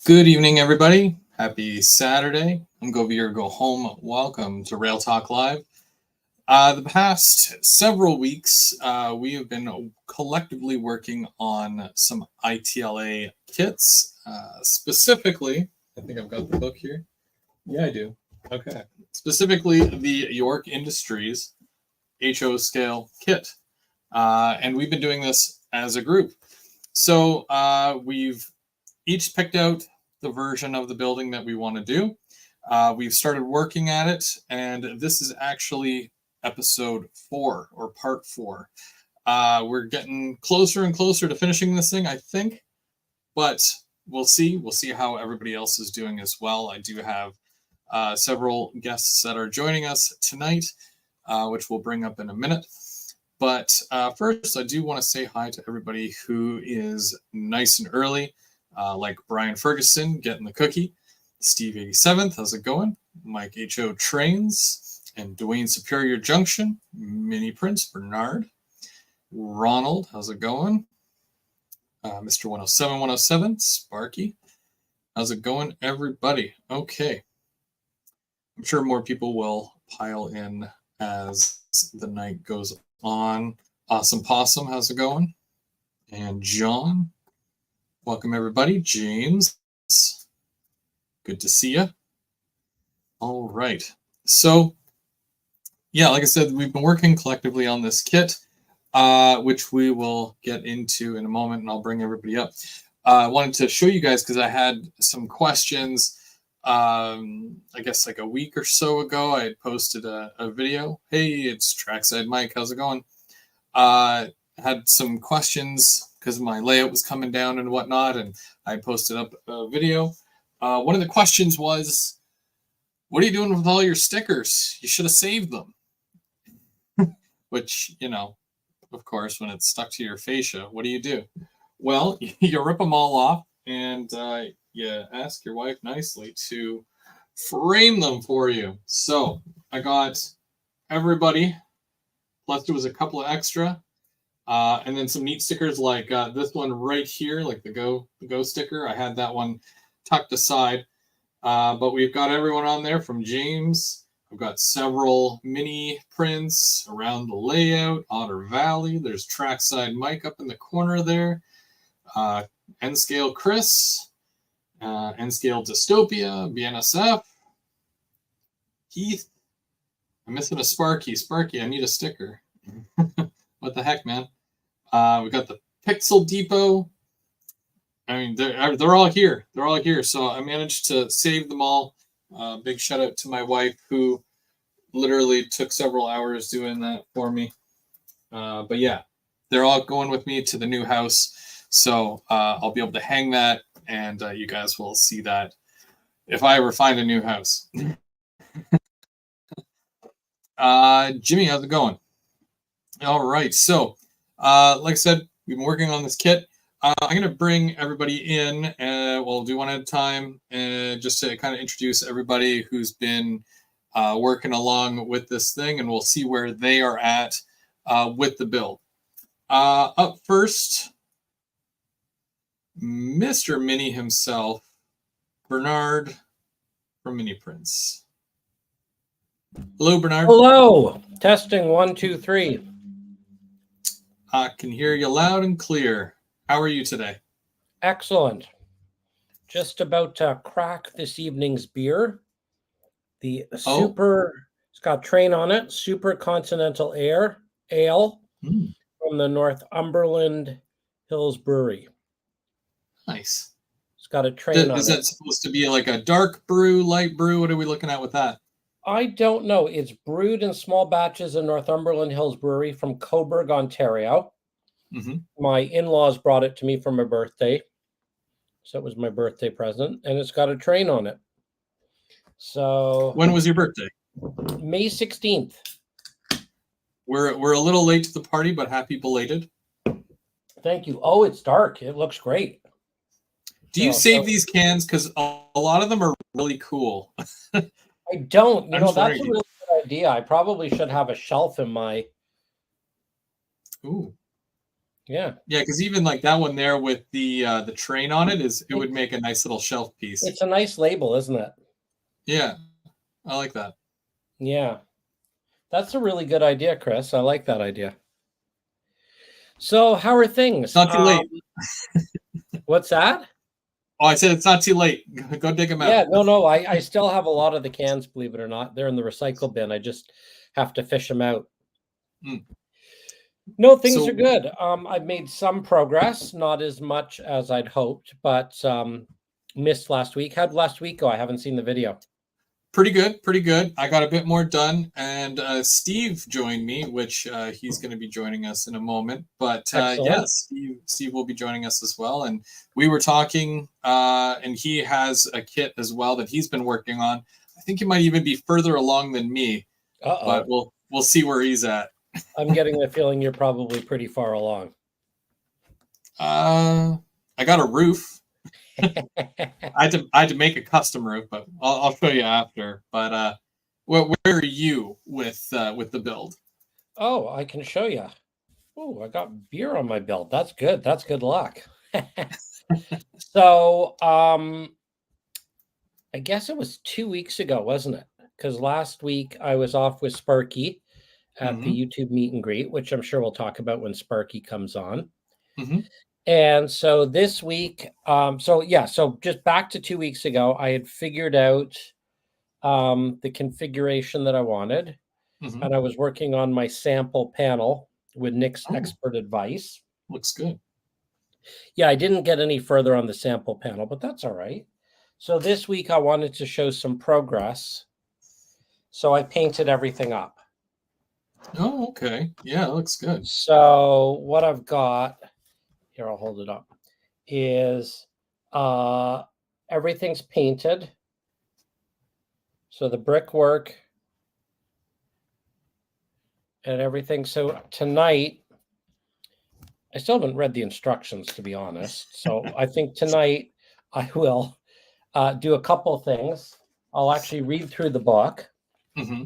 Good evening, everybody. Happy Saturday. I'm Go Veer, Go Home. Welcome to Rail Talk Live. The past several weeks, we have been collectively working on some ITLA kits. Specifically, I think I've got the book here. Yeah, I do. Okay. Specifically, the York Industries HO scale kit. And we've been doing this as a group. So we've each picked out the version of the building that we want to do. We've started working at it, and this is actually episode 4 or part 4. We're getting closer and closer to finishing this thing, I think, but we'll see. We'll see how everybody else is doing as well. I do have several guests that are joining us tonight, which we'll bring up in a minute. But first, I do want to say hi to everybody who is nice and early. Like Brian Ferguson getting the cookie, Steve 87th, how's it going? Mike HO Trains, and Dwayne Superior Junction, Mini Prince Bernard, Ronald, how's it going? Mr. 107, Sparky, how's it going, everybody? Okay, I'm sure more people will pile in as the night goes on. Awesome Possum, how's it going? And John. Welcome, everybody. James, good to see you. All right. So, yeah, like I said, we've been working collectively on this kit, which we will get into in a moment, and I'll bring everybody up. I wanted to show you guys because I had some questions. I guess like a week or so ago, I had posted a video. Hey, it's Trackside Mike. How's it going? Had some questions because my layout was coming down and whatnot, and I posted up a video. One of the questions was, what are you doing with all your stickers? You should have saved them. Which, you know, of course, when it's stuck to your fascia, what do? Well, you rip them all off, and you ask your wife nicely to frame them for you. So I got everybody, plus there was a couple of extra. And then some neat stickers like this one right here, like the Go sticker. I had that one tucked aside. But we've got everyone on there from James. I've got several mini prints around the layout. Otter Valley. There's Trackside Mike up in the corner there. N-Scale Chris. N-Scale Dystopia. BNSF. Heath. I'm missing a Sparky. Sparky, I need a sticker. What the heck, man? We got the Pixel Depot. I mean, they're all here. They're all here. So I managed to save them all. Big shout out to my wife who literally took several hours doing that for me. But yeah, they're all going with me to the new house. So I'll be able to hang that, and you guys will see that if I ever find a new house. Jimmy, how's it going? All right. So like I said, we've been working on this kit. I'm going to bring everybody in. We'll do one at a time, just to kind of introduce everybody who's been working along with this thing, and we'll see where they are at with the build. Up first, Mr. Mini himself, Bernard from Mini Prince. Hello, Bernard. Hello. Testing 1, 2, 3. I can hear you loud and clear. How are you today? Excellent. Just about to crack this evening's beer. The super, it's got train on it, Super Continental Ale from the Northumberland Hills Brewery. Nice. It's got a train on it. Is that supposed to be like a dark brew, light brew? What are we looking at with that? I don't know. It's brewed in small batches in Northumberland Hills Brewery from Coburg, Ontario. Mm-hmm. My in-laws brought it to me for my birthday. So it was my birthday present, and it's got a train on it. So when was your birthday? May 16th. We're a little late to the party, but happy belated. Thank you. Oh, it's dark. It looks great. Do you save these cans? Because a lot of them are really cool. I don't. You know, that's a really good idea. I probably should have a shelf in my... Ooh. Yeah. Yeah, because even like that one there with the train on it would make a nice little shelf piece. It's a nice label, isn't it? Yeah, I like that. Yeah. That's a really good idea, Chris. I like that idea. So how are things? Not too late. What's that? Oh, I said it's not too late. Go dig them Yeah, out. no. I still have a lot of the cans, believe it or not. They're in the recycle bin. I just have to fish them out. Mm. No, things So are good. I've made some progress, not as much as I'd hoped, but missed last week. How'd last week go? I haven't seen the video. pretty good, pretty good. I got a bit more done, and Steve joined me, which he's going to be joining us in a moment. But Excellent. yes, Steve will be joining us as well. And we were talking, and he has a kit as well that he's been working on. I think he might even be further along than me, but Uh-oh. we'll see where he's at. I'm getting the feeling you're probably pretty far along. I got a roof. I had to make a custom roof, but I'll show you after. But where are you with the build? Oh, I can show you. Oh, I got beer on my belt. That's good. That's good luck. So, I guess it was 2 weeks ago, wasn't it? Because last week I was off with Sparky at the YouTube meet and greet, which I'm sure we'll talk about when Sparky comes on. Mm-hmm. And so this week, so just back to 2 weeks ago, I had figured out the configuration that I wanted, and I was working on my sample panel with Nick's expert advice. Looks good. Yeah, I didn't get any further on the sample panel, but that's all right. So this week I wanted to show some progress. So I painted everything up. Oh, okay. Yeah, it looks good. So what I've got here, I'll hold it up, is everything's painted. So the brickwork and everything. So tonight, I still haven't read the instructions, to be honest. So I think tonight I will do a couple things. I'll actually read through the book. Mm-hmm.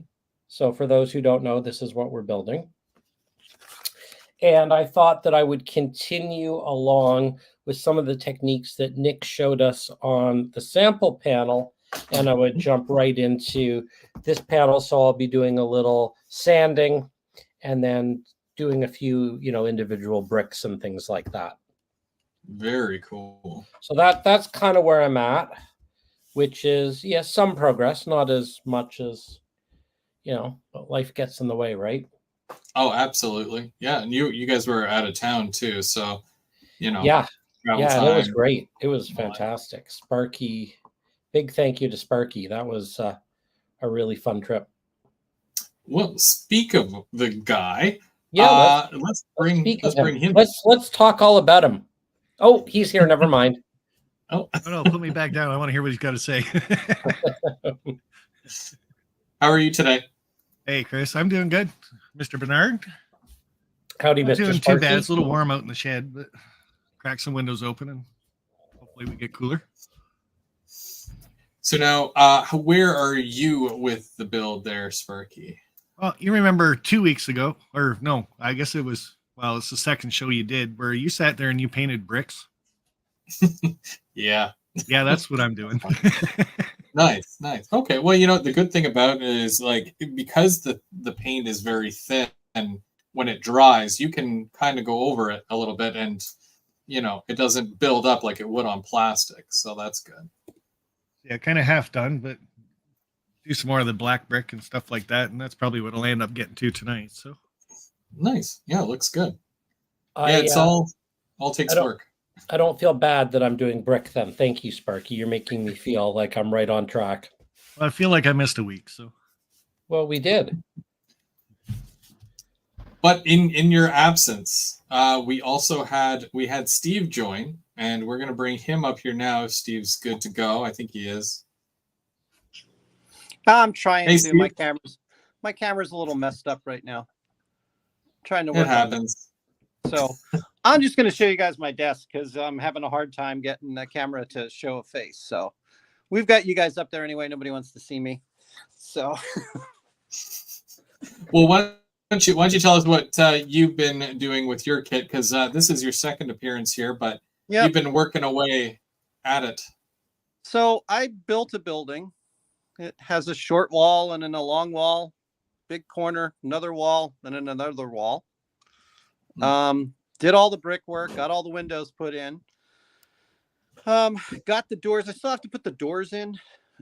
So for those who don't know, this is what we're building. And I thought that I would continue along with some of the techniques that Nick showed us on the sample panel, and I would jump right into this panel. So I'll be doing a little sanding and then doing a few, individual bricks and things like that. Very cool. So that's kind of where I'm at, which is, yes, some progress, not as much as, but life gets in the way, right? Oh, absolutely. Yeah, and you guys were out of town too, so Yeah, and it was great. It was fantastic. Sparky, big thank you to Sparky. That was a really fun trip. Well, speak of the guy, let's bring him. Let's talk all about him. Oh, he's here. Never mind. Oh no, put me back down. I want to hear what he's got to say. How are you today? Hey, Chris, I'm doing good. Mr. Bernard? Howdy, Not Mr. doing Sparky. too bad. It's a little warm out in the shed, but crack some windows open and hopefully we get cooler. So now, where are you with the build there, Sparky? Well, you remember 2 weeks ago, or no, I guess it was, it's the second show you did where you sat there and you painted bricks. Yeah. Yeah, that's what I'm doing. Nice. Okay, well, the good thing about it is like because the paint is very thin, and when it dries, you can kind of go over it a little bit, and it doesn't build up like it would on plastic. So that's good. Yeah, kind of half done, but do some more of the black brick and stuff like that, and that's probably what I'll end up getting to tonight. So nice. Yeah, it looks good. It's all takes work. I don't feel bad that I'm doing brick then. Thank you, Sparky. You're making me feel like I'm right on track. Well, I feel like I missed a week, so. Well, we did. But in your absence, we had Steve join, and we're gonna bring him up here now. Steve's good to go. I think he is. I'm trying to. Steve. My camera's a little messed up right now. I'm trying to work. It happens. So I'm just going to show you guys my desk because I'm having a hard time getting the camera to show a face. So we've got you guys up there anyway. Nobody wants to see me. So well, why why don't you tell us what you've been doing with your kit? Because this is your second appearance here, but Yep. you've been working away at it. So I built a building. It has a short wall and then a long wall, big corner, another wall, and then another wall. Did all the brickwork, got all the windows put in. Got the doors. I still have to put the doors in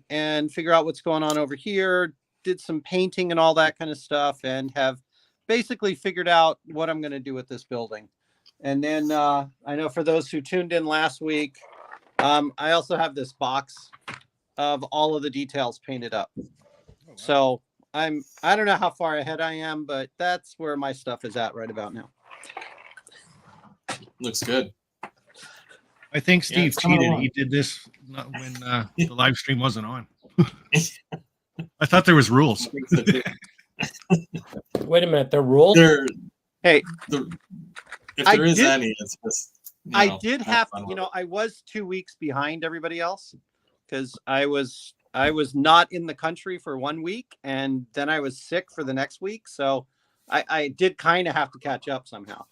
and figure out what's going on over here. Did some painting and all that kind of stuff, and have basically figured out what I'm going to do with this building. And then I know for those who tuned in last week, I also have this box of all of the details painted up. Oh, wow. So I don't know how far ahead I am, but that's where my stuff is at right about now. Looks good. I think Steve cheated. He did this when the live stream wasn't on. I thought there was rules. Wait a minute, the rules? Hey, if there is any, it's just. I did have, I was 2 weeks behind everybody else because I was not in the country for 1 week, and then I was sick for the next week. So I did kind of have to catch up somehow.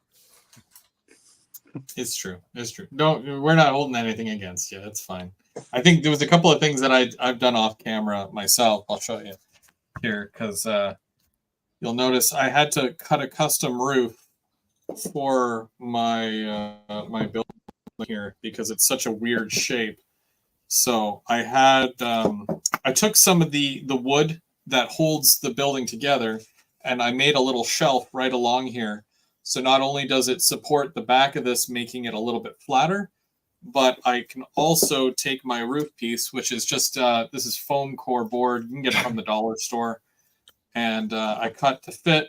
It's true. It's true. We're not holding anything against you. It's fine. I think there was a couple of things that I've done off camera myself. I'll show you here because you'll notice I had to cut a custom roof for my my building here because it's such a weird shape. So I had I took some of the wood that holds the building together, and I made a little shelf right along here. So not only does it support the back of this, making it a little bit flatter, but I can also take my roof piece, which is just this is foam core board. You can get it from the dollar store, and I cut to fit,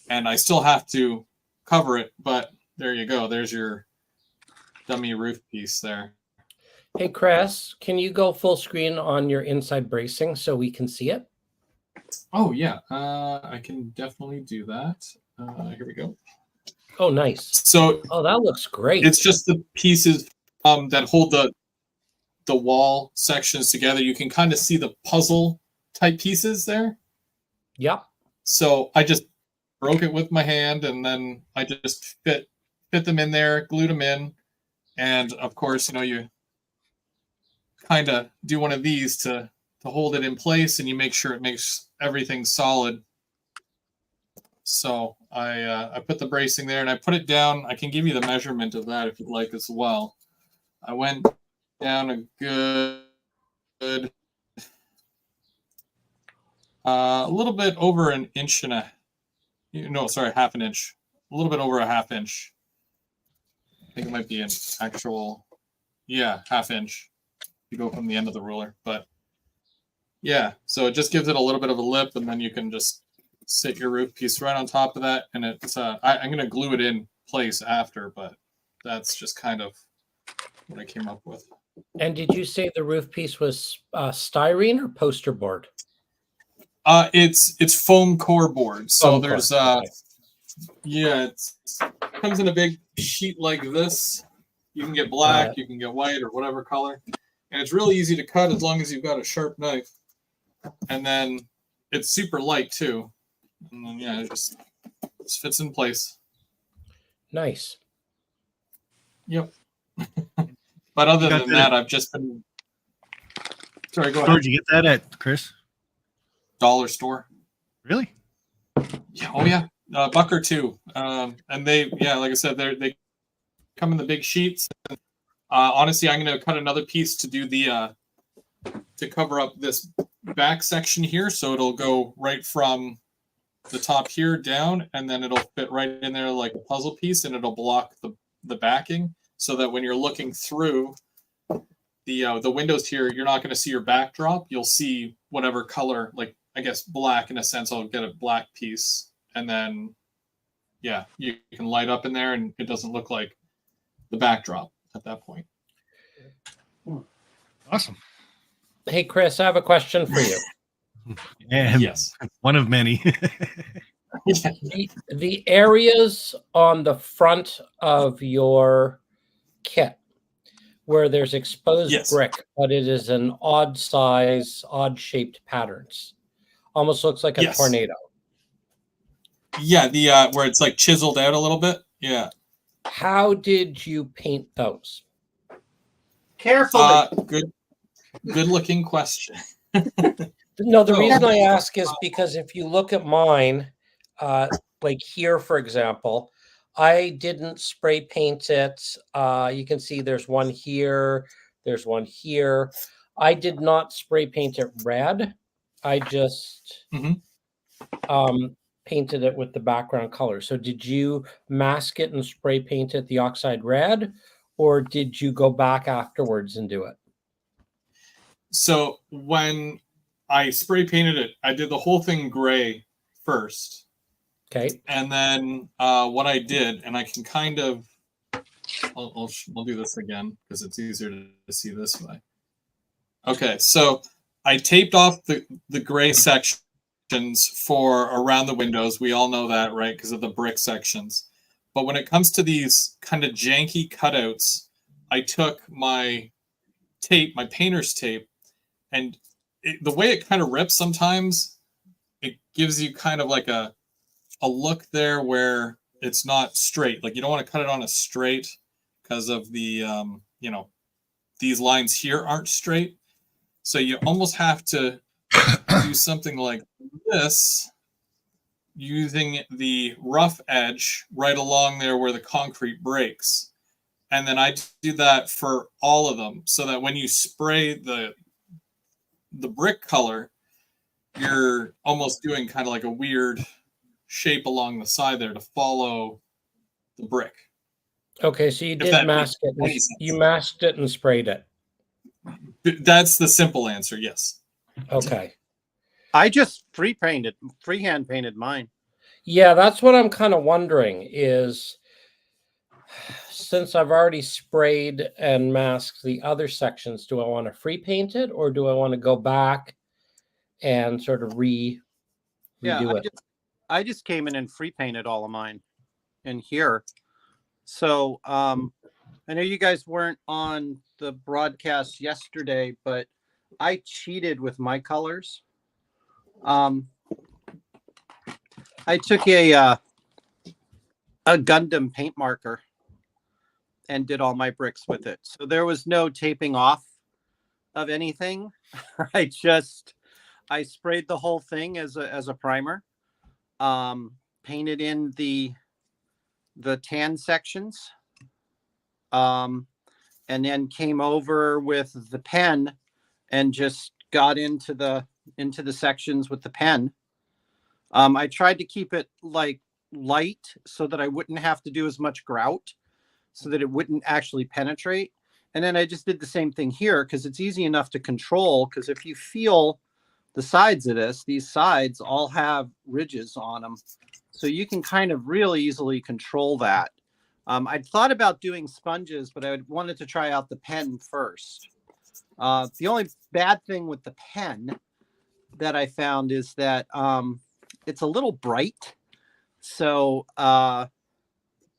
and I still have to cover it, but there you go. There's your dummy roof piece there. Hey, Chris, can you go full screen on your inside bracing so we can see it? Oh, yeah. I can definitely do that. Here we go. Oh, nice. So, that looks great. It's just the pieces that hold the wall sections together. You can kind of see the puzzle type pieces there. Yep. So I just broke it with my hand, and then I just fit them in there, glued them in, and of course, you kind of do one of these to hold it in place, and you make sure it makes everything solid. So I put the bracing there, and I put it down. I can give you the measurement of that if you'd like as well. I went down a good a little bit over an inch and half an inch. A little bit over a half inch. I think it might be an actual, half inch. You go from the end of the ruler, but yeah, so it just gives it a little bit of a lip, and then you can just sit your roof piece right on top of that, and it's I'm going to glue it in place after, but that's just kind of what I came up with. And did you say the roof piece was styrene or poster board? It's foam core board. So foam there's okay. It comes in a big sheet like this. You can get black, you can get white, or whatever color, and it's really easy to cut as long as you've got a sharp knife. And then it's super light too. And then it just fits in place. Nice. Yep. But other than that, I've just been. Sorry, go ahead. Where'd you get that at, Chris? Dollar store. Really? Yeah. Oh yeah. Buck or two. And they, like I said, they come in the big sheets. Honestly, I'm going to cut another piece to do the to cover up this back section here, so it'll go right from the top here down, and then it'll fit right in there like a puzzle piece, and it'll block the backing, so that when you're looking through the windows here, you're not going to see your backdrop. You'll see whatever color, like I guess black in a sense. I'll get a black piece, and then you can light up in there, and it doesn't look like the backdrop at that point. Awesome. Hey, Chris, I have a question for you. And yes, one of many. The areas on the front of your kit where there's exposed brick, but it is an odd size, odd shaped patterns. Almost looks like a tornado. Yeah, the where it's like chiseled out a little bit. Yeah. How did you paint those? Carefully. Good looking question. No, the So- reason I ask is because if you look at mine, like here, for example, I didn't spray paint it. You can see there's one here, there's one here. I did not spray paint it red. I just Mhm. Painted it with the background color. So did you mask it and spray paint it the oxide red, or did you go back afterwards and do it? So when I spray painted it, I did the whole thing gray first. Okay. And then what I did, and I can kind of, I'll do this again because it's easier to see this way. Okay, so I taped off the gray sections for around the windows. We all know that, right? Because of the brick sections. But when it comes to these kind of janky cutouts, I took my tape, my painter's tape, and the way it kind of rips sometimes, it gives you kind of like a look there where it's not straight. Like you don't want to cut it on a straight because of the these lines here aren't straight. So you almost have to do something like this using the rough edge right along there where the concrete breaks. And then I do that for all of them so that when you spray the brick color, you're almost doing kind of like a weird shape along the side there to follow the brick. Okay, so you If did that mask makes it. any sense. You masked it and sprayed it. That's the simple answer. Yes. Okay. I just freehand painted mine. Yeah, that's what I'm kind of wondering is since I've already sprayed and masked the other sections, do I want to free paint it or do I want to go back and sort of redo it? I just came in and free painted all of mine in here. So I know you guys weren't on the broadcast yesterday, but I cheated with my colors. I took a Gundam paint marker and did all my bricks with it. So there was no taping off of anything. I sprayed the whole thing as a primer. Painted in the tan sections. And then came over with the pen and just got into the sections with the pen. I tried to keep it like light so that I wouldn't have to do as much grout so that it wouldn't actually penetrate. And then I just did the same thing here because it's easy enough to control, because if you feel the sides of this, these sides all have ridges on them. So you can kind of really easily control that. I'd thought about doing sponges, but I wanted to try out the pen first. The only bad thing with the pen that I found is that it's a little bright. So I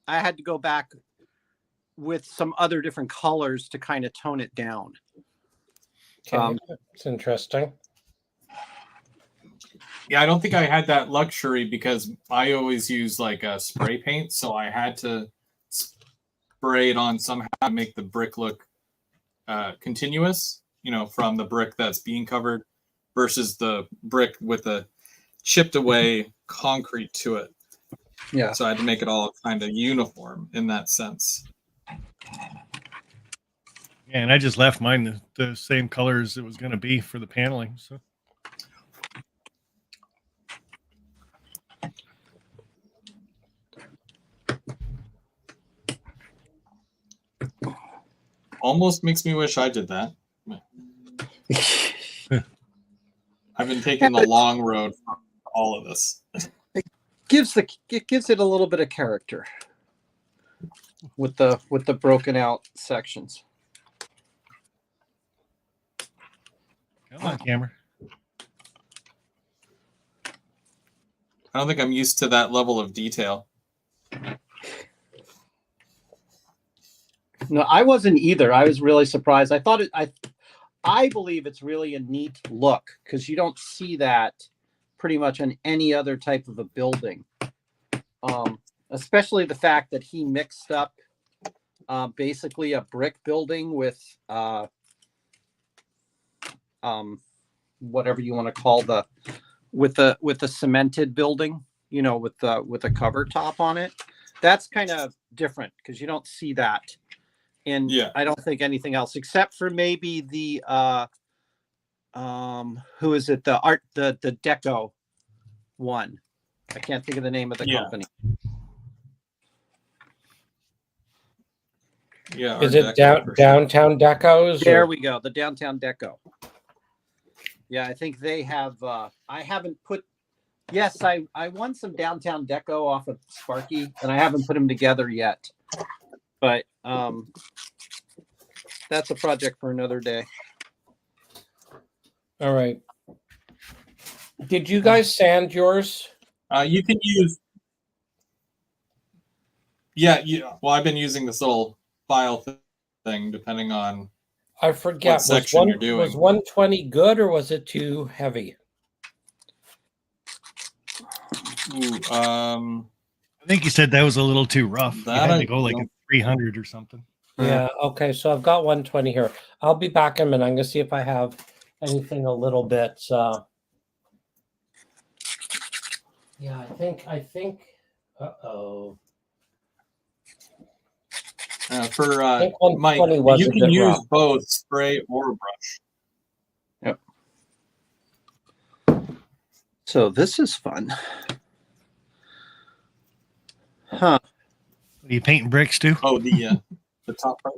had to go back with some other different colors to kind of tone it down. Okay, it's interesting. Yeah, I don't think I had that luxury because I always use like a spray paint, so I had to spray it on somehow to make the brick look continuous, from the brick that's being covered versus the brick with the chipped away concrete to it. Yeah. So I had to make it all kind of uniform in that sense. Yeah, and I just left mine the same colors it was going to be for the paneling. So Almost makes me wish I did that. I've been taking the long road for all of this. It gives it a little bit of character with the broken out sections. come on, camera. I don't think I'm used to that level of detail. No, I wasn't either. I was really surprised. I thought I believe it's really a neat look because you don't see that pretty much on any other type of a building. Especially the fact that he mixed up basically a brick building with whatever you want to call with the cemented building, with a cover top on it. That's kind of different because you don't see that in I don't think anything else except for maybe the who is it, the Deco one. I can't think of the name of the company. Yeah. Is it Downtown Decos? There we go. The Downtown Deco. Yeah, I think they have. I haven't put. Yes, I won some Downtown Deco off of Sparky, and I haven't put them together yet. But that's a project for another day. All right. Did you guys sand yours? You can use. Yeah. Well, I've been using this little file thing, depending on. I forget. What section you're doing. Was 120 good or was it too heavy? Ooh, I think you said that was a little too rough. You had to go like a 300 or something. Yeah. Okay. So I've got 120 here. I'll be back in a minute. I'm gonna see if I have anything a little bit. Yeah, I think. Uh-oh. For Mike, was you a can bit use rough. both spray or brush. Yep. So this is fun. Huh. Are you painting bricks too? Oh, the top part.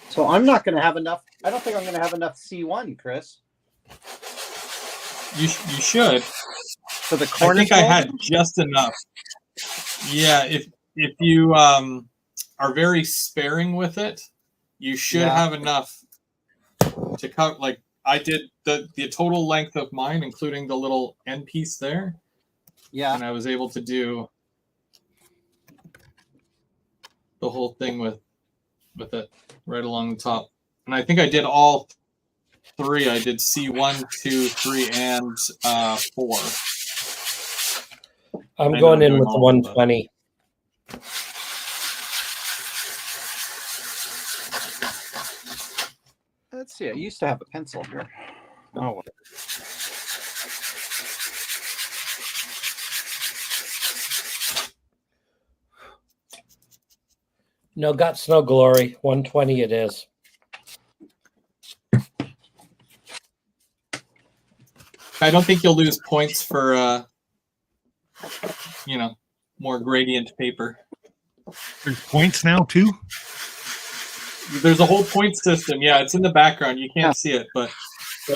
So I'm not going to have enough. I don't think I'm going to have enough C1, Chris. You should. For the corner. I think I had just enough. Yeah, if you are very sparing with it, you should have enough to cover. Like I did the total length of mine, including the little end piece there. Yeah, and I was able to do the whole thing with it right along the top. And I think I did all three. I did C1, 2, 3, and 4. I'm going in with the 120. Let's see. I used to have a pencil here. Oh. No guts, no glory. 120 it is. I don't think you'll lose points for, more gradient paper. There's points now too? There's a whole point system. Yeah, it's in the background. You can't see it, but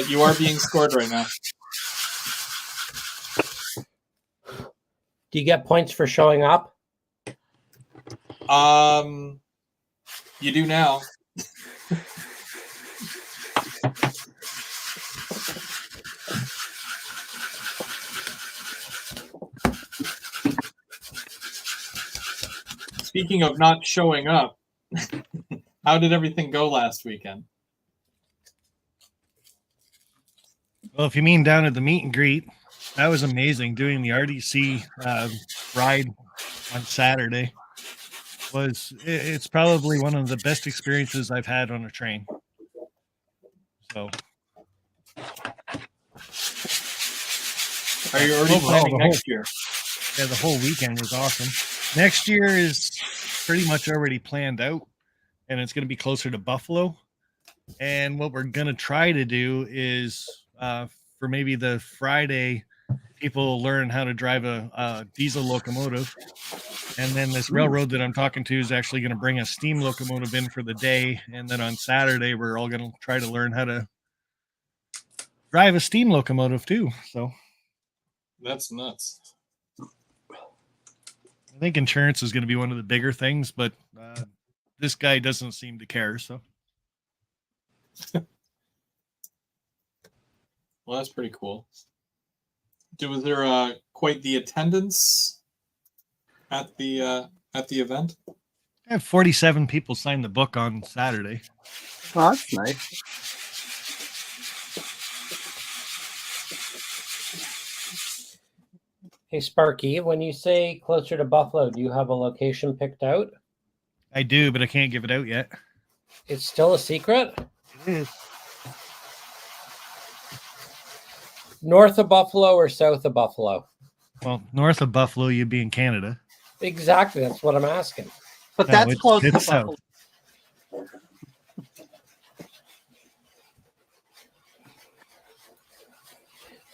you are being scored right now. Do you get points for showing up? You do now. Speaking of not showing up, how did everything go last weekend? Well, if you mean down at the meet and greet, that was amazing. Doing the RDC ride on Saturday it's probably one of the best experiences I've had on a train. So, are you already planning next year? Yeah, the whole weekend was awesome. Next year is pretty much already planned out, and it's going to be closer to Buffalo. And what we're going to try to do is for maybe the Friday, people learn how to drive a diesel locomotive. And then this railroad that I'm talking to is actually going to bring a steam locomotive in for the day. And then on Saturday, we're all going to try to learn how to drive a steam locomotive too. So that's nuts. I think insurance is going to be one of the bigger things, but this guy doesn't seem to care. So, well, that's pretty cool. Was there quite the attendance at the event? I have 47 people signed the book on Saturday. Oh, that's nice. Hey, Sparky, when you say closer to Buffalo, do you have a location picked out? I do, but I can't give it out yet. It's still a secret? It is. North of Buffalo or south of Buffalo? Well, north of Buffalo, you'd be in Canada. Exactly. That's what I'm asking. But No, that's close to it's Buffalo. south.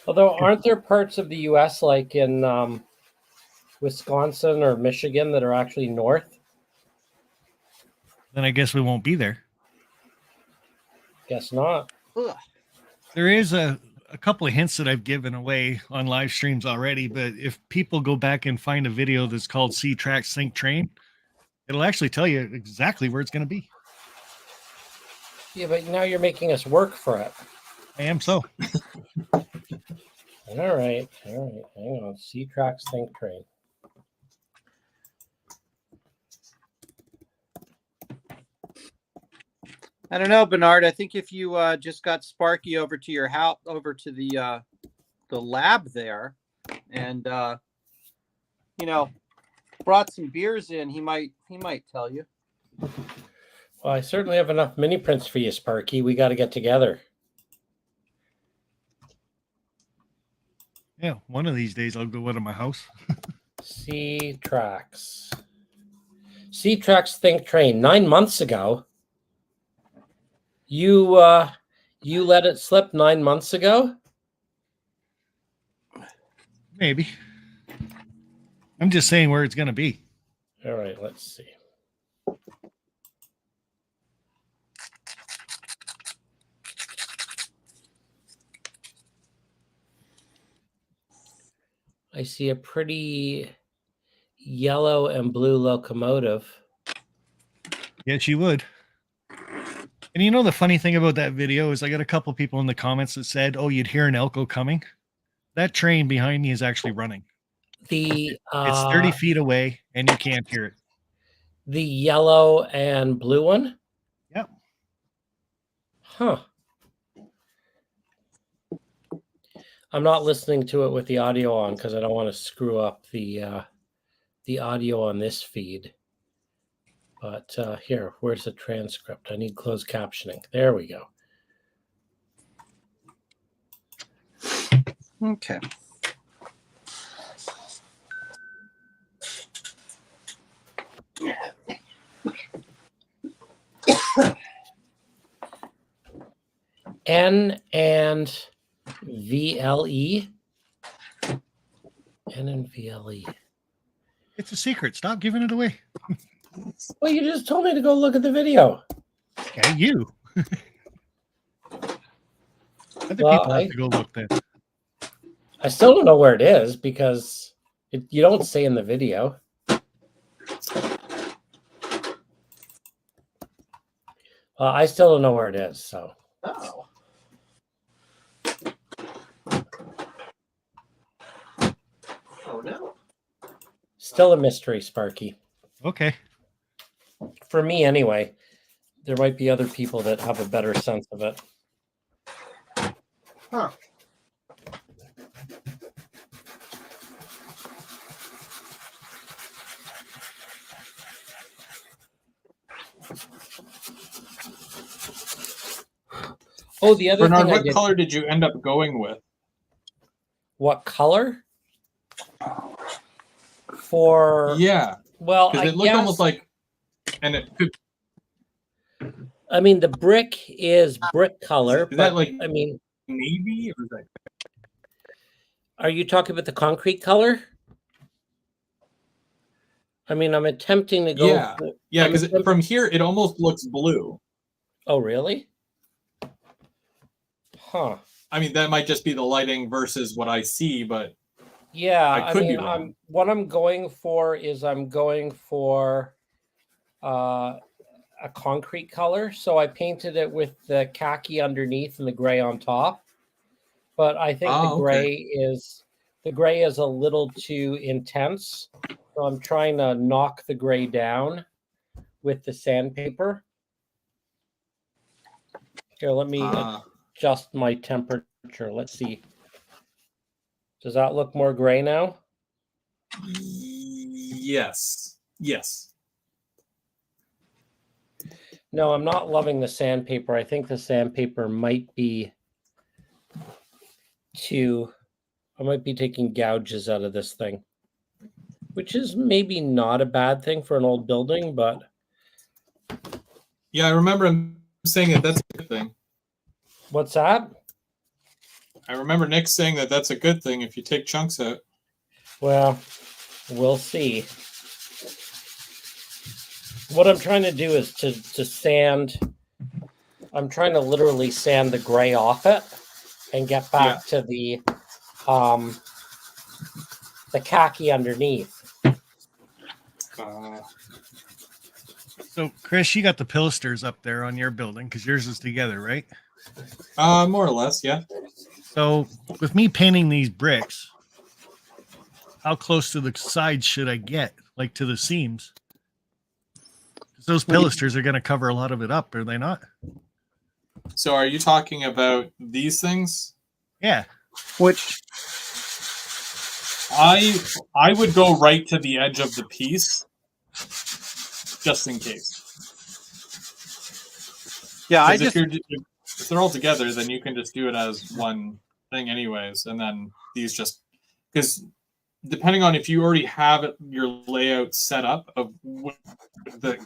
Although, aren't there parts of the U.S. like in Wisconsin or Michigan that are actually north? Then I guess we won't be there. Guess not. Ugh. There is a couple of hints that I've given away on live streams already, but if people go back and find a video that's called See Tracks Think Train, it'll actually tell you exactly where it's going to be. Yeah, but now you're making us work for it. I am so. All right. Hang on. See Tracks Think Train. I don't know, Bernard. I think if you just got Sparky over to your house, over to the lab there, and brought some beers in, he might tell you. Well, I certainly have enough mini prints for you, Sparky. We got to get together. Yeah, one of these days I'll go out of my house. See Tracks. See Tracks Think Train. 9 months ago. You let it slip 9 months ago? Maybe. I'm just saying where it's going to be. All right, let's see. I see a pretty yellow and blue locomotive. Yes, you would. And you know the funny thing about that video is I got a couple people in the comments that said, "Oh, you'd hear an Elko coming." That train behind me is actually running. It's It's 30 feet away, and you can't hear it. The yellow and blue one? Yep. Huh. I'm not listening to it with the audio on because I don't want to screw up the audio on this feed. But here, where's the transcript? I need closed captioning. There we go. Okay. N and VLE. N and VLE. It's a secret. Stop giving it away. Well, you just told me to go look at the video. Okay, you. Other Well, people have to go look then. I still don't know where it is because you don't say in the video. I still don't know where it is. So. Oh. Oh no. Still a mystery, Sparky. Okay. For me, anyway. There might be other people that have a better sense of it. Huh. Oh, the other Bernard, thing I what did. color did you end up going with? What color? For Yeah, well, because I it looked guess, almost like, and it could. I mean, the brick is brick color. Is that but, like I mean, navy or is that? are you talking about the concrete color? I mean, I'm attempting to go. Yeah, yeah, because from here it almost looks blue. Oh, really? Huh. I mean, that might just be the lighting versus what I see, but Yeah, I could be mean, wrong. what I'm going for is I'm going for a concrete color. So I painted it with the khaki underneath and the gray on top. But I think the gray is a little too intense. So I'm trying to knock the gray down with the sandpaper. Here, let me adjust my temperature. Let's see. Does that look more gray now? Yes. Yes. No, I'm not loving the sandpaper. I think the sandpaper might be I might be taking gouges out of this thing, which is maybe not a bad thing for an old building, but Yeah, I remember him saying that that's a good thing. what's that? I remember Nick saying that that's a good thing if you take chunks out. Well, we'll see. What I'm trying to do is to sand. I'm trying to literally sand the gray off it and get back to the khaki underneath. So, Chris, you got the pilasters up there on your building because yours is together, right? More or less, yeah. So, with me painting these bricks, how close to the sides should I get, like to the seams? Because those pilasters are going to cover a lot of it up, are they not? So, are you talking about these things? Yeah. Which I would go right to the edge of the piece, just in case. Yeah, I 'Cause just if they're all together, then you can just do it as one thing, anyways, and then these just because depending on if you already have your layout set up of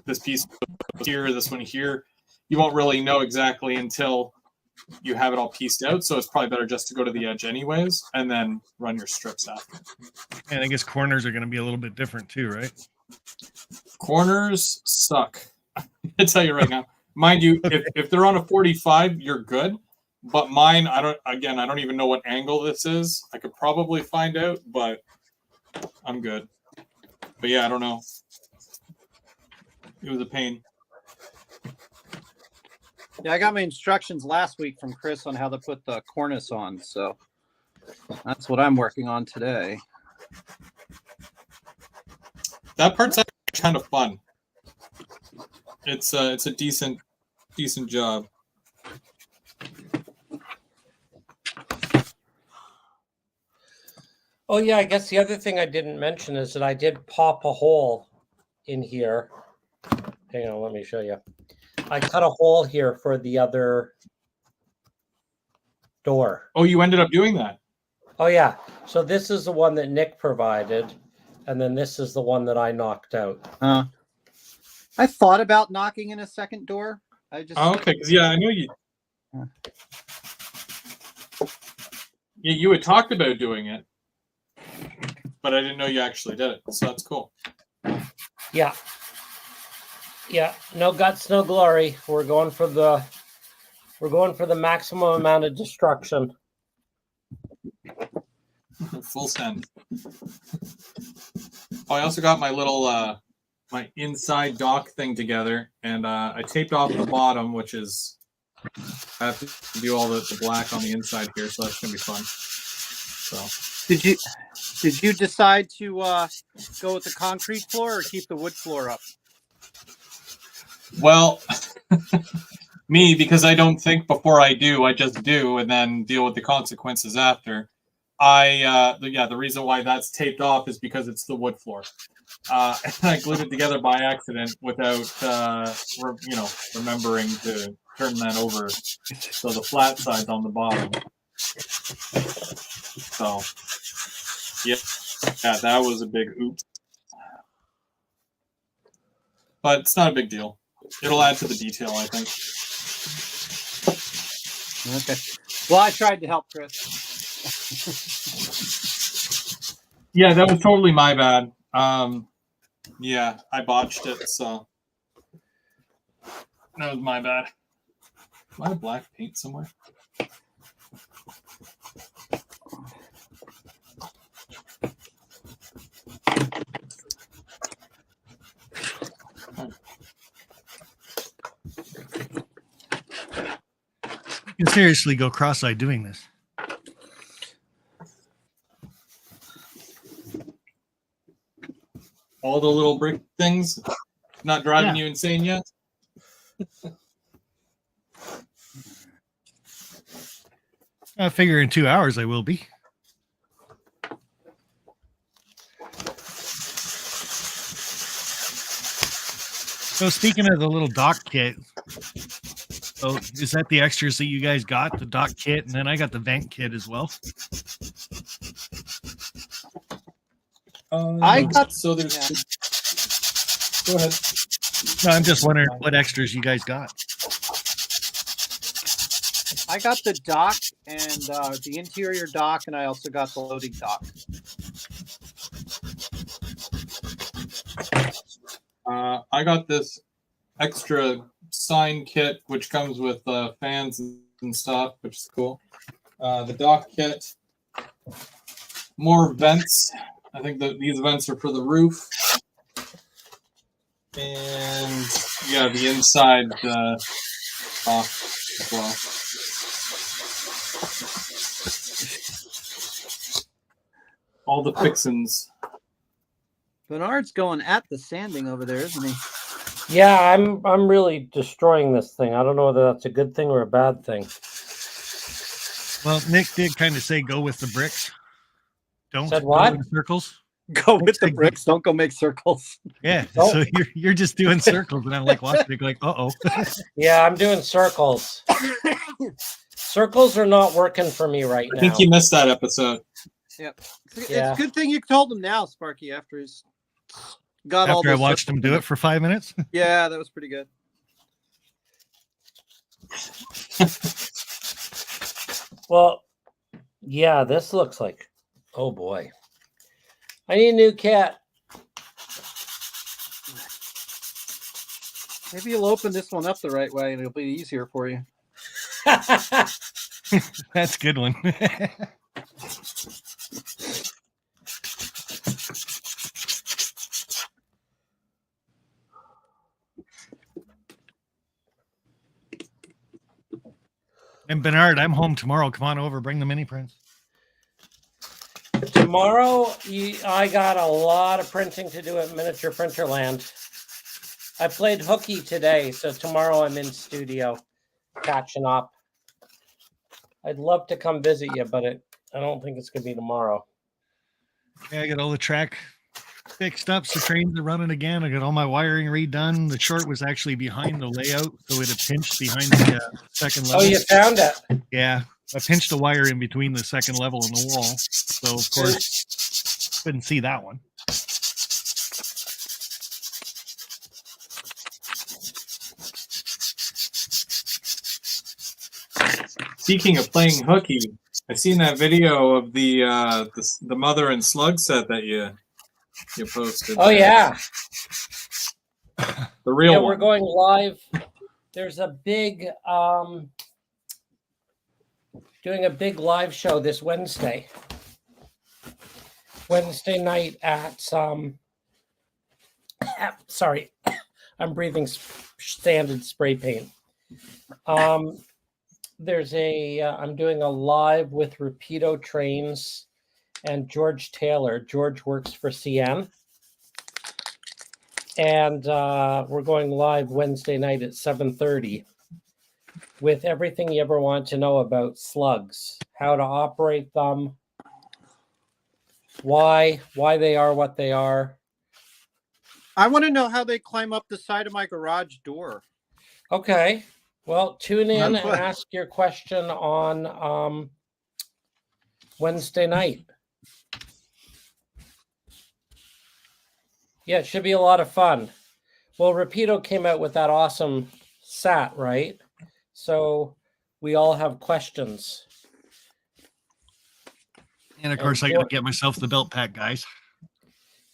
this piece here, this one here, you won't really know exactly until you have it all pieced out. So it's probably better just to go to the edge, anyways, and then run your strips after. And I guess corners are going to be a little bit different too, right? Corners suck. I tell you right now. Mind you, if they're on a 45, you're good. But mine, I don't even know what angle this is. I could probably find out, but I'm good. But yeah, I don't know. It was a pain. Yeah, I got my instructions last week from Chris on how to put the cornice on, so that's what I'm working on today. That part's actually kind of fun. It's a decent job. Oh yeah, I guess the other thing I didn't mention is that I did pop a hole in here. Hang on, let me show you. I cut a hole here for the other door. Oh, you ended up doing that? Oh yeah. So this is the one that Nick provided, and then this is the one that I knocked out. I thought about knocking in a second door. I just okay, because yeah, I know you. Yeah, you had talked about doing it, but I didn't know you actually did it. So that's cool. Yeah. Yeah. No guts, no glory. We're going for the maximum amount of destruction. Full send. Oh, I also got my little my inside dock thing together, and I taped off the bottom, which is I have to do all the black on the inside here, so that's gonna be fun. So did you decide to go with the concrete floor or keep the wood floor up? well, me, because I don't think before I do, I just do, and then deal with the consequences after. The reason why that's taped off is because it's the wood floor. I glued it together by accident without, remembering to turn that over. So the flat side's on the bottom. So, yeah, that was a big oops. But it's not a big deal. It'll add to the detail, I think. Okay. Well, I tried to help Chris. Yeah, that was totally my bad. Yeah, I botched it, so that was my bad. Do I have black paint somewhere? You can seriously go cross-eyed doing this. All the little brick things not driving you insane yet? I figure in 2 hours I will be. So speaking of the little dock kit, so is that the extras that you guys got? The dock kit, and then I got the vent kit as well. I got so there's. Go ahead. No, I'm just wondering what extras you guys got. I got the dock and the interior dock, and I also got the loading dock. I got this extra sign kit, which comes with fans and stuff, which is cool. The dock kit, more vents. I think that these vents are for the roof. And yeah, the inside dock as well. All the fixins. Bernard's going at the sanding over there, isn't he? Yeah, I'm really destroying this thing. I don't know whether that's a good thing or a bad thing. Well, Nick did kind of say go with the bricks. Don't Said go what? in circles. Go with the bricks. Don't go make circles. Yeah, Oh. so you're just doing circles, and I'm like watching it, like, oh. Yeah, I'm doing circles. Circles are not working for me right now. I think you missed that episode. Yep. Yeah. It's a good thing you told him now, Sparky, after he's got all After I those watched him do it for 5 minutes. Yeah, that was pretty good. Well, yeah, this looks like, oh boy. I need a new cat. Maybe you'll open this one up the right way and it'll be easier for you. That's a good one. And Bernard, I'm home tomorrow. Come on over, bring the mini prints. Tomorrow, I got a lot of printing to do at Miniature Printerland. I played hooky today, so tomorrow I'm in studio catching up. I'd love to come visit you, but I don't think it's going to be tomorrow. Yeah, I got all the track fixed up, so trains are running again. I got all my wiring redone. The short was actually behind the layout, so it had pinched behind the second level. Oh, you found it? Yeah, I pinched a wire in between the second level and the wall, so of course couldn't see that one. Speaking of playing hooky, I seen that video of the mother and slug set that you posted. Oh, yeah. The real Yeah, one. we're going live. There's a big, doing a big live show this Wednesday. Wednesday night at, sorry, I'm breathing standard spray paint. There's I'm doing a live with Rapido Trains and George Taylor. George works for CN. And we're going live Wednesday night at 7:30 with everything you ever want to know about slugs, how to operate them, why they are what they are. I want to know how they climb up the side of my garage door. Okay. Well, tune in That's and what- ask your question on Wednesday night. Yeah, it should be a lot of fun. Well, Rapido came out with that awesome sat, right? So we all have questions. And of course, I got to get myself the belt pack, guys.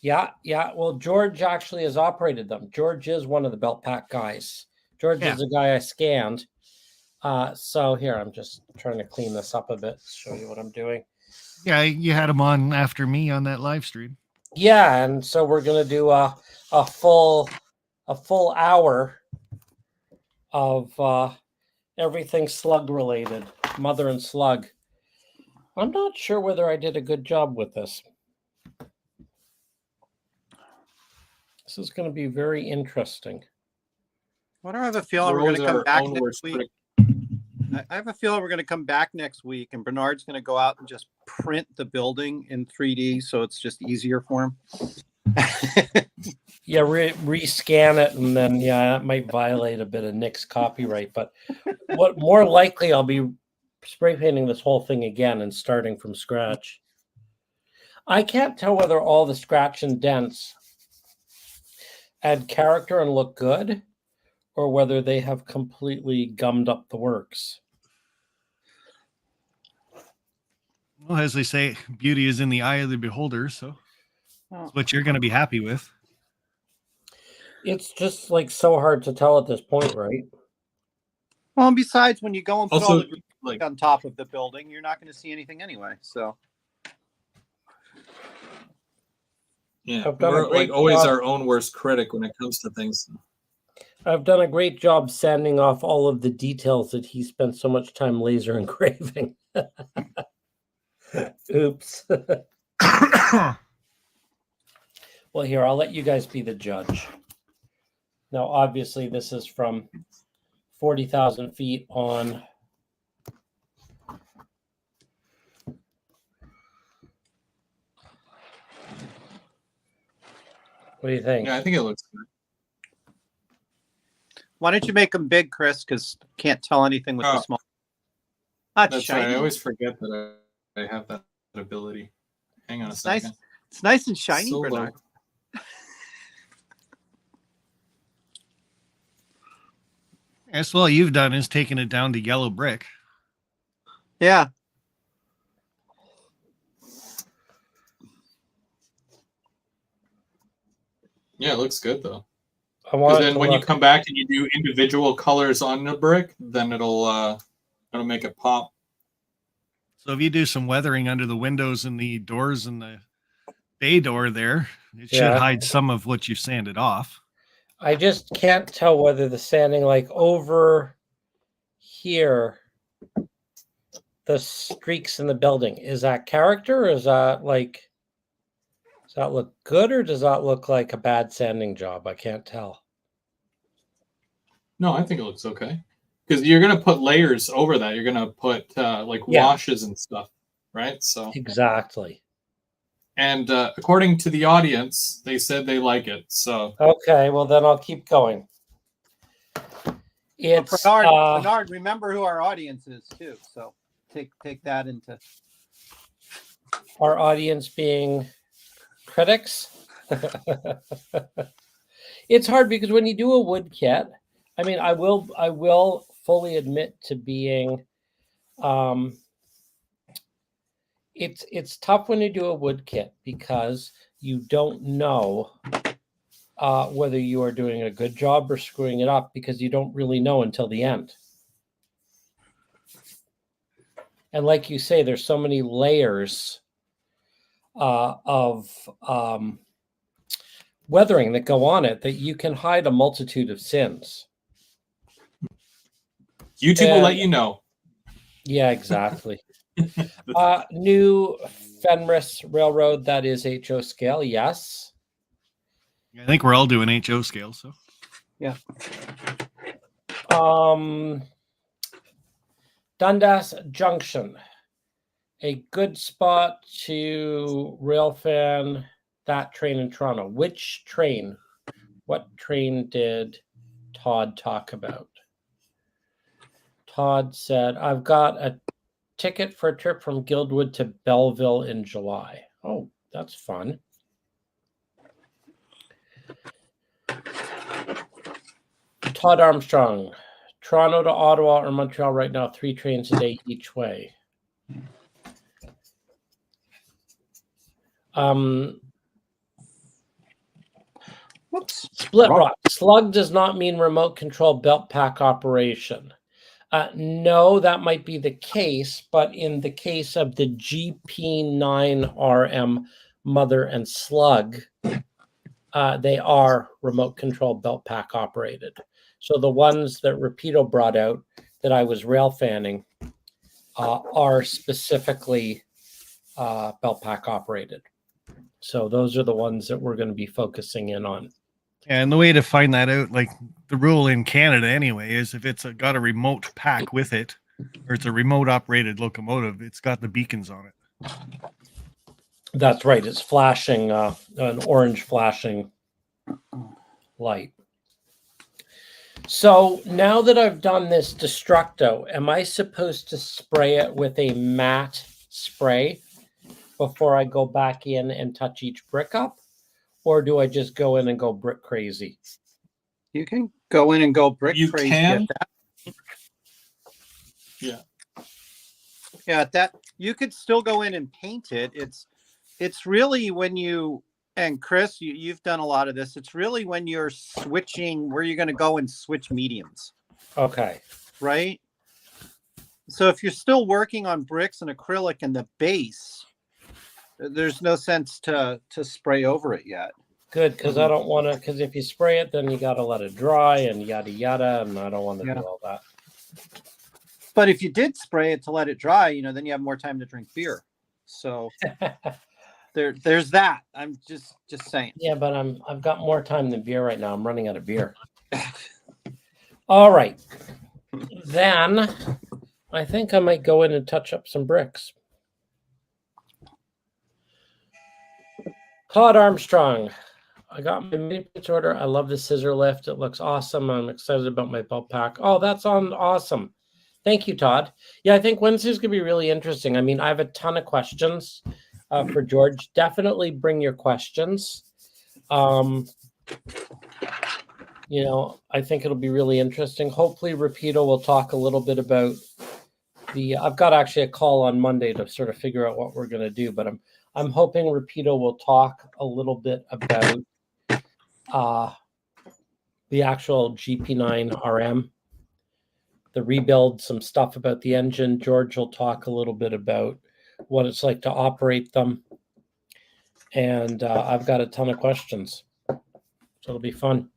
Yeah. Well, George actually has operated them. George is one of the belt pack guys. George is the guy I scanned. So here, I'm just trying to clean this up a bit, show you what I'm doing. Yeah, you had him on after me on that live stream. Yeah, and so we're gonna do a full hour of everything slug related, mother and slug. I'm not sure whether I did a good job with this. This is going to be very interesting. Why do I have a feeling we're going to come back next week? I have a feeling we're going to come back next week, and Bernard's going to go out and just print the building in 3D, so it's just easier for him. Yeah, rescan it, and then that might violate a bit of Nick's copyright. But what more likely, I'll be spray painting this whole thing again and starting from scratch. I can't tell whether all the scratch and dents add character and look good, or whether they have completely gummed up the works. Well, as they say, beauty is in the eye of the beholder. So that's what you're going to be happy with. It's just like so hard to tell at this point, right? Well, and besides, when you go and put all Also, the like, on top of the building, you're not going to see anything anyway. So yeah, I've done a we're great like always job. our own worst critic when it comes to things. I've done a great job sanding off all of the details that he spent so much time laser engraving. Oops. Well, here, I'll let you guys be the judge. Now, obviously, this is from 40,000 feet on. What do you think? Yeah, I think it looks good. why don't you make them big, Chris? Because can't tell anything with the small. That's right. I always forget that I have that ability. Hang on a second. Nice. It's nice and shiny, So Bernard. low. That's all you've done is taken it down to yellow brick. Yeah. Yeah, it looks good though. Because then when you come back and you do individual colors on the brick, then it'll make it pop. So if you do some weathering under the windows and the doors and the bay door there, it should hide some of what you've sanded off. I just can't tell whether the sanding, like over here, the streaks in the building, is that character, or is that like, does that look good, or does that look like a bad sanding job? I can't tell. No, I think it looks okay. Because you're going to put layers over that. You're going to put washes and stuff, right? So exactly. And according to the audience, they said they like it. So okay, well then I'll keep going. It's Bernard, remember who our audience is too. So take that into our audience being critics. It's hard because when you do a wood kit, I mean, I will fully admit to being it's tough when you do a wood kit because you don't know whether you are doing a good job or screwing it up, because you don't really know until the end. And like you say, there's so many layers of weathering that go on it that you can hide a multitude of sins. YouTube will let you know. Yeah, exactly. New Fenris Railroad, that is HO scale, yes. I think we're all doing HO scale, so yeah. Dundas Junction, a good spot to railfan that train in Toronto. Which train? What train did Todd talk about? Todd said, I've got a ticket for a trip from Guildwood to Belleville in July. Oh, that's fun. Todd Armstrong, Toronto to Ottawa or Montreal right now, 3 trains a day each way. Split Rock. Slug does not mean remote control belt pack operation. No, that might be the case, but in the case of the GP9RM Mother and Slug, they are remote control belt pack operated. So the ones that Rapido brought out that I was rail fanning are specifically belt pack operated. So those are the ones that we're going to be focusing in on. And the way to find that out, like the rule in Canada anyway, is if it's got a remote pack with it, or it's a remote operated locomotive, it's got the beacons on it. That's right. It's flashing, an orange flashing light. So now that I've done this Destructo, am I supposed to spray it with a matte spray before I go back in and touch each brick up? Or do I just go in and go brick crazy? You can go in and go brick You crazy can. at that. Yeah. Yeah, at that you could still go in and paint it. It's really when you, and Chris, you've done a lot of this. It's really when you're switching where you're going to go and switch mediums. Okay. Right? So if you're still working on bricks and acrylic in the base, there's no sense to spray over it yet. Good, because I don't want to, because if you spray it, then you got to let it dry and yada yada, and I don't want to do all that. But if you did spray it to let it dry, then you have more time to drink beer. So there's that. I'm just saying. Yeah, but I've got more time than beer right now. I'm running out of beer. All right. Then I think I might go in and touch up some bricks. Todd Armstrong. I got my mini pitch order. I love the scissor lift. It looks awesome. I'm excited about my belt pack. Oh, that's awesome. Thank you, Todd. Yeah, I think Wednesday's going to be really interesting. I mean, I have a ton of questions for George. Definitely bring your questions. I think it'll be really interesting. Hopefully, Rapido will talk a little bit about I've got actually a call on Monday to sort of figure out what we're going to do, but I'm hoping Rapido will talk a little bit about the actual GP9 RM, the rebuild, some stuff about the engine. George will talk a little bit about what it's like to operate them. And I've got a ton of questions. So it'll be fun.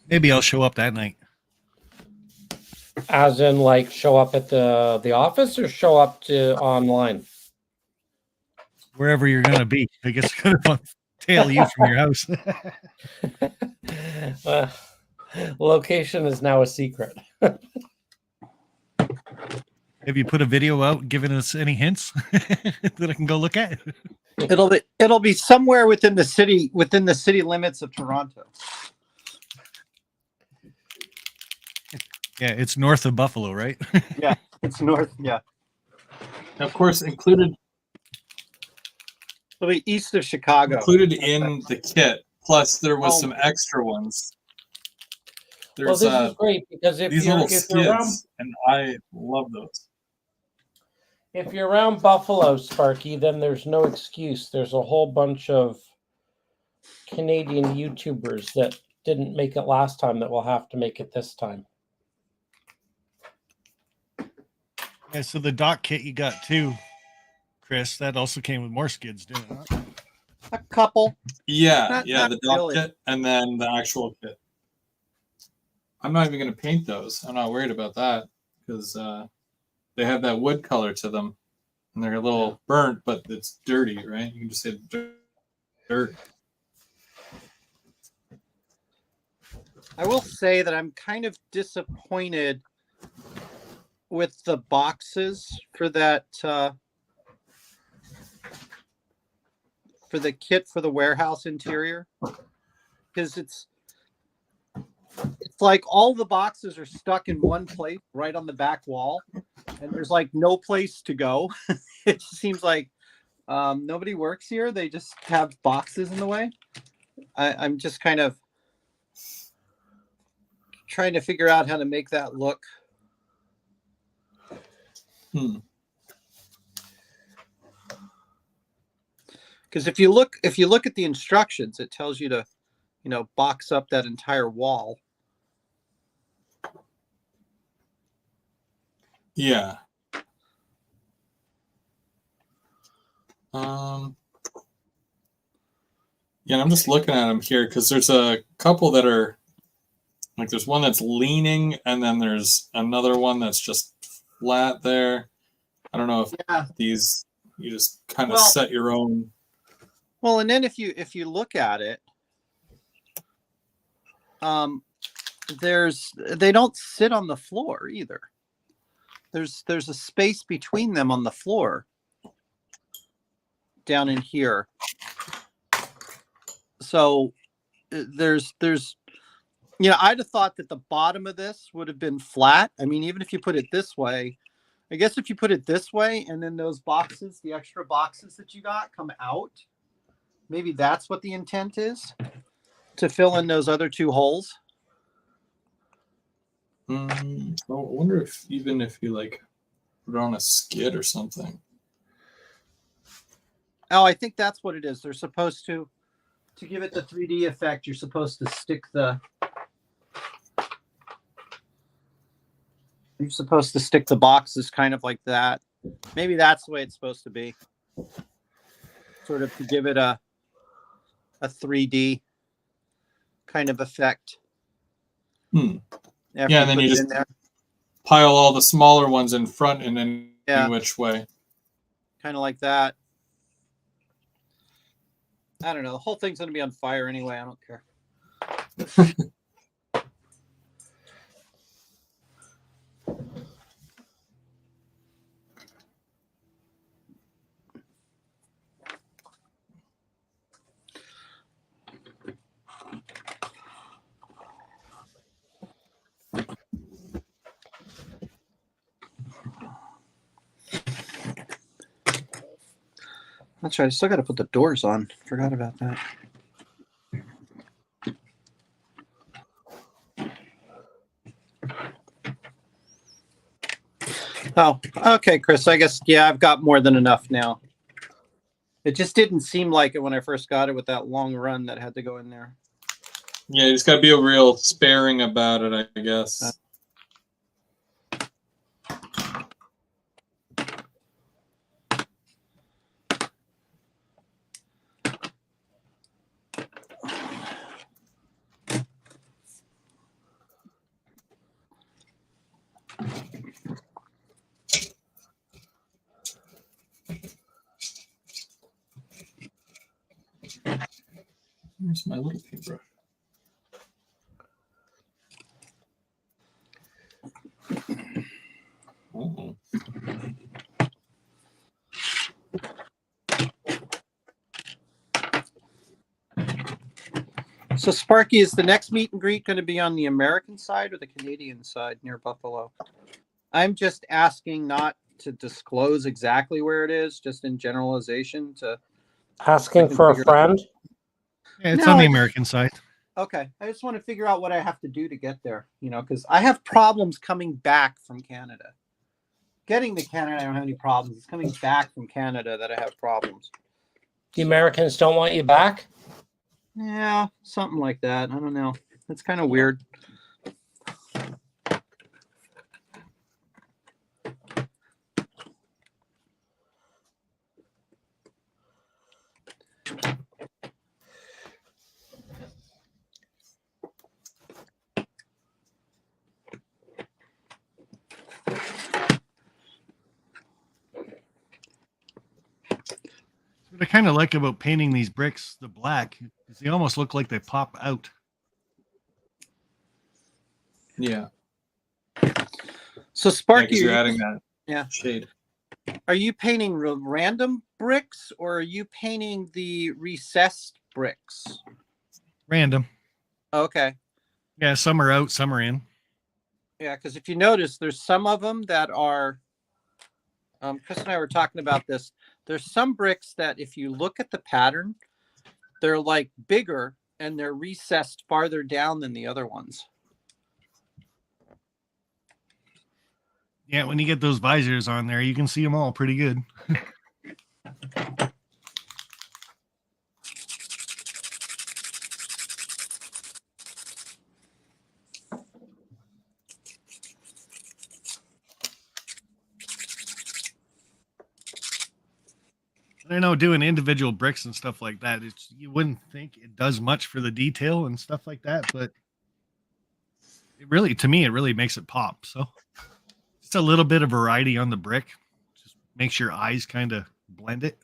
Maybe I'll show up that night. As in, like, show up at the office or show up to online? Wherever you're going to be. I guess I'm going to tail you from your house. Location is now a secret. Have you put a video out giving us any hints that I can go look at? It'll be somewhere within the city limits of Toronto. Yeah, it's north of Buffalo, right? Yeah, it's north. Yeah, Of course, included it'll be east of Chicago. Included in the kit. Plus, there was some extra ones. There's, this is great because if you're around, and I love those. If you're around Buffalo, Sparky, then there's no excuse. There's a whole bunch of Canadian YouTubers that didn't make it last time that will have to make it this time. Yeah, so the dock kit you got too, Chris, that also came with more skids, didn't it? A couple. Yeah, Not the dock really. kit and then the actual kit. I'm not even going to paint those. I'm not worried about that because they have that wood color to them. And they're a little burnt, but it's dirty, right? You can just say dirt. I will say that I'm kind of disappointed with the boxes for that for the kit for the warehouse interior, because it's like all the boxes are stuck in one place right on the back wall, and there's like no place to go. It just seems like nobody works here. They just have boxes in the way. I'm just kind of trying to figure out how to make that look. Because if you look at the instructions, it tells you to, box up that entire wall. Yeah. Yeah, I'm just looking at them here because there's a couple that are like there's one that's leaning and then there's another one that's just flat there. I don't know if these you just kind of set your own. Well, and then if you look at it, they don't sit on the floor either. there's a space between them on the floor down in here. So there's I'd have thought that the bottom of this would have been flat. I mean, even if you put it this way, I guess if you put it this way and then those boxes, the extra boxes that you got come out, maybe that's what the intent is, to fill in those other two holes. I wonder if even if you like put it on a skid or something. Oh, I think that's what it is. They're supposed to give it the 3D effect, you're supposed to stick the boxes kind of like that. Maybe that's the way it's supposed to be. Sort of to give it a 3D kind of effect. Yeah, and then you just pile all the smaller ones in front and then which way. Kind of like that. I don't know. The whole thing's going to be on fire anyway. I don't care. That's right. I still got to put the doors on. Forgot about that. Oh, okay, Chris. I guess, I've got more than enough now. It just didn't seem like it when I first got it with that long run that had to go in there. Yeah, you just got to be a real sparing about it, I guess. Where's my little paintbrush? Uh-oh. So, Sparky, is the next meet and greet going to be on the American side or the Canadian side near Buffalo? I'm just asking not to disclose exactly where it is, just in generalization. Asking for a friend? Yeah, it's on the American side. Okay. I just want to figure out what I have to do to get there, because I have problems coming back from Canada. Getting to Canada, I don't have any problems. It's coming back from Canada that I have problems. The Americans don't want you back? Yeah, something like that. I don't know. It's kind of weird. What I kind of like about painting these bricks the black is they almost look like they pop out. Yeah. So, Sparky, you're adding that shade. Are you painting random bricks or are you painting the recessed bricks? Random. Okay. Yeah, some are out, some are in. Yeah, because if you notice, there's some of them that are, Chris and I were talking about this. There's some bricks that if you look at the pattern, they're like bigger and they're recessed farther down than the other ones. Yeah, when you get those visors on there, you can see them all pretty good. I know doing individual bricks and stuff like that, you wouldn't think it does much for the detail and stuff like that, but to me, it really makes it pop. So just a little bit of variety on the brick just makes your eyes kind of blend it.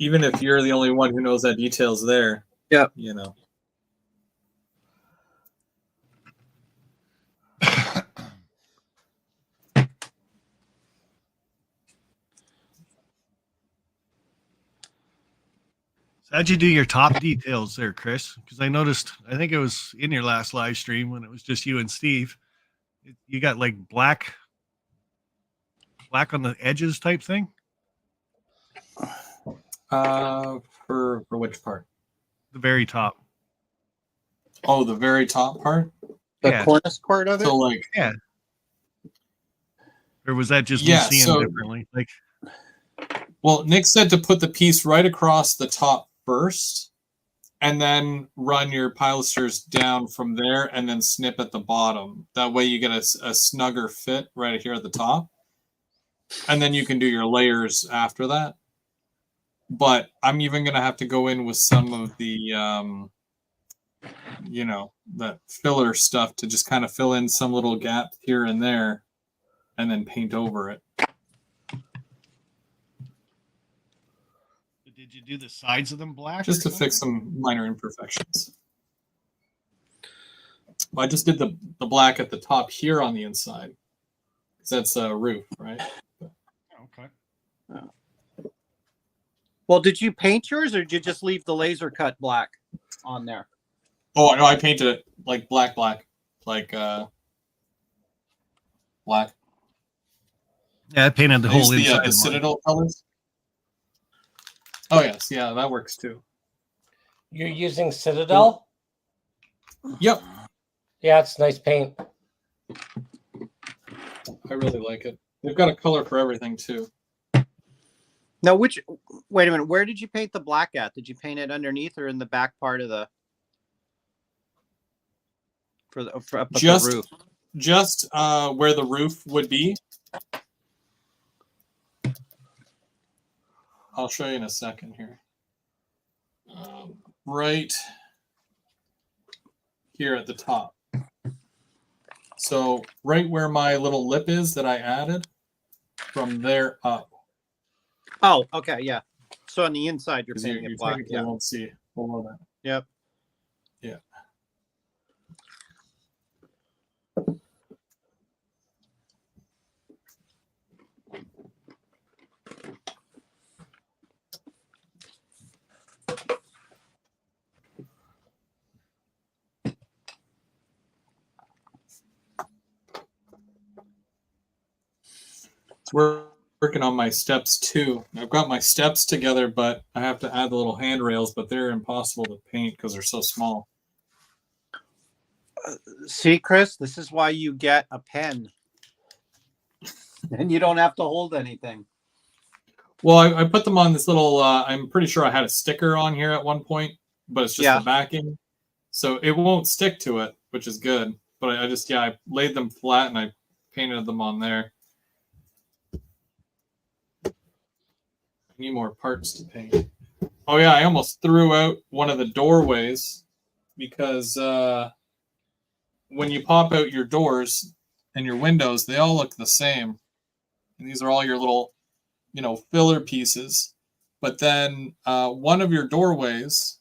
Even if you're the only one who knows that detail's there. Yeah. You know. How'd you do your top details there, Chris? Because I noticed, I think it was in your last live stream when it was just you and Steve. You got like black on the edges type thing. For which part? The very top. Oh, the very top part. The cornice part of it. So like, yeah. Or was that just me seeing differently? Like, well, Nick said to put the piece right across the top first, and then run your pilasters down from there, and then snip at the bottom. That way, you get a snugger fit right here at the top, and then you can do your layers after that. But I'm even gonna have to go in with some of the, you know, that filler stuff to just kind of fill in some little gaps here and there, and then paint over it. did you do the sides of them black? Just to fix some minor imperfections. Well, I just did the black at the top here on the inside, because that's a roof, right? Okay. Well, did you paint yours, or did you just leave the laser cut black on there? Oh no, I painted it like black, like black. Yeah, I painted the whole inside. The Citadel colors. Oh yes, yeah, that works too. You're using Citadel? Yep. Yeah, it's nice paint. I really like it. They've got a color for everything too. Now, wait a minute. Where did you paint the black at? Did you paint it underneath or in the back part of the for up the roof? Just where the roof would be. I'll show you in a second here. Right here at the top. So right where my little lip is that I added, from there up. Oh, okay, yeah. So on the inside, you're painting it black. Yeah, won't see below that. Yep. Yeah. We're working on my steps too. I've got my steps together, but I have to add the little handrails, but they're impossible to paint because they're so small. See, Chris, this is why you get a pen. And you don't have to hold anything. Well, I put them on this little, I'm pretty sure I had a sticker on here at one point, but it's just the backing. So it won't stick to it, which is good. But I laid them flat and I painted them on there. I need more parts to paint. Oh yeah, I almost threw out one of the doorways because when you pop out your doors and your windows, they all look the same. And these are all your little, filler pieces. But then one of your doorways,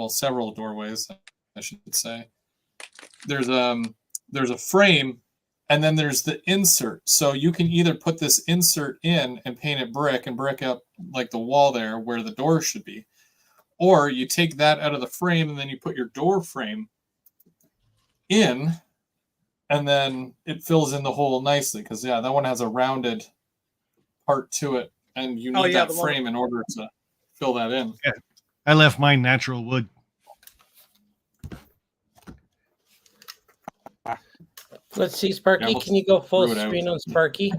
several doorways, I should say. There's a frame. And then there's the insert. So you can either put this insert in and paint it brick and brick up like the wall there where the door should be. Or you take that out of the frame and then you put your door frame in and then it fills in the hole nicely. Because, that one has a rounded part to it. And you need that frame in order to fill that in. Yeah. I left mine natural wood. Let's see, Sparky. Can you go full screen on Sparky?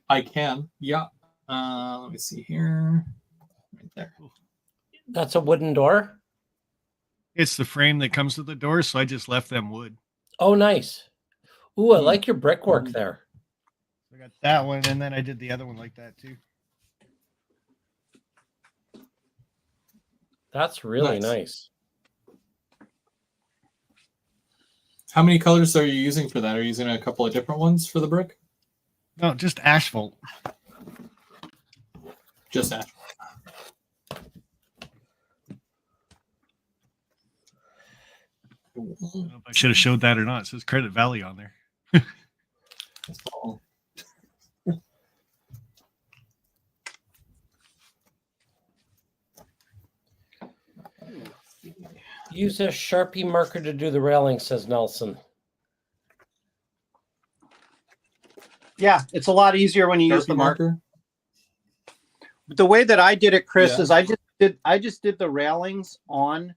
I can. Yeah. Let me see here. Right there. That's a wooden door? It's the frame that comes to the door, so I just left them wood. Oh, nice. Ooh, I like your brickwork there. I got that one, and then I did the other one like that, too. That's really nice. How many colors are you using for that? Are you using a couple of different ones for the brick? No, just asphalt. Just that. I don't know if I should have showed that or not. It says Credit Valley on there. Oh. Use a Sharpie marker to do the railing, says Nelson. Yeah, it's a lot easier when you use the marker. The way that I did it, Chris, is I just did the railings on.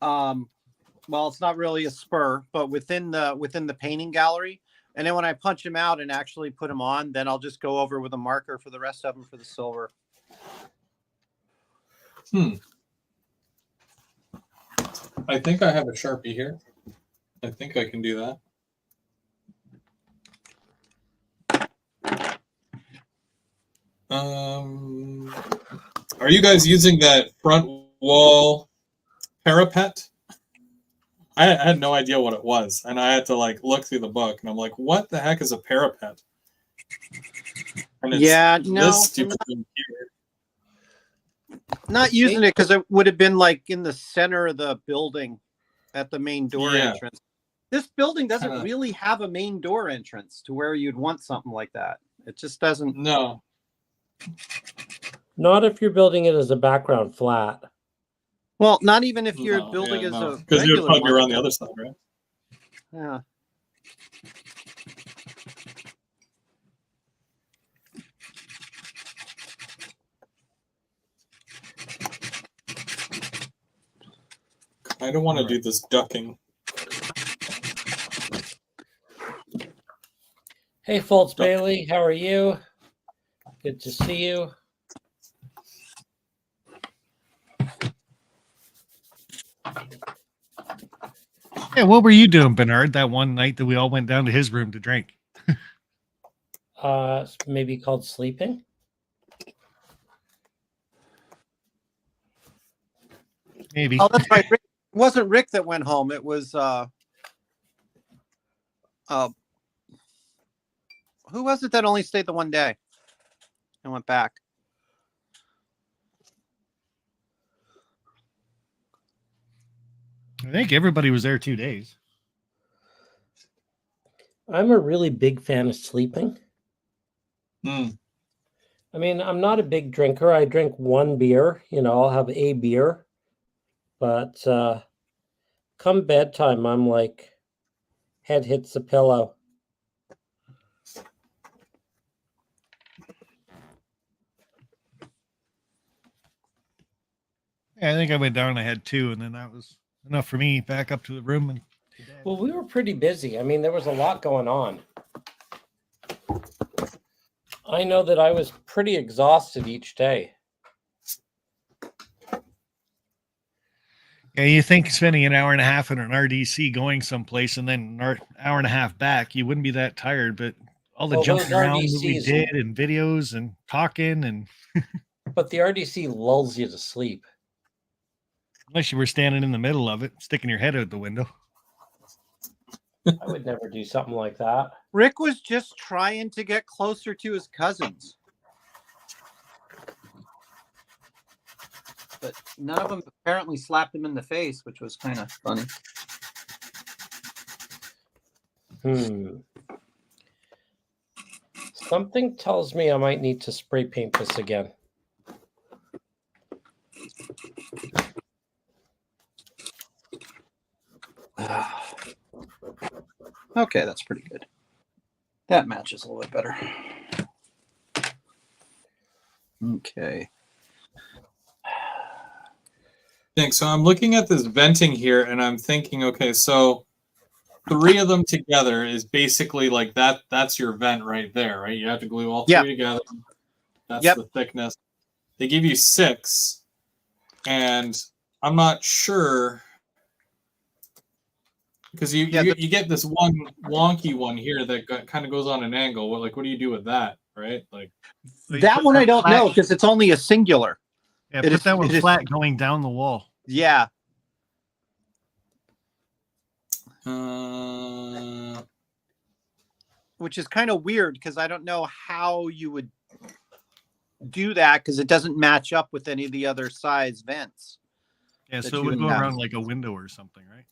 Well, it's not really a spur, but within the painting gallery. And then when I punch them out and actually put them on, then I'll just go over with a marker for the rest of them for the silver. I think I have a Sharpie here. I think I can do that. Are you guys using that front wall parapet? I had no idea what it was, and I had to like look through the book, and I'm like, "What the heck is a parapet?" And it's this stupid thing here. Not using it because it would have been like in the center of the building at the main door entrance. This building doesn't really have a main door entrance to where you'd want something like that. It just doesn't. No. Not if you're building it as a background flat. Well, not even if you're building as a because you're regular probably one. around the other side, right? Yeah. I don't want to do this ducking. Hey, Fultz Bailey, how are you? Good to see you. Yeah, what were you doing, Bernard, that one night that we all went down to his room to drink? Maybe called sleeping. Maybe. Oh, that's right. It wasn't Rick that went home. It was who was it that only stayed the one day and went back? I think everybody was there 2 days. I'm a really big fan of sleeping. I mean, I'm not a big drinker. I drink one beer. I'll have a beer. But come bedtime, I'm like, head hits the pillow. Yeah, I think I went down and I had 2, and then that was enough for me back up to the room. And well, we were pretty busy. I mean, there was a lot going on. I know that I was pretty exhausted each day. Yeah, you think spending an hour and a half in an RDC going someplace and then an hour and a half back, you wouldn't be that tired, but all the jumping around that we did and videos and talking and but the RDC lulls you to sleep. Unless you were standing in the middle of it, sticking your head out the window. I would never do something like that. Rick was just trying to get closer to his cousins. But none of them apparently slapped him in the face, which was kind of funny. Something tells me I might need to spray paint this again. Okay, that's pretty good. That matches a little bit better. Okay. Thanks. So I'm looking at this venting here and I'm thinking, okay, so 3 of them together is basically like that. That's your vent right there, right? You have to glue all 3 together. That's the thickness. They give you 6, and I'm not sure because you get this one wonky one here that kind of goes on an angle. What do you do with that, right? Like that one I don't know because it's only a singular. Yeah, put that one flat going down the wall. Yeah. Uh, which is kind of weird because I don't know how you would do that because it doesn't match up with any of the other size vents. Yeah, that so it you would go have. around like a window or something, right?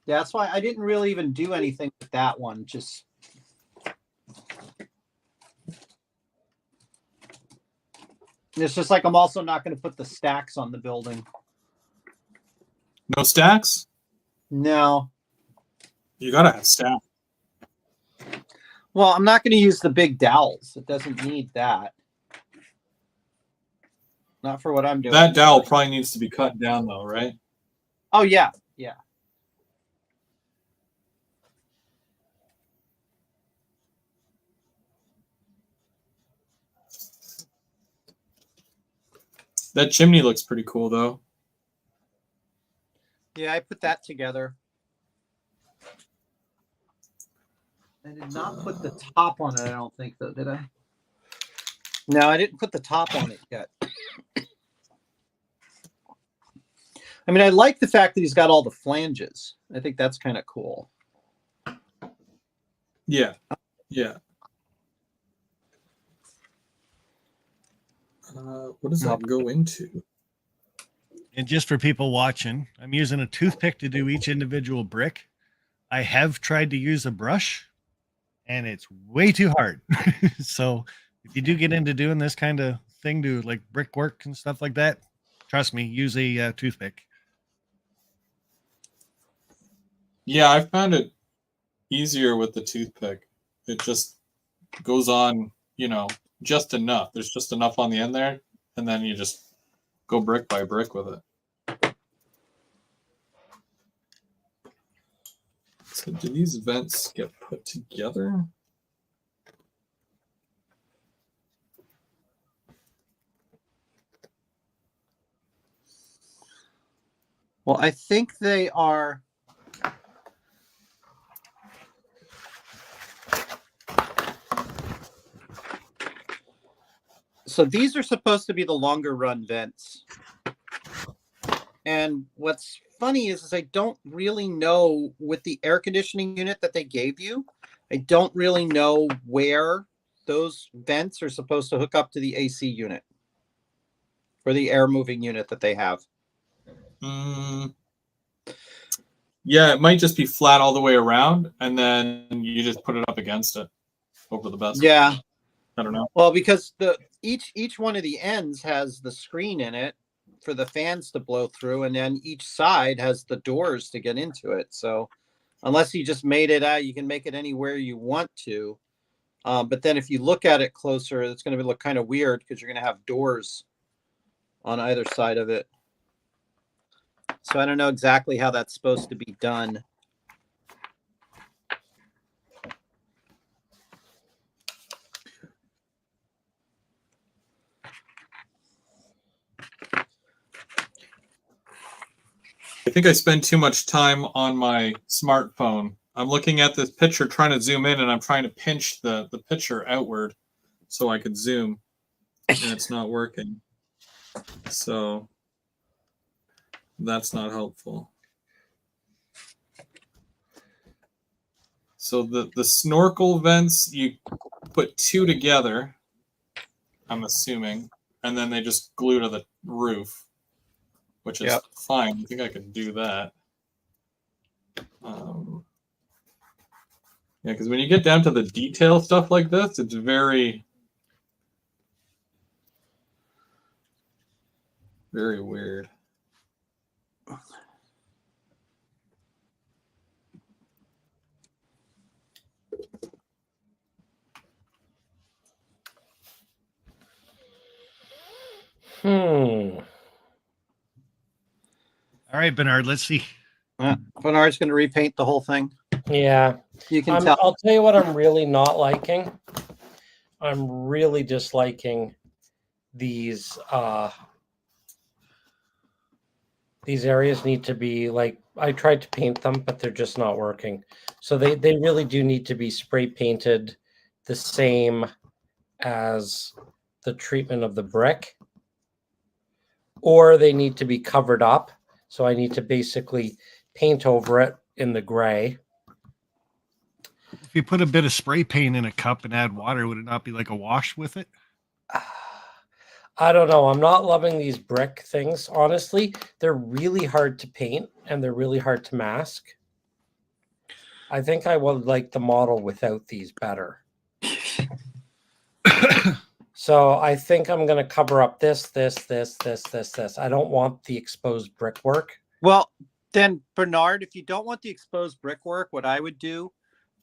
Yeah, that's why I didn't really even do anything with that one. Just it's just like I'm also not going to put the stacks on the building. No stacks? No. You gotta have stacks. Well, I'm not going to use the big dowels. It doesn't need that. Not for what I'm doing. That dowel probably needs to be cut down though, right? Oh, yeah. Yeah. That chimney looks pretty cool though. Yeah, I put that together. I did not put the top on it, I don't think, though, did I? No, I didn't put the top on it yet. I mean, I like the fact that he's got all the flanges. I think that's kind of cool. Yeah. Yeah. What does that go into? And just for people watching, I'm using a toothpick to do each individual brick. I have tried to use a brush, and it's way too hard. So if you do get into doing this kind of thing, do like brickwork and stuff like that, trust me, use a toothpick. Yeah, I found it easier with the toothpick. It just goes on, just enough. There's just enough on the end there, and then you just go brick by brick with it. So do these vents get put together? Well, I think they are. So these are supposed to be the longer run vents. And what's funny is I don't really know with the air conditioning unit that they gave you, I don't really know where those vents are supposed to hook up to the AC unit or the air moving unit that they have. Yeah, it might just be flat all the way around, and then you just put it up against it over the best. Yeah. I don't know. Well, because each one of the ends has the screen in it for the fans to blow through, and then each side has the doors to get into it. So unless you just made it out, you can make it anywhere you want to. But then if you look at it closer, it's going to look kind of weird because you're going to have doors on either side of it. So I don't know exactly how that's supposed to be done. I think I spend too much time on my smartphone. I'm looking at this picture, trying to zoom in, and I'm trying to pinch the picture outward so I could zoom, and it's not working. So that's not helpful. So the snorkel vents, you put two together, I'm assuming, and then they just glue to the roof, which is fine. I think I can do that. Yeah, because when you get down to the detail stuff like this, it's very, very weird. All right, Bernard, let's see. Bernard's going to repaint the whole thing. Yeah. You can tell. I'll tell you what I'm really not liking. I'm really disliking these areas need to be like, I tried to paint them, but they're just not working. So they really do need to be spray painted the same as the treatment of the brick, or they need to be covered up. So I need to basically paint over it in the gray. If you put a bit of spray paint in a cup and add water, would it not be like a wash with it? I don't know. I'm not loving these brick things. Honestly, they're really hard to paint and they're really hard to mask. I think I would like the model without these better. So I think I'm going to cover up this. I don't want the exposed brickwork. Well, then, Bernard, if you don't want the exposed brickwork, what I would do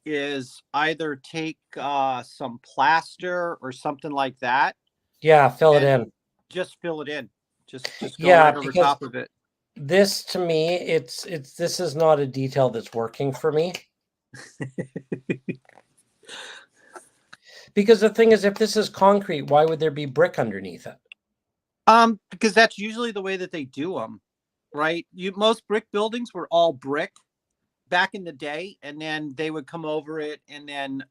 is either take some plaster or something like that. Yeah, fill it in. Just fill it in. Just go Yeah, right over top of it. This to me, this is not a detail that's working for me. Because the thing is, if this is concrete, why would there be brick underneath it? Because that's usually the way that they do them, right? Most brick buildings were all brick back in the day, and then they would come over it and then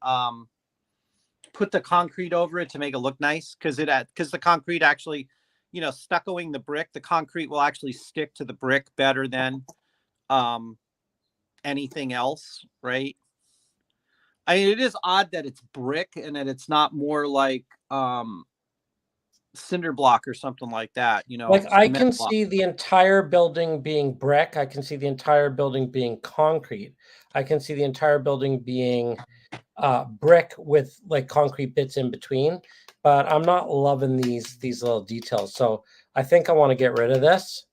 put the concrete over it to make it look nice. Because the concrete actually, stuccoing the brick, the concrete will actually stick to the brick better than anything else, right? I mean, it is odd that it's brick and that it's not more like cinder block or something like that, Like I can see the entire building being brick. I can see the entire building being concrete. I can see the entire building being brick with like concrete bits in between. But I'm not loving these little details. So I think I want to get rid of this.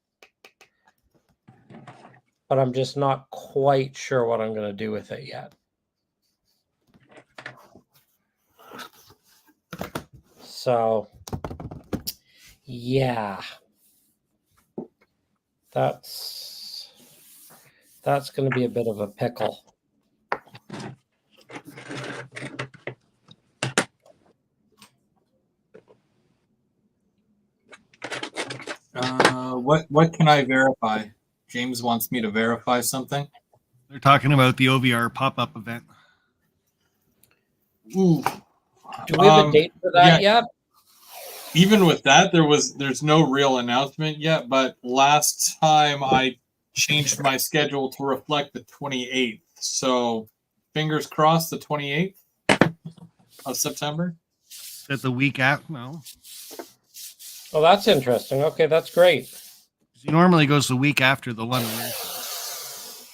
But I'm just not quite sure what I'm going to do with it yet. So, yeah, that's going to be a bit of a pickle. What can I verify? James wants me to verify something. They're talking about the OVR pop-up event. Ooh. Do we have a date for that yet? Even with that, there's no real announcement yet. But last time I changed my schedule to reflect the 28th. So fingers crossed, the 28th of September. Is that the week after? No. Oh, that's interesting. Okay, that's great. He normally goes the week after the London race.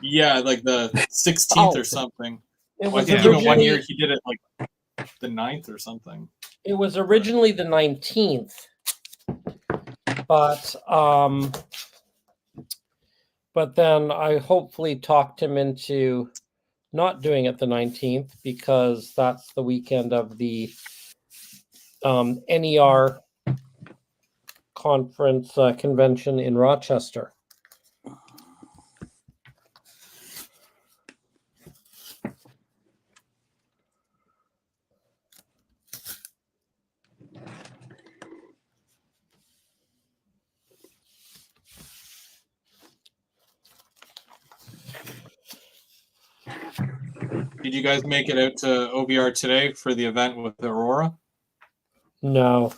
Yeah, like the 16th or something. It was even 1 year he did it like the 9th or something. It was originally the 19th, but then I hopefully talked him into not doing it the 19th because that's the weekend of the NER conference convention in Rochester. Did you guys make it out to OVR today for the event with Aurora? No.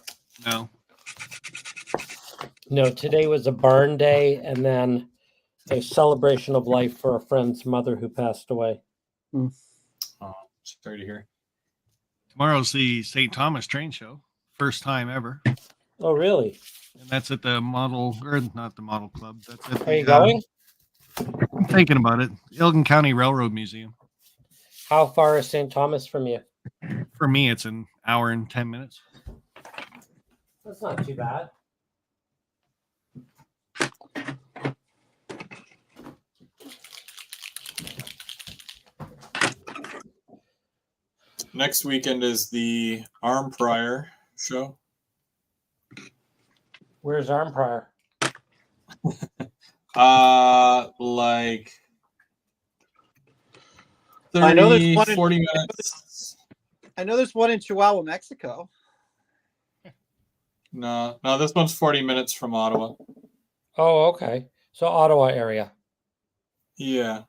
No, today was a barn day and then a celebration of life for a friend's mother who passed away. Oh, sorry to hear. Tomorrow's the St. Thomas train show. First time ever. Oh, really? And that's at the model, or not the model club. That's at Are you going? I'm thinking about it. Elgin County Railroad Museum. How far is St. Thomas from you? For me, it's an hour and 10 minutes. That's not too bad. Next weekend is the Arm Prior show. Where's Arm Prior? Like 30, I know there's one 40 minutes. I know there's one in Chihuahua, Mexico. No, this one's 40 minutes from Ottawa. Oh, okay. So Ottawa area. Yeah.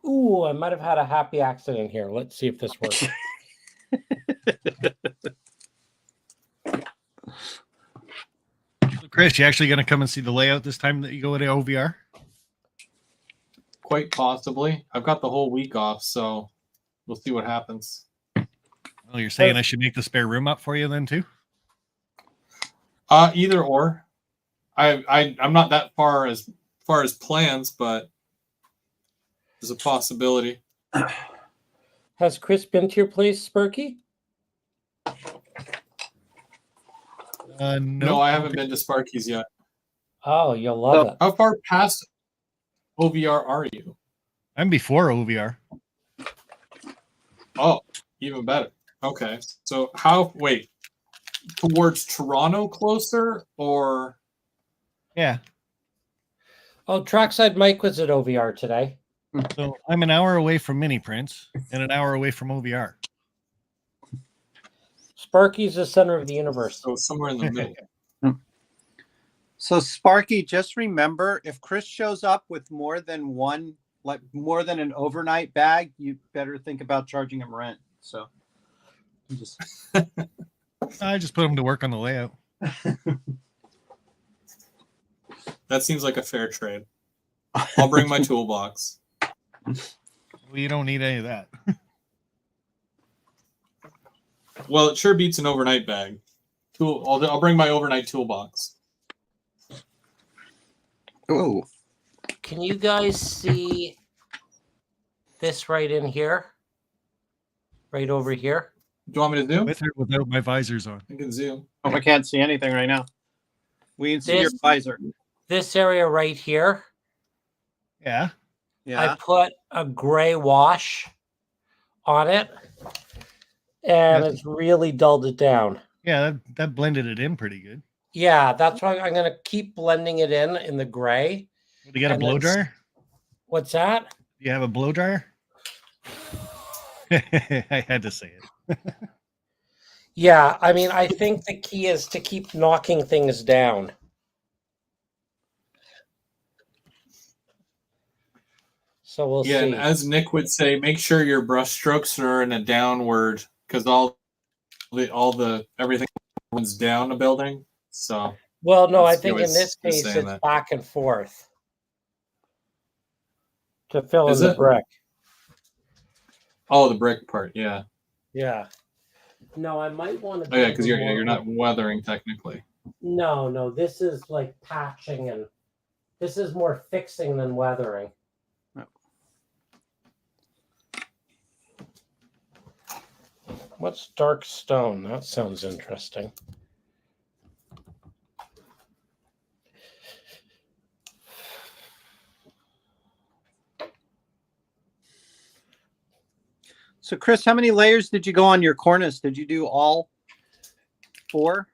Ooh, I might have had a happy accident here. Let's see if this works. Chris, you actually going to come and see the layout this time that you go to OVR? Quite possibly. I've got the whole week off, so we'll see what happens. Well, you're saying I should make the spare room up for you then too? Either or. I'm not that far as plans, but there's a possibility. Has Chris been to your place, Sparky? No, I haven't been to Sparky's yet. Oh, you'll love it. How far past OVR are you? I'm before OVR. Oh, even better. Okay. So wait, towards Toronto closer or? Yeah. Oh, Trackside Mike was at OVR today. So I'm an hour away from Mini Prince and an hour away from OVR. Sparky's the center of the universe. So somewhere in the middle. So Sparky, just remember, if Chris shows up with more than an overnight bag, you better think about charging him rent. So I just put him to work on the layout. That seems like a fair trade. I'll bring my toolbox. Well, you don't need any of that. Well, it sure beats an overnight bag. I'll bring my overnight toolbox. Oh, Can you guys see this right in here? Right over here? Do you want me to zoom? With or without my visors on. I can zoom. I can't see anything right now. We can see your visor. This area right here, Yeah. Yeah. I put a gray wash on it, and it's really dulled it down. Yeah, that blended it in pretty good. Yeah, that's why I'm going to keep blending it in the gray. Do you got a blow dryer? What's that? Do you have a blow dryer? I had to say it. Yeah, I mean, I think the key is to keep knocking things down. So we'll see. And as Nick would say, make sure your brush strokes are in a downward, because everything runs down a building. So Well, no, I That's think in always this case saying it's that. back and forth to fill Is in the it? brick. Oh, the brick part, yeah. Yeah. No, I might want to. Oh yeah, because you're not weathering technically. No, this is like patching, and this is more fixing than weathering. What's dark stone? That sounds interesting. So Chris, how many layers did you go on your cornice? Did you do all 4?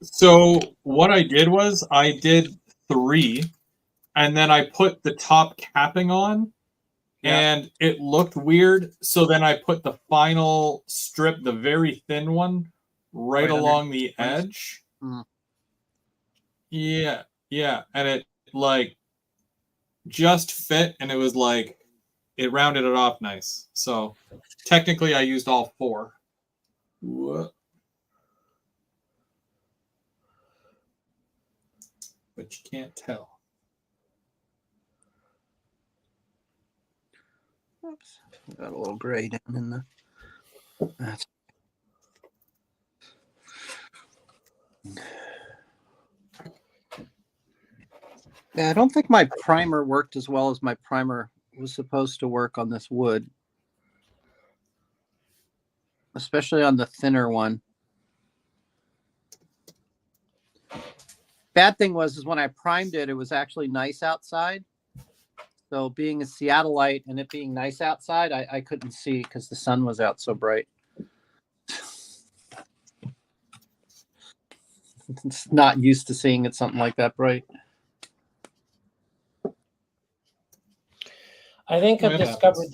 So what I did was I did 3, and then I put the top capping on, and it looked weird. So then I put the final strip, the very thin one, right along the edge. Mm. Yeah, and it like just fit, and it was like it rounded it off nice. So technically, I used all 4. Whoa. But you can't tell. Oops, got a little gray down in the. That's... Yeah, I don't think my primer worked as well as my primer was supposed to work on this wood, especially on the thinner one. Bad thing was when I primed it, it was actually nice outside. So being a Seattleite and it being nice outside, I couldn't see because the sun was out so bright. It's not used to seeing it something like that bright. I think I've discovered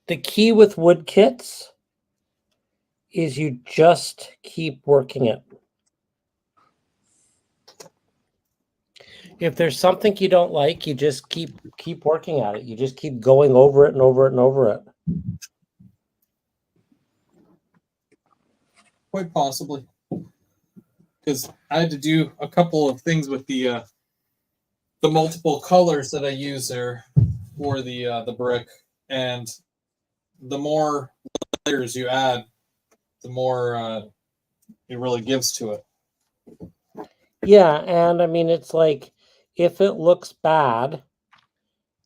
the key with wood kits is you just keep working it. If there's something you don't like, you just keep working at it. You just keep going over it and over it and over it. Quite possibly. because I had to do a couple of things with the multiple colors that I use there for the brick, and the more layers you add, the more it really gives to it. Yeah, and I mean, it's like if it looks bad,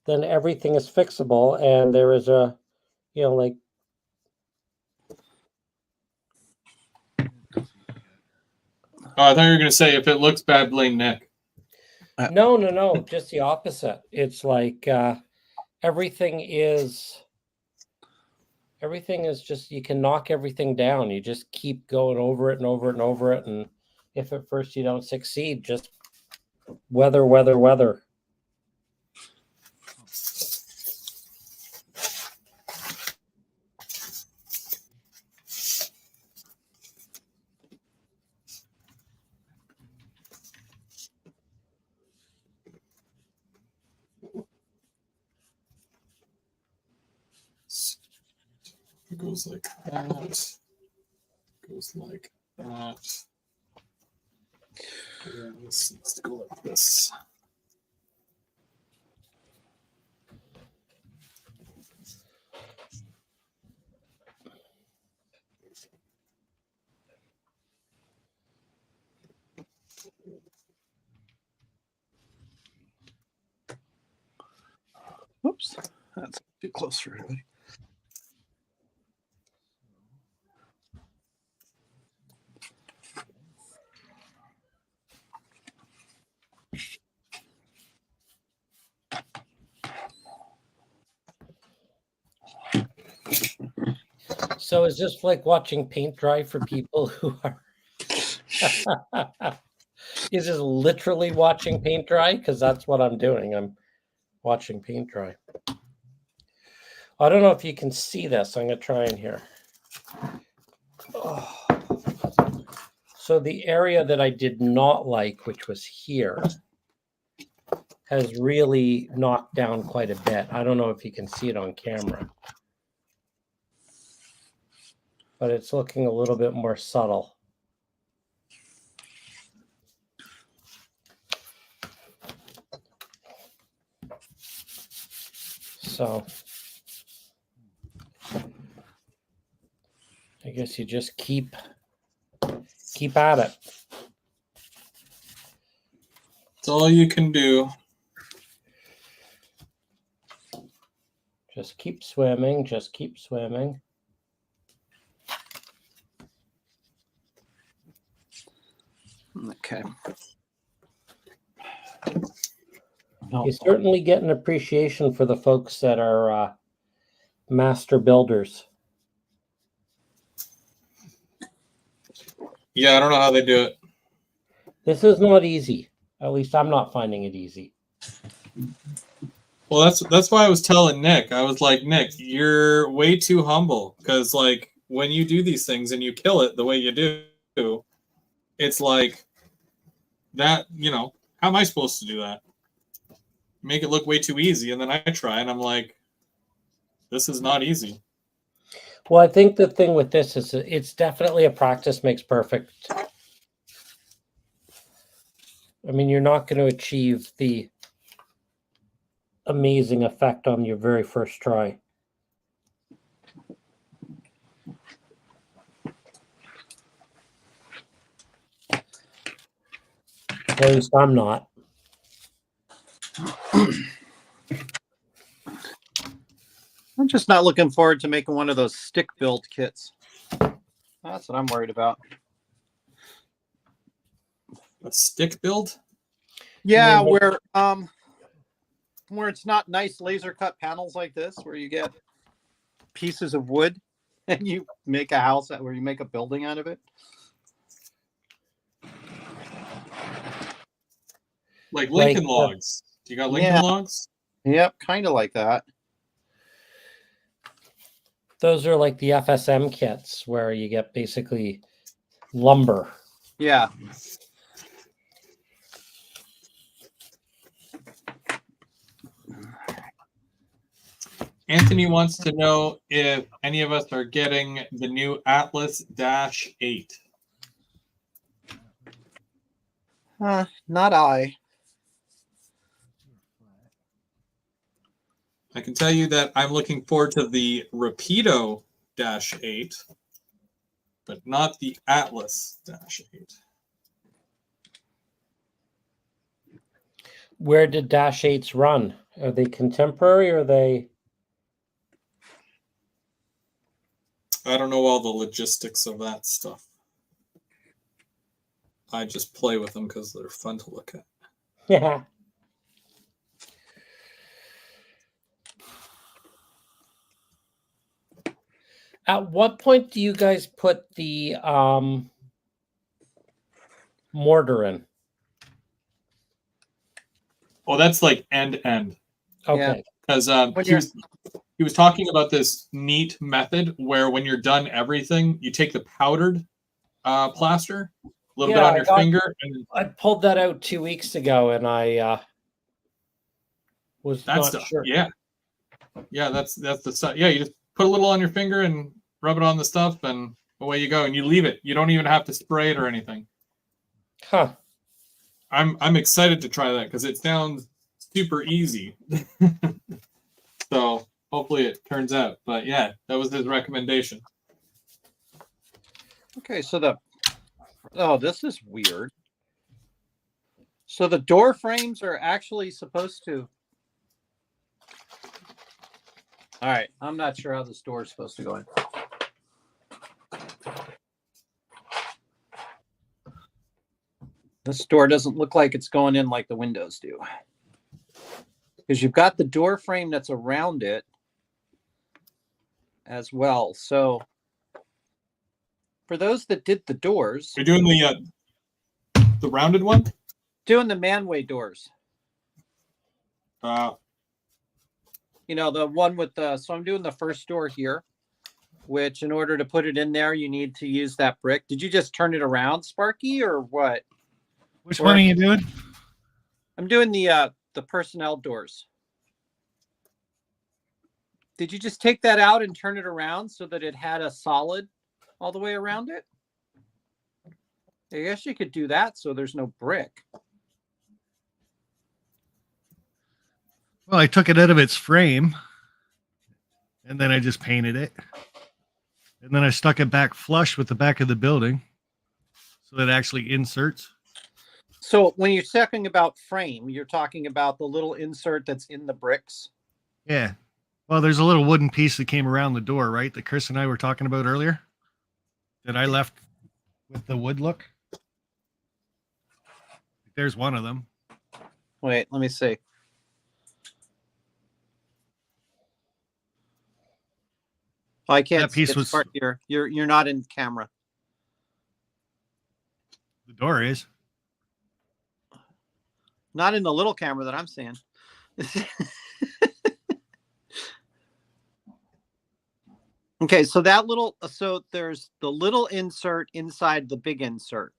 then everything is fixable, and there is a, like. Oh, I thought you were going to say if it looks bad, blame Nick. No, just the opposite. It's like everything is just, you can knock everything down. You just keep going over it and over it and over it, and if at first you don't succeed, just weather. It goes like that. Goes like that. Yeah, this needs to go like this. Oops, that's too close for everybody. So is this like watching paint dry for people who are is this literally watching paint dry? Because that's what I'm doing. I'm watching paint dry. I don't know if you can see this. I'm going to try in here. Oh. So the area that I did not like, which was here, has really knocked down quite a bit. I don't know if you can see it on camera, but it's looking a little bit more subtle. So I guess you just keep at it. That's all you can do. Just keep swimming. Just keep swimming. Okay. You certainly get an appreciation for the folks that are master builders. Yeah, I don't know how they do it. This is not easy. At least I'm not finding it easy. Well, that's why I was telling Nick. I was like, Nick, you're way too humble, because like when you do these things and you kill it the way you do, it's like that. How am I supposed to do that? Make it look way too easy, and then I try, and I'm like, this is not easy. Well, I think the thing with this is it's definitely a practice makes perfect. I mean, you're not going to achieve the amazing effect on your very first try. At least I'm not. I'm just not looking forward to making one of those stick build kits. That's what I'm worried about. A stick build? Yeah, where it's not nice laser cut panels like this, where you get pieces of wood and you make a house where you make a building out of it. Like Lincoln logs. Do you got Lincoln logs? Yep, kind of like that. Those are like the FSM kits where you get basically lumber. Yeah. Anthony wants to know if any of us are getting the new Atlas-8. Not I. I can tell you that I'm looking forward to the Rapido -8, but not the Atlas -8. Where did Dash 8s run? Are they contemporary or are they? I don't know all the logistics of that stuff. I just play with them because they're fun to look at. Yeah. At what point do you guys put the mortar in? Oh, that's like end. Okay. Because he was talking about this neat method where when you're done everything, you take the powdered plaster, a little bit on your finger, and I pulled that out 2 weeks ago, and I was that's not sure. Yeah, that's the stuff. Yeah, you just put a little on your finger and rub it on the stuff, and away you go. And you leave it. You don't even have to spray it or anything. Huh. I'm excited to try that because it sounds super easy. So hopefully it turns out. But yeah, that was his recommendation. Okay, so this is weird. So the door frames are actually supposed to. All right, I'm not sure how this door is supposed to go in. This door doesn't look like it's going in like the windows do. Because you've got the door frame that's around it as well. So for those that did the doors, You're doing the rounded one? doing the manway doors. Uh, The one with so I'm doing the first door here, which in order to put it in there, you need to use that brick. Did you just turn it around, Sparky, or what? Which one are you doing? I'm doing the personnel doors. Did you just take that out and turn it around so that it had a solid all the way around it? I guess you could do that so there's no brick. Well, I took it out of its frame, and then I just painted it. And then I stuck it back flush with the back of the building so that it actually inserts. So when you're talking about frame, you're talking about the little insert that's in the bricks? Yeah. Well, there's a little wooden piece that came around the door, right? That Chris and I were talking about earlier that I left with the wood look. There's one of them. Wait, let me see. I can't see it. You're not in camera. The door is. Not in the little camera that I'm seeing. Okay, so there's the little insert inside the big insert.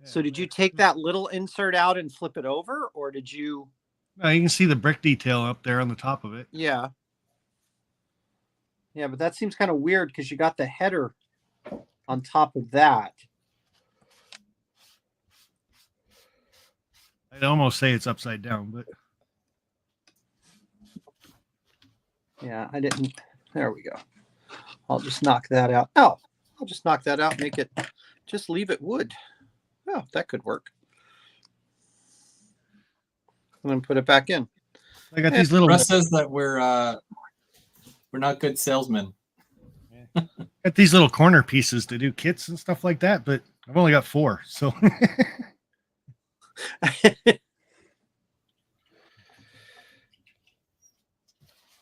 Yeah, so did you take that little insert out and flip it over, or did you? No, you can see the brick detail up there on the top of it. Yeah. Yeah, but that seems kind of weird because you got the header on top of that. I'd almost say it's upside down, but yeah, I didn't. There we go. I'll just knock that out. Oh, I'll just knock that out, just leave it wood. Oh, that could work. And then put it back in. I got these little. Russ says that we're not good salesmen. Got these little corner pieces to do kits and stuff like that, but I've only got 4, so.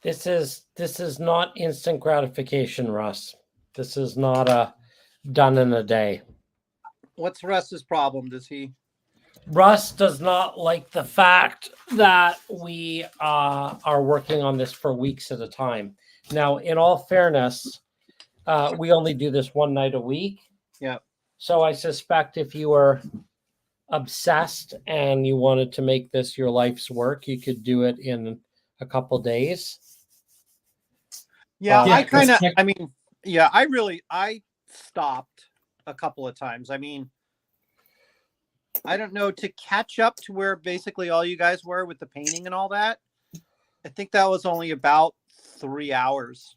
This is not instant gratification, Russ. This is not done in a day. What's Russ's problem? Russ does not like the fact that we are working on this for weeks at a time. Now, in all fairness, we only do this one night a week. Yeah. So I suspect if you were obsessed and you wanted to make this your life's work, you could do it in a couple days. Yeah, I stopped a couple of times. I mean, I don't know, to catch up to where basically all you guys were with the painting and all that. I think that was only about 3 hours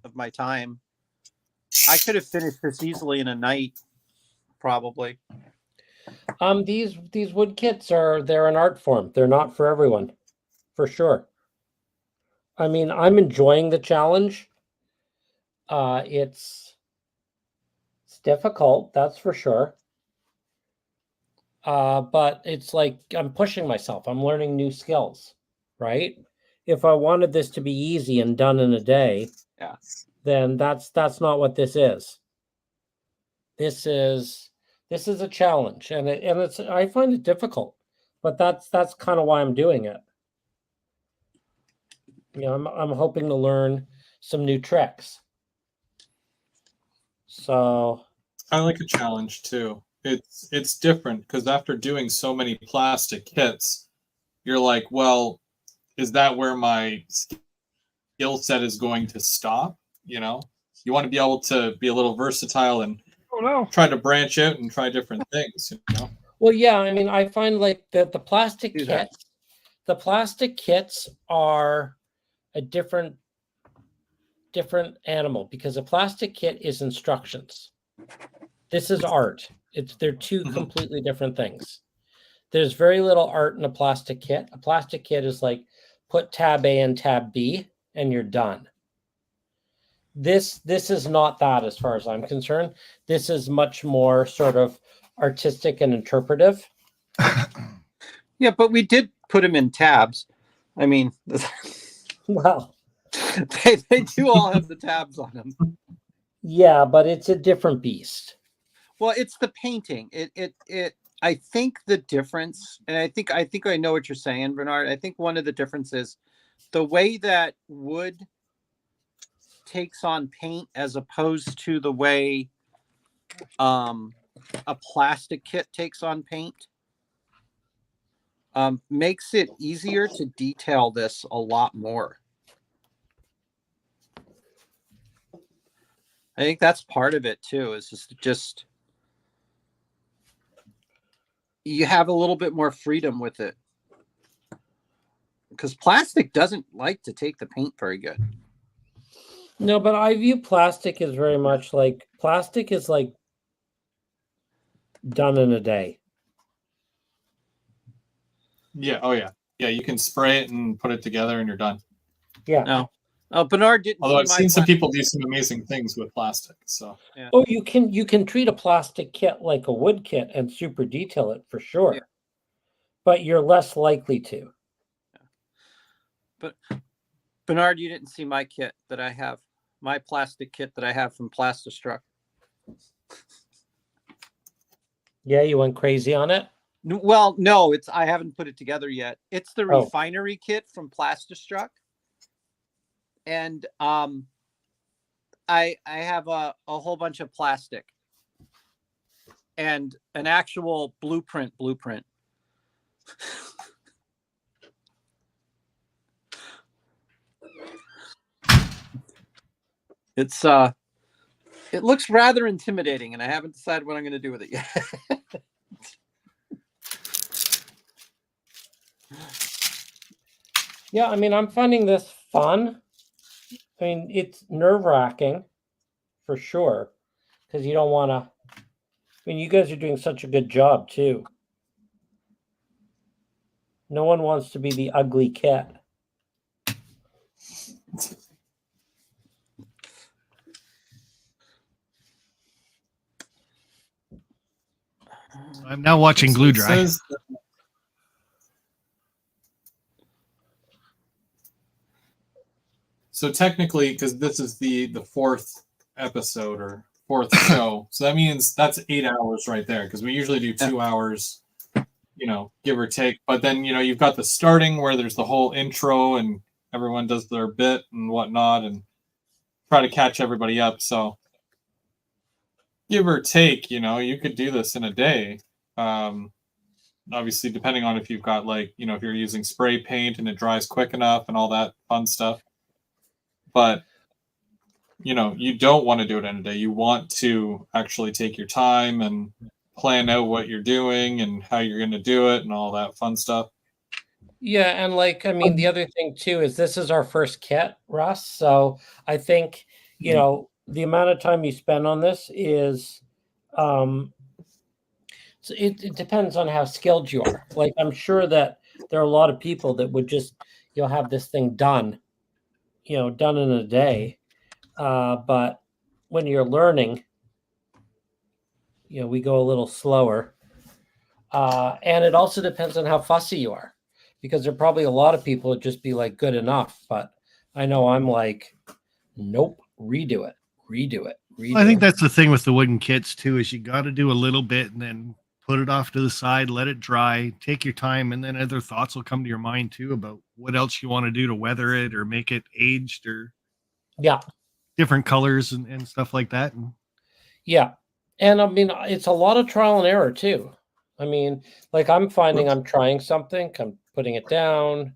of my time. I could have finished this easily in a night, probably. These wood kits they're an art form. They're not for everyone, for sure. I mean, I'm enjoying the challenge. It's difficult, that's for sure. But it's like I'm pushing myself. I'm learning new skills, right? If I wanted this to be easy and done in a day, Yeah, then that's not what this is. This is a challenge, and it's I find it difficult, but that's kind of why I'm doing it. You know, I'm hoping to learn some new tricks. So I like a challenge too. It's different because after doing so many plastic kits, you're like, well, is that where my skill set is going to stop? You know, you want to be able to be a little versatile and try to branch out and try different things. You know. well, yeah, I mean, I find like the plastic Do that. kits, the plastic kits are a different animal because a plastic kit is instructions. This is art. They're two completely different things. There's very little art in a plastic kit. A plastic kit is like put tab A and tab B and you're done. This is not that as far as I'm concerned. This is much more sort of artistic and interpretive. Yeah, but we did put them in tabs. I mean, Well, they do all have the tabs on them. yeah, but it's a different beast. Well, it's the painting. I think the difference, and I think I know what you're saying, Bernard. I think one of the differences, the way that wood takes on paint as opposed to the way a plastic kit takes on paint, makes it easier to detail this a lot more. I think that's part of it too, is just you have a little bit more freedom with it. Because plastic doesn't like to take the paint very good. No, but I view plastic as very much like plastic is like done in a day. Yeah. Oh yeah. Yeah. You can spray it and put it together, and you're done. Yeah. No. Bernard didn't. Although I've see my seen some plastic. people do some amazing things with plastic. So Yeah. Oh, you can treat a plastic kit like a wood kit and super detail it for sure. Yeah. But you're less likely to. But Bernard, you didn't see my kit that I have. My plastic kit that I have from Plastistruck. Yeah, you went crazy on it. Well, no, I haven't put it together yet. It's the Oh. refinery kit from Plastistruck. And I have a whole bunch of plastic and an actual blueprint. It's it looks rather intimidating, and I haven't decided what I'm going to do with it yet. Yeah, I mean, I'm finding this fun. I mean, it's nerve-wracking for sure because you don't want to. I mean, you guys are doing such a good job too. No one wants to be the ugly kit. I'm now watching glue dry. So technically, because this is the fourth episode or fourth show, so that means that's 8 hours right there. Because we usually do 2 hours, you know, give or take. But then you've got the starting where there's the whole intro and everyone does their bit and whatnot, and try to catch everybody up. So give or take, you could do this in a day. Obviously, depending on if you've got if you're using spray paint and it dries quick enough and all that fun stuff. But, you don't want to do it in a day. You want to actually take your time and plan out what you're doing and how you're going to do it and all that fun stuff. Yeah, and like I mean, the other thing too is this is our first kit, Russ. So I think the amount of time you spend on this is, it depends on how skilled you are. Like I'm sure that there are a lot of people that would just have this thing done, done in a day. But when you're learning, we go a little slower. And it also depends on how fussy you are, because there are probably a lot of people that just be like, good enough. But I know I'm like, nope, redo it, redo it, redo I think it. that's the thing with the wooden kits too, is you got to do a little bit and then put it off to the side, let it dry, take your time, and then other thoughts will come to your mind too about what else you want to do to weather it or make it aged or Yeah. different colors and stuff like that. Yeah. And I mean, it's a lot of trial and error too. I mean, like I'm finding I'm trying something, I'm putting it down,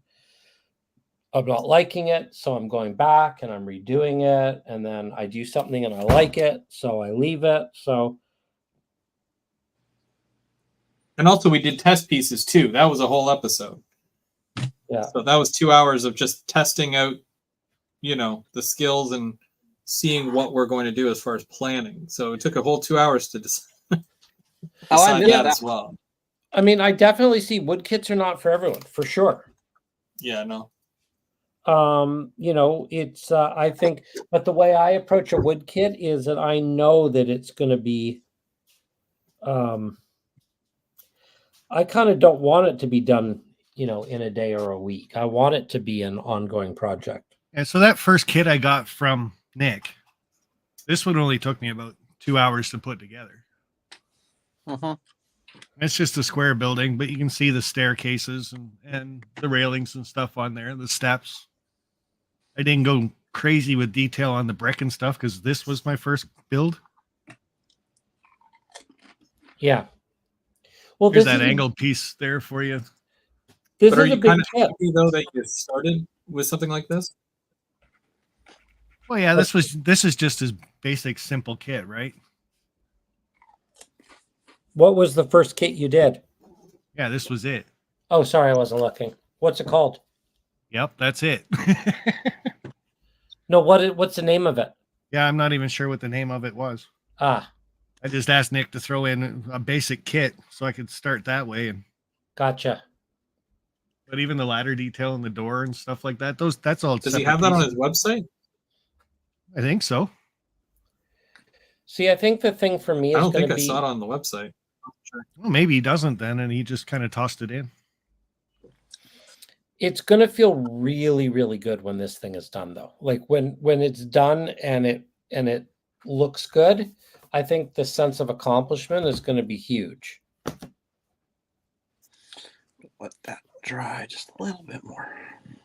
I'm not liking it, so I'm going back and I'm redoing it, and then I do something and I like it, so I leave it. So, and also we did test pieces too. That was a whole episode. Yeah. So that was 2 hours of just testing out, the skills and seeing what we're going to do as far as planning. So it took a whole 2 hours to decide I missed that that. as well. I mean, I definitely see wood kits are not for everyone, for sure. Yeah, no. It's I think, but the way I approach a wood kit is that I know that it's going to be, I kind of don't want it to be done, in a day or a week. I want it to be an ongoing project. And so that first kit I got from Nick, this one only took me about 2 hours to put together. It's just a square building, but you can see the staircases and the railings and stuff on there, the steps. I didn't go crazy with detail on the brick and stuff because this was my first build. Yeah. Well, there's that angled piece there for you. This but are is a you big kind of kit. happy though that you started with something like this? Well, yeah, this is just his basic simple kit, right? What was the first kit you did? Yeah, this was it. Oh, sorry, I wasn't looking. What's it called? Yep, that's it. No, what's the name of it? Yeah, I'm not even sure what the name of it was. Ah, I just asked Nick to throw in a basic kit so I could start that way. And gotcha. but even the ladder detail in the door and stuff like that, that's all. Does he have that on his website? I think so. See, I think the thing for me is I don't think going to I be. saw it on the website. Sure. Well, maybe he doesn't then, and he just kind of tossed it in. It's going to feel really, really good when this thing is done, though. Like when it's done and it looks good, I think the sense of accomplishment is going to be huge. Let that dry just a little bit more.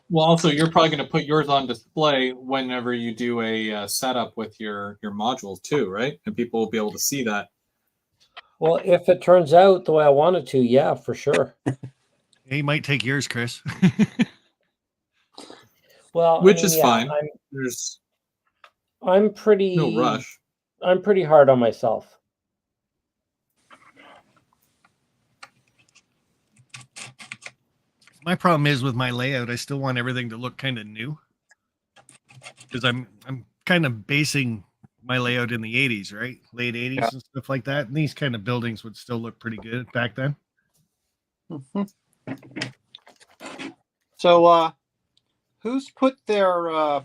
Well, also, you're probably going to put yours on display whenever you do a setup with your modules too, right? And people will be able to see that. Well, if it turns out the way I want it to, yeah, for sure. He might take yours, Chris. Well, which is fine. There's no rush. I'm pretty hard on myself. My problem is with my layout, I still want everything to look kind of new because I'm kind of basing my layout in the 80s, right? Late 80s and stuff like that. And these kind of buildings would still look pretty good back then. So, who's put their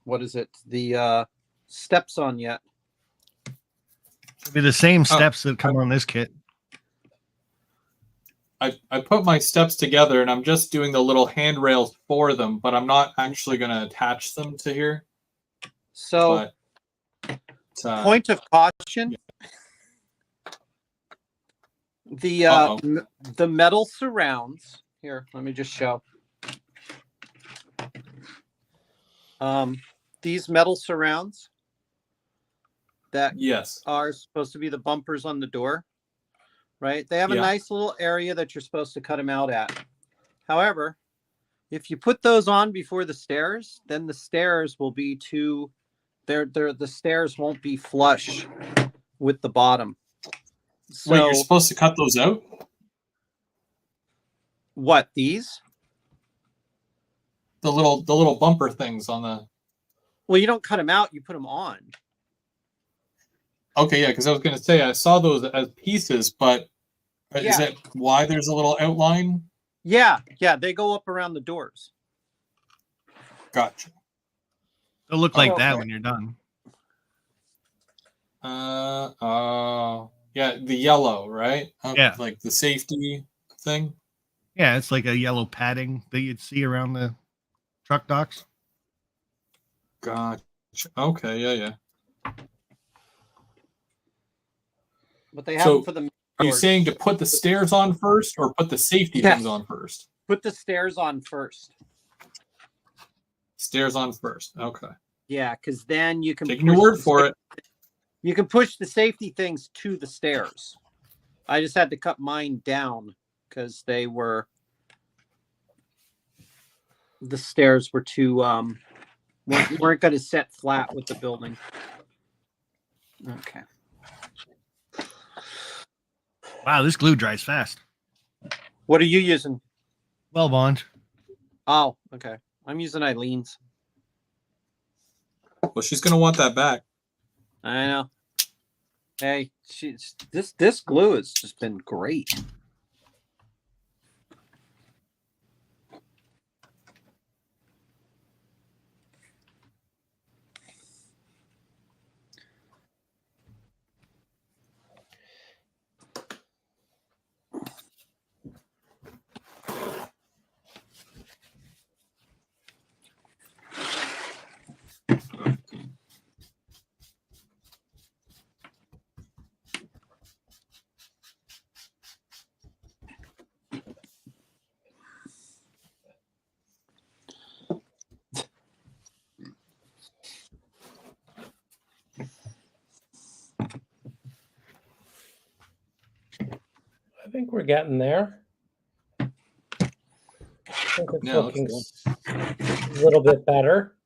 what is it? The steps on yet? It'll be the same steps that come on this kit. I put my steps together and I'm just doing the little handrails for them, but I'm not actually going to attach them to here. So, point of caution. Yeah. The metal surrounds here. Let me just show. These metal surrounds that are supposed to be the bumpers on the door, right? They have a nice little area that you're supposed to cut them out at. However, if you put those on before the stairs, then the stairs will be too. The stairs won't be flush with the bottom. So Wait, you're supposed to cut those out? what, these? The little bumper things on the. Well, you don't cut them out, you put them on. Okay, yeah, because I was going to say I saw those as pieces, but is Yeah. that why there's a little outline? Yeah, they go up around the doors. Gotcha. They'll look like Okay. that when you're done. Yeah, the yellow, right? Yeah. Like the safety thing. Yeah, it's like a yellow padding that you'd see around the truck docks. Gotcha. Okay, yeah. But they have So, them for the are you doors. saying to put the stairs on first or put the safety Yes. things on first? Put the stairs on first. Stairs on first. Okay. Yeah, because then you can Taking your word for it. You can push the safety things to the stairs. I just had to cut mine down because the stairs were too weren't going to set flat with the building. Okay. Wow, this glue dries fast. What are you using? Well, Bond. Oh, okay. I'm using Eileen's. Well, she's gonna want that back. I know. Hey, this glue has just been great. I think we're getting there. I think it's Yeah, looking looks a little bit better.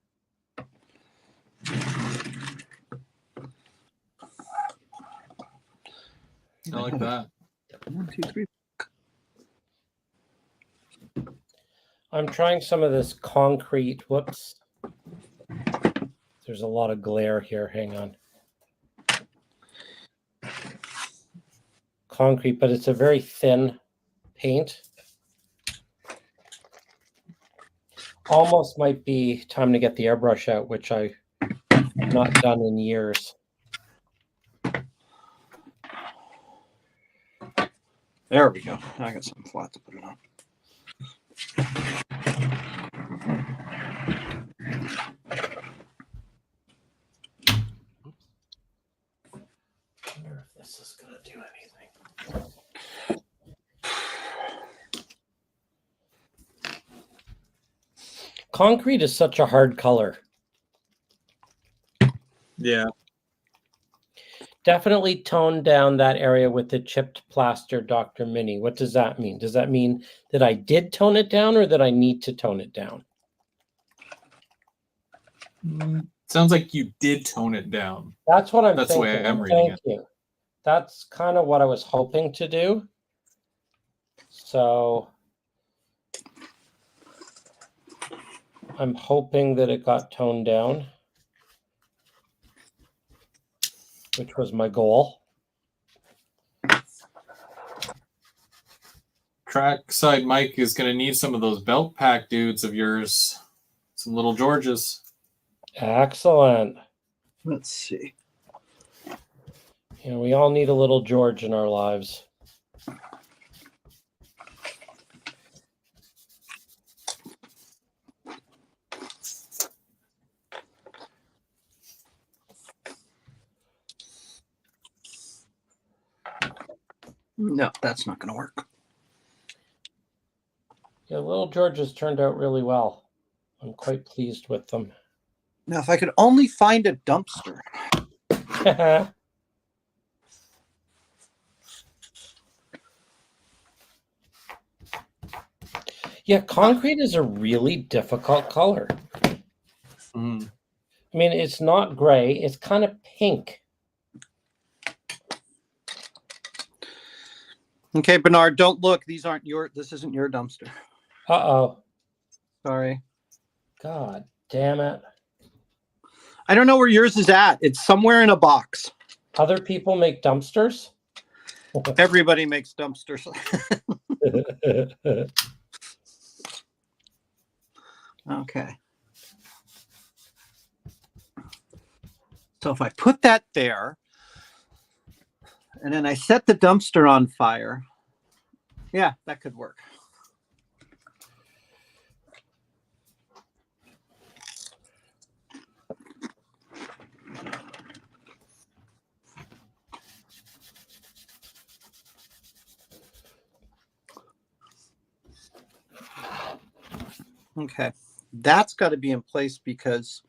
I like that. 1, 2, 3. I'm trying some of this concrete. Whoops. There's a lot of glare here. Hang on. Concrete, but it's a very thin paint. Almost might be time to get the airbrush out, which I've not done in years. There we go. I got something flat to put it on. I wonder if this is going to do anything. Concrete is such a hard color. Yeah. Definitely tone down that area with the chipped plaster, Dr. Mini. What does that mean? Does that mean that I did tone it down or that I need to tone it down? Sounds like you did tone it down. That's what I'm That's the thinking. way I'm reading Thank you. That's kind of what I was hoping to do. So I'm hoping that it got toned down, which was my goal. Trackside Mike is going to need some of those belt pack dudes of yours. Some little Georges. Excellent. Let's see. Yeah, we all need a little George in our lives. No, that's not going to work. Yeah, little Georges turned out really well. I'm quite pleased with them. Now, if I could only find a dumpster. Yeah, concrete is a really difficult color. Mm. I mean, it's not gray. It's kind of pink. Okay, Bernard, don't look. This isn't your dumpster. Uh-oh. Sorry. God damn it. I don't know where yours is at. It's somewhere in a box. Other people make dumpsters? Everybody makes dumpsters. Okay. So if I put that there, and then I set the dumpster on fire, yeah, that could work. Okay, that's got to be in place because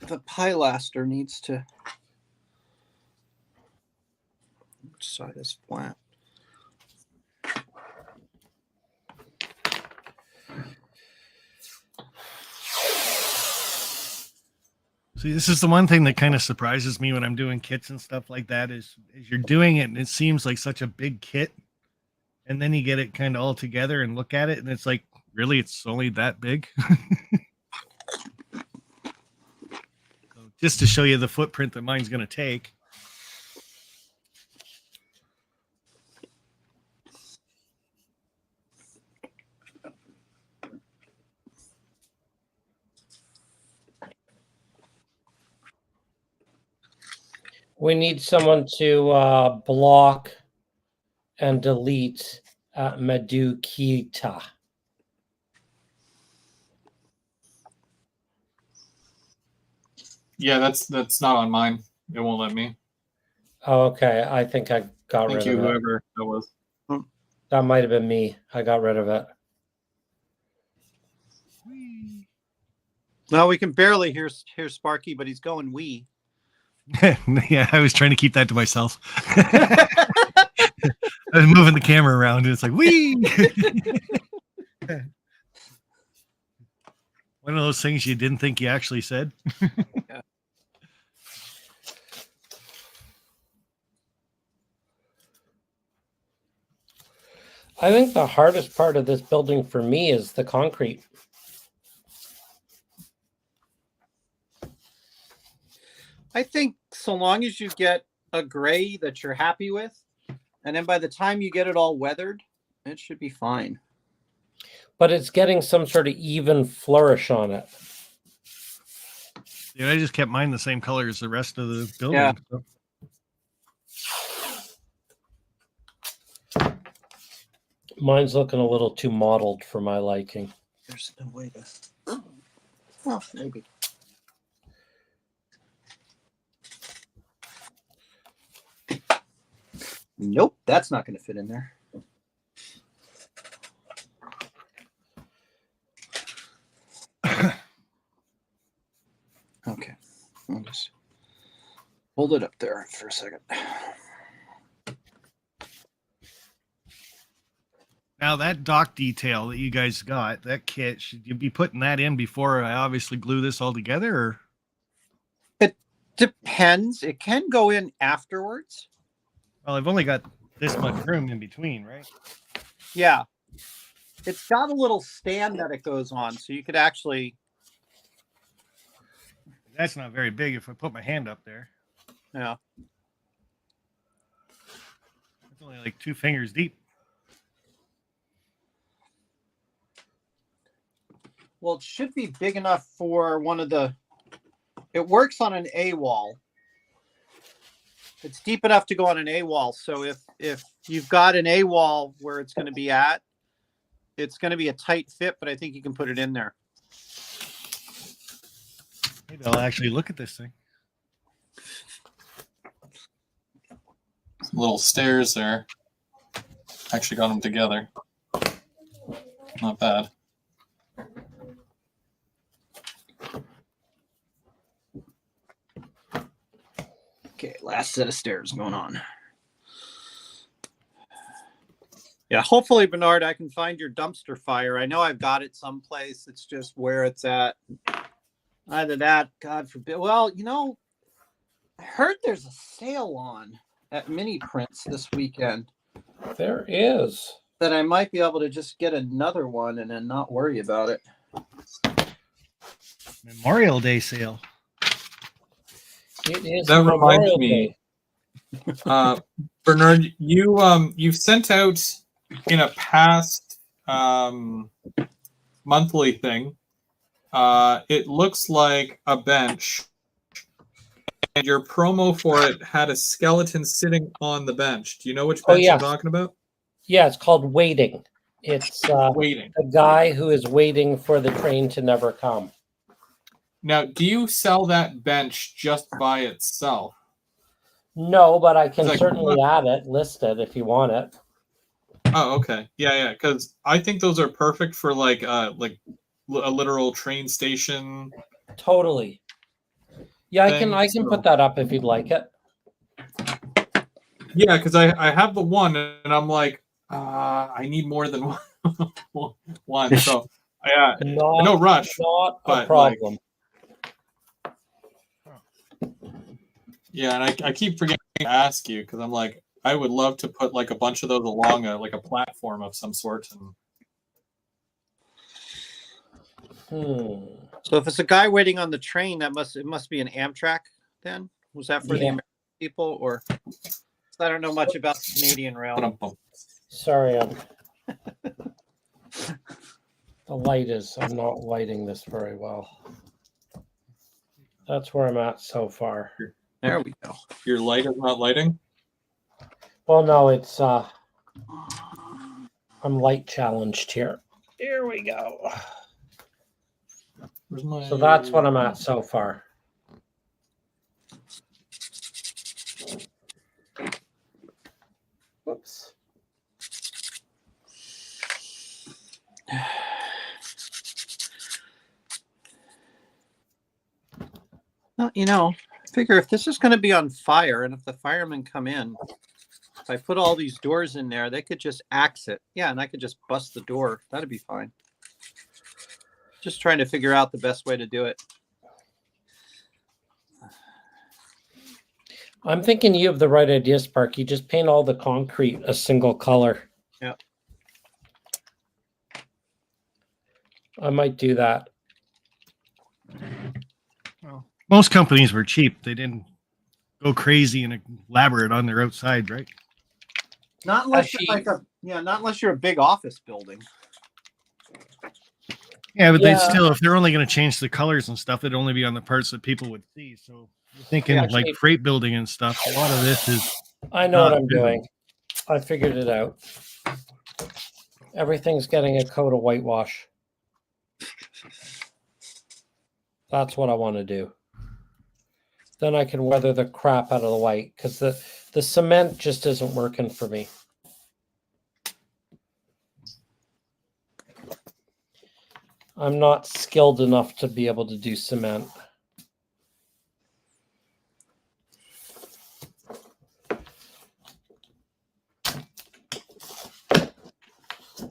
the pilaster needs to. Which side is flat? See, this is the one thing that kind of surprises me when I'm doing kits and stuff like that is you're doing it and it seems like such a big kit. And then you get it kind of all together and look at it and it's like, really, it's only that big? So just to show you the footprint that mine's going to take. We need someone to block and delete Medukita. Yeah, that's not on mine. It won't let me. Oh, okay. I think I got Thank rid you, of it. whoever that was. That might have been me. I got rid of it. No, we can barely hear Sparky, but he's going wee. Yeah, I was trying to keep that to myself. I was moving the camera around and it's like, wee! One of those things you didn't think you actually said. Yeah. I think the hardest part of this building for me is the concrete. I think so long as you get a gray that you're happy with, and then by the time you get it all weathered, it should be fine. But it's getting some sort of even flourish on it. Yeah, I just kept mine the same color as the rest of the building. Yeah. So. Mine's looking a little too mottled for my liking. There's no way to. Well, maybe. Nope, that's not going to fit in there. Okay, I'll just hold it up there for a second. Now that dock detail that you guys got, that kit, should you be putting that in before I obviously glue this all together? Or? It depends. It can go in afterwards. Well, I've only got this much room in between, right? Yeah. It's got a little stand that it goes on, so you could actually... That's not very big if I put my hand up there. Yeah. It's only like 2 fingers deep. Well, it should be big enough for one of the... It works on an A wall. It's deep enough to go on an A wall. So if you've got an A wall where it's going to be at, it's going to be a tight fit, but I think you can put it in there. Maybe I'll actually look at this thing. Some little stairs there. Actually got them together. Not bad. Okay, last set of stairs going on. Yeah, hopefully, Bernard, I can find your dumpster fire. I know I've got it someplace. It's just where it's at. Either that, God forbid. Well, you know, I heard there's a sale on at Mini Prints this weekend. There is. that I might be able to just get another one and then not worry about it. Memorial Day sale. It is That reminds Memorial me. Day. Bernard, you've sent out in a past monthly thing. It looks like a bench, and your promo for it had a skeleton sitting on the bench. Do you know which Oh, bench yeah. I'm talking about? Yeah, it's called Waiting. It's Waiting. a guy who is waiting for the train to never come. Now, do you sell that bench just by itself? No, but I can Like, certainly add it, list it if you want it. Oh, okay. Yeah. Because I think those are perfect for like a literal train station. Totally. Yeah, thing, I can so- put that up if you'd like it. Yeah, because I have the one, and I'm like, I need more than one. So yeah, no rush. Not a but, problem. Yeah, and I keep forgetting to ask you because I'm like, I would love to put like a bunch of those along a platform of some sort. And So if it's a guy waiting on the train, it must be an Amtrak then? Was that for the American people, or I don't know much about the Canadian rail. Sorry, the light is, I'm not lighting this very well. That's where I'm at so far. There we go. Your light is not lighting? Well, no, it's I'm light challenged here. Here we go. So that's what I'm at so far. Whoops. Well, figure if this is going to be on fire and if the firemen come in, if I put all these doors in there, they could just axe it. Yeah, and I could just bust the door. That'd be fine. Just trying to figure out the best way to do it. I'm thinking you have the right idea, Sparky. Just paint all the concrete a single color. Yeah. I might do that. Well, most companies were cheap. They didn't go crazy and elaborate on their outside, right? Not unless not unless you're a big office building. Yeah, but they'd still, if they're only going to change the colors and stuff, it'd only be on the parts that people would see. So you're thinking like freight building and stuff. A lot of this is. I know what I'm doing. I figured it out. Everything's getting a coat of whitewash. That's what I want to do. Then I can weather the crap out of the white because the cement just isn't working for me. I'm not skilled enough to be able to do cement.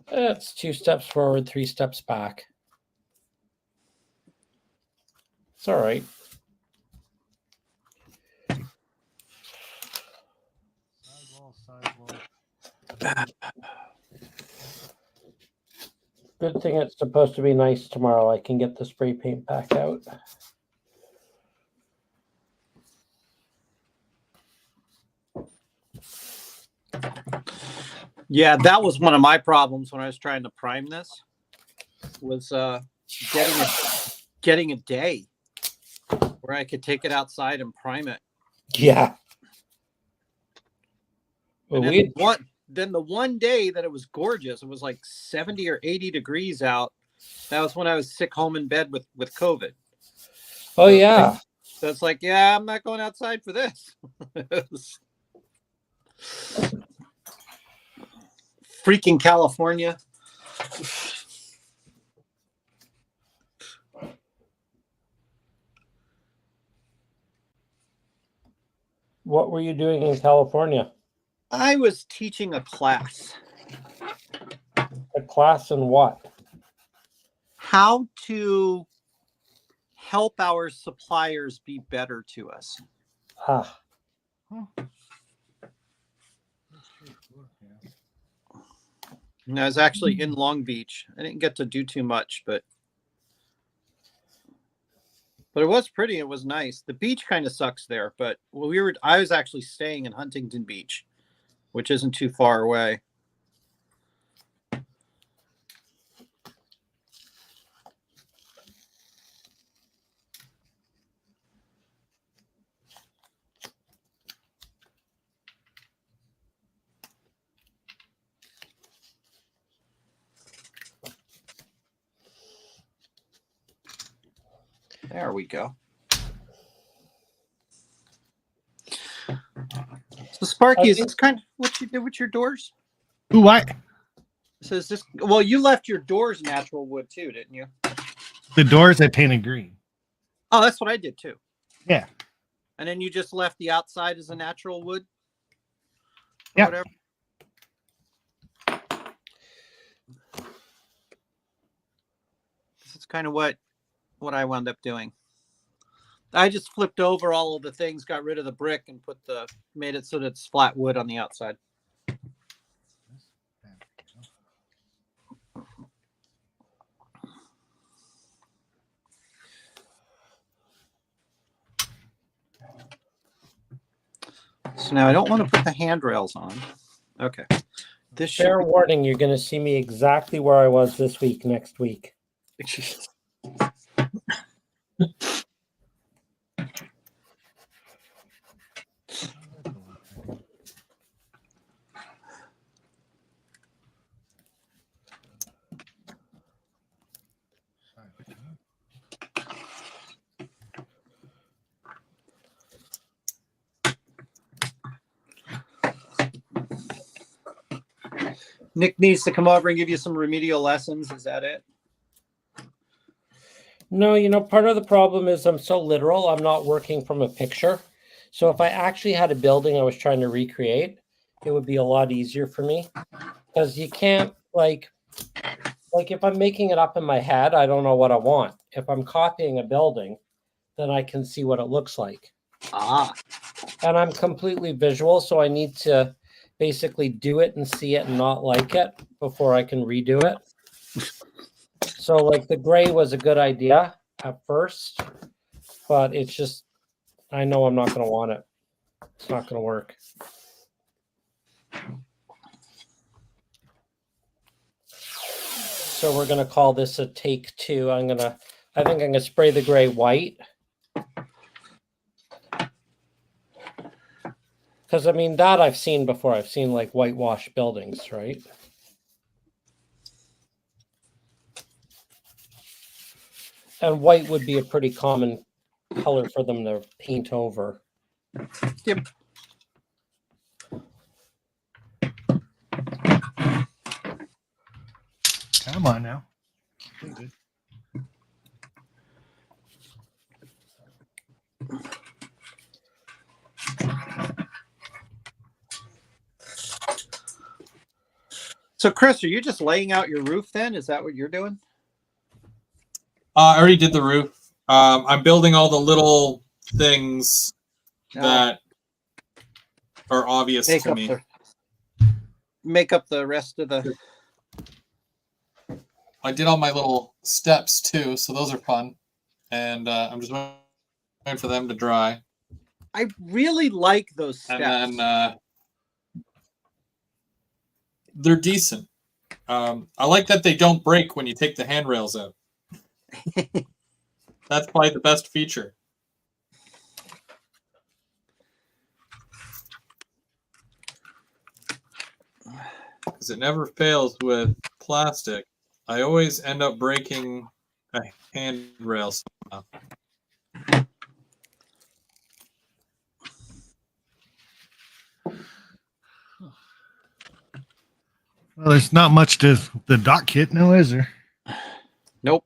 It's 2 steps forward, 3 steps back. It's all right. Sidewall. Good thing it's supposed to be nice tomorrow. I can get the spray paint back out. Yeah, that was one of my problems when I was trying to prime this. Was getting a day where I could take it outside and prime it. Yeah. Well, then the one day that it was gorgeous, it was like 70 or 80 degrees out. That was when I was sick home in bed with COVID. Oh, yeah. So it's like, yeah, I'm not going outside for this. Freaking California. What were you doing in California? I was teaching a class. A class in what? How to help our suppliers be better to us. And I was actually in Long Beach. I didn't get to do too much, but it was pretty. It was nice. The beach kind of sucks there, but I was actually staying in Huntington Beach, which isn't too far away. There we go. So Sparky, is this kind of what you did with your doors? Ooh, what? So is this, well, you left your doors natural wood too, didn't you? The doors I painted green. Oh, that's what I did too. Yeah. And then you just left the outside as a natural wood? Yeah. Whatever. This is kind of what I wound up doing. I just flipped over all of the things, got rid of the brick, and made it so that it's flat wood on the outside. So now I don't want to put the handrails on. Okay. This should Fair warning, you're going to see me exactly where I was this week, next week. Nick needs to come over and give you some remedial lessons. Is that it? No, part of the problem is I'm so literal. I'm not working from a picture. So if I actually had a building I was trying to recreate, it would be a lot easier for me. Because you can't, like if I'm making it up in my head, I don't know what I want. If I'm copying a building, then I can see what it looks like. Ah. And I'm completely visual, so I need to basically do it and see it and not like it before I can redo it. So like the gray was a good idea at first, but it's just, I know I'm not going to want it. It's not going to work. So we're going to call this a take two. I think I'm going to spray the gray white. Because, that I've seen before. I've seen, like, whitewashed buildings, right? And white would be a pretty common color for them to paint over. Yep. Come on now. Good. So, Chris, are you just laying out your roof then? Is that what you're doing? I already did the roof. I'm building all the little things that are obvious to me. Make up the rest of the... I did all my little steps too, so those are fun. And I'm just waiting for them to dry. I really like those steps. And then they're decent. I like that they don't break when you take the handrails out. That's probably the best feature. Because it never fails with plastic. I always end up breaking a handrail somehow. Well, there's not much to the dock kit now, is there? Nope.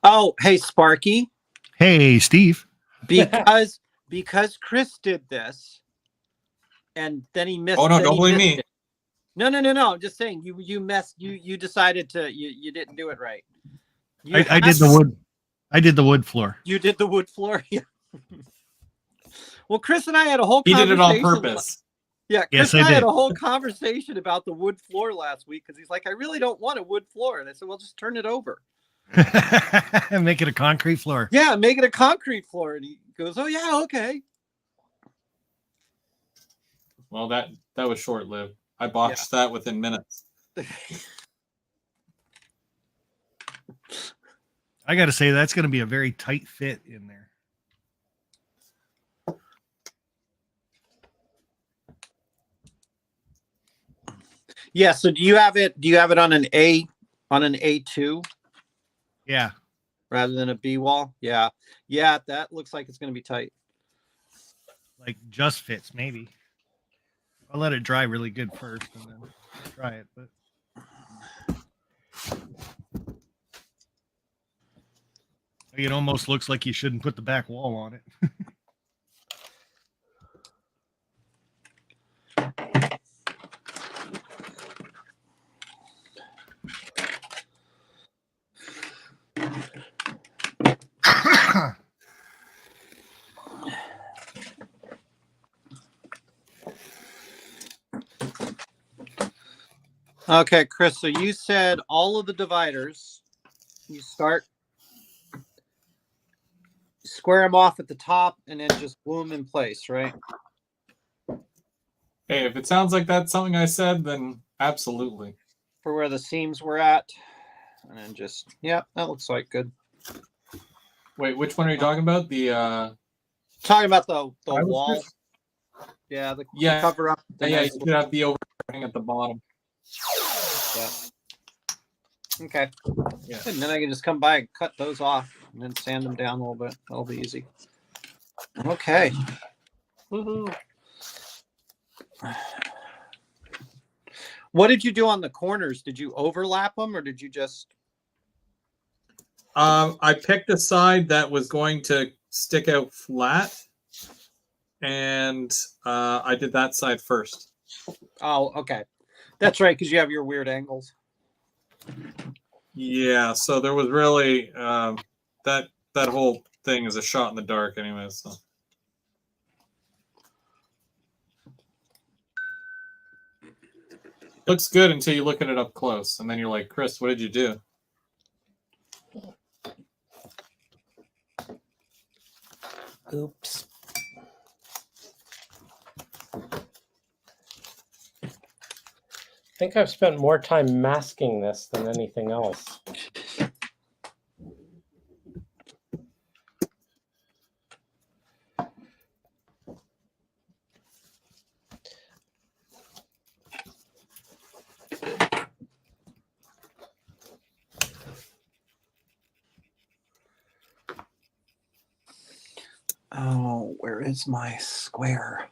Oh, hey, Sparky. Hey, Steve. Because Chris did this, and then he missed. Oh no! Don't blame me. No. I'm just saying you messed. You decided to you didn't do it right. I did the wood. I did the wood floor. You did the wood floor. Yeah. Well, Chris and I had a whole. He did it on purpose. Yeah, Yes, Chris and I I had did. a whole conversation about the wood floor last week because he's like, I really don't want a wood floor. And I said, well, just turn it over. Make it a concrete floor. Yeah, make it a concrete floor. And he goes, oh, yeah, okay. Well, that was short lived. I botched that within minutes. I got to say, that's going to be a very tight fit in there. Yeah. So do you have it on an A2 Yeah. rather than a B wall? Yeah. Yeah. That looks like it's going to be tight. Like just fits, maybe. I'll let it dry really good first and then try it. But it almost looks like you shouldn't put the back wall on it. Okay, Chris. So you said all of the dividers, you square them off at the top and then just glue them in place, right? Hey, if it sounds like that's something I said, then absolutely. For where the seams were at. And then just, yeah, that looks like good. Wait, which one are you talking about? The Talking about the I was wall. just- Yeah, the Yeah. cover up. The yeah, you nice should have the overhang at the bottom. Yeah. Okay. Yeah. And then I can just come by and cut those off and then sand them down a little bit. That'll be easy. Okay. Woohoo. What did you do on the corners? Did you overlap them or did you just? I picked a side that was going to stick out flat, and I did that side first. Oh, okay. That's right, because you have your weird angles. Yeah, so there was really that whole thing is a shot in the dark, anyway. So. Looks good until you look at it up close, and then you're like, Chris, what did you do? Oops. I think I've spent more time masking this than anything else. Oh, where is my square?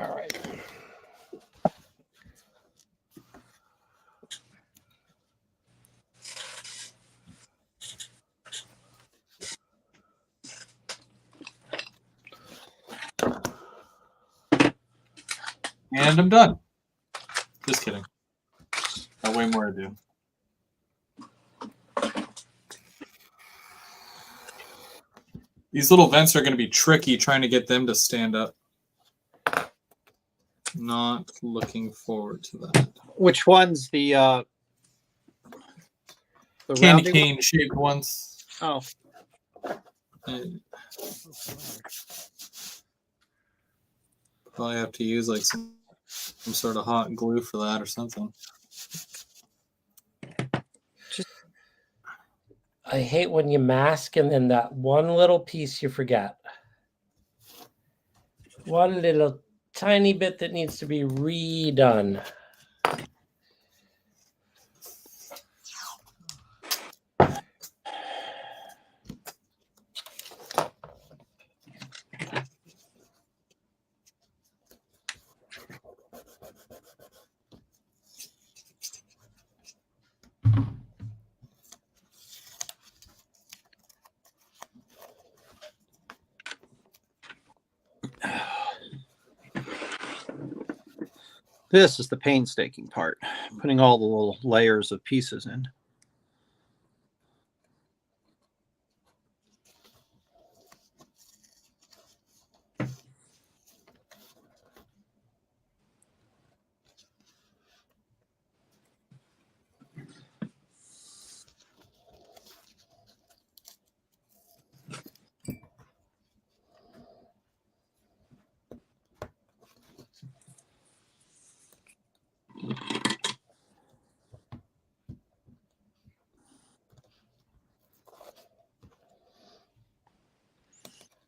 All right. And I'm done. Just kidding. Got way more to do. These little vents are going to be tricky trying to get them to stand up. Not looking forward to that. Which one's the Candy rounding cane shaped ones. one? Oh, Probably have to use like some sort of hot glue for that or something. I hate when you mask and then that one little piece you forget. One little tiny bit that needs to be redone. This is the painstaking part, putting all the little layers of pieces in.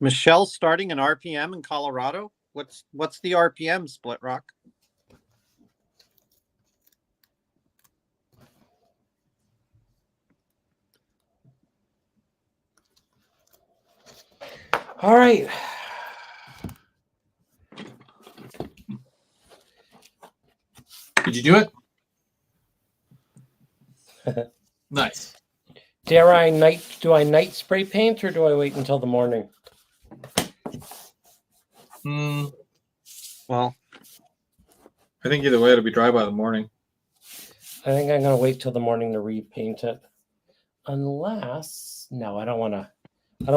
Michelle's starting an RPM in Colorado. What's the RPM, Split Rock? All right. Did you do it? Nice. Do I night spray paint or do I wait until the morning? Well, I think either way it'll be dry by the morning. I think I'm gonna wait till the morning to repaint it. Unless I don't wanna do I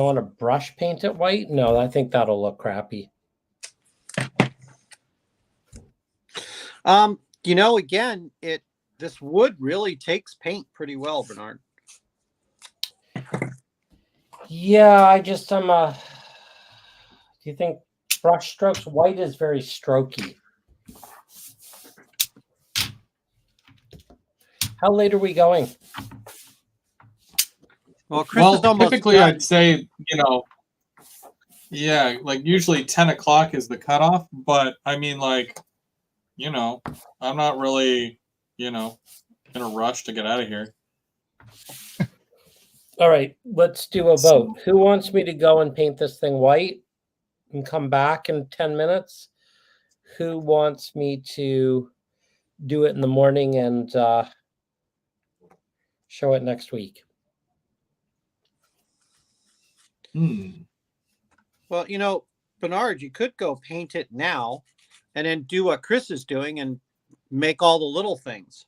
want to brush paint it white? No, I think that'll look crappy. Again, this wood really takes paint pretty well, Bernard. Yeah, do you think brush strokes white is very strokey? How late are we going? Well, Chris is almost typically done. I'd say, yeah, like usually 10 o'clock is the cutoff, but I mean, like, I'm not really, in a rush to get out of here. All right, let's do a vote. Who wants me to go and paint this thing white and come back in 10 minutes? Who wants me to do it in the morning and show it next week? Well, Bernard, you could go paint it now and then do what Chris is doing and make all the little things.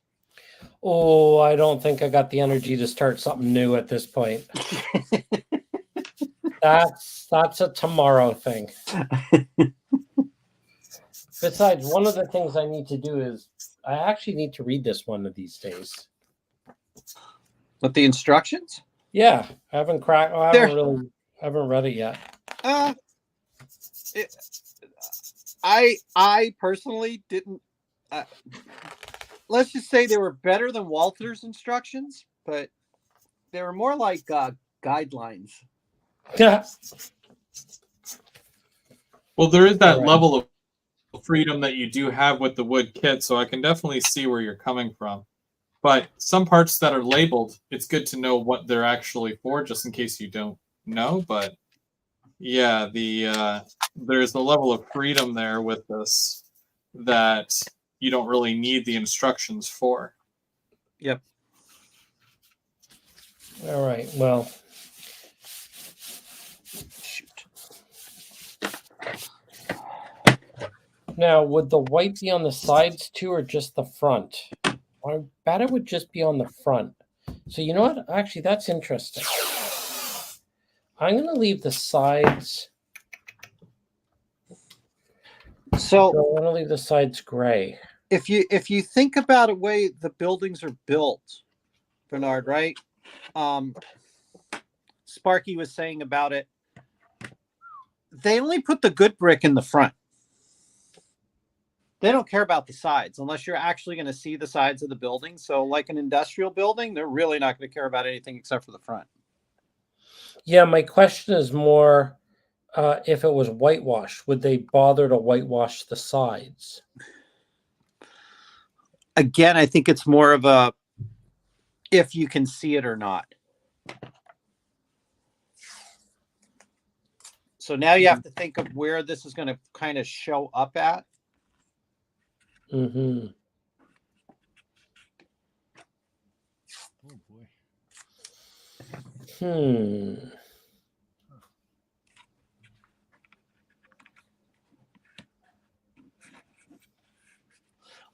Oh, I don't think I got the energy to start something new at this point. That's a tomorrow thing. Besides, one of the things I need to do is I actually need to read this one of these days. With the instructions? Yeah, I haven't read it yet. I personally didn't. Let's just say they were better than Walter's instructions, but they were more like guidelines. Yeah. Well, there is that level of freedom that you do have with the wood kit, so I can definitely see where you're coming from. But some parts that are labeled, it's good to know what they're actually for, just in case you don't know. But yeah, there's the level of freedom there with this that you don't really need the instructions for. Yep. All right. Well. Shoot. Now, would the white be on the sides too, or just the front? I bet it would just be on the front. So you know what? Actually, that's interesting. I'm going to leave the sides. So I want to leave the sides gray. If you think about the way the buildings are built, Bernard, right? Sparky was saying about it. They only put the good brick in the front. They don't care about the sides unless you're actually going to see the sides of the building. So like an industrial building, they're really not going to care about anything except for the front. Yeah, my question is more if it was whitewashed, would they bother to whitewash the sides? Again, I think it's more of a if you can see it or not. So now you have to think of where this is going to kind of show up at. Mm-hmm. Oh boy.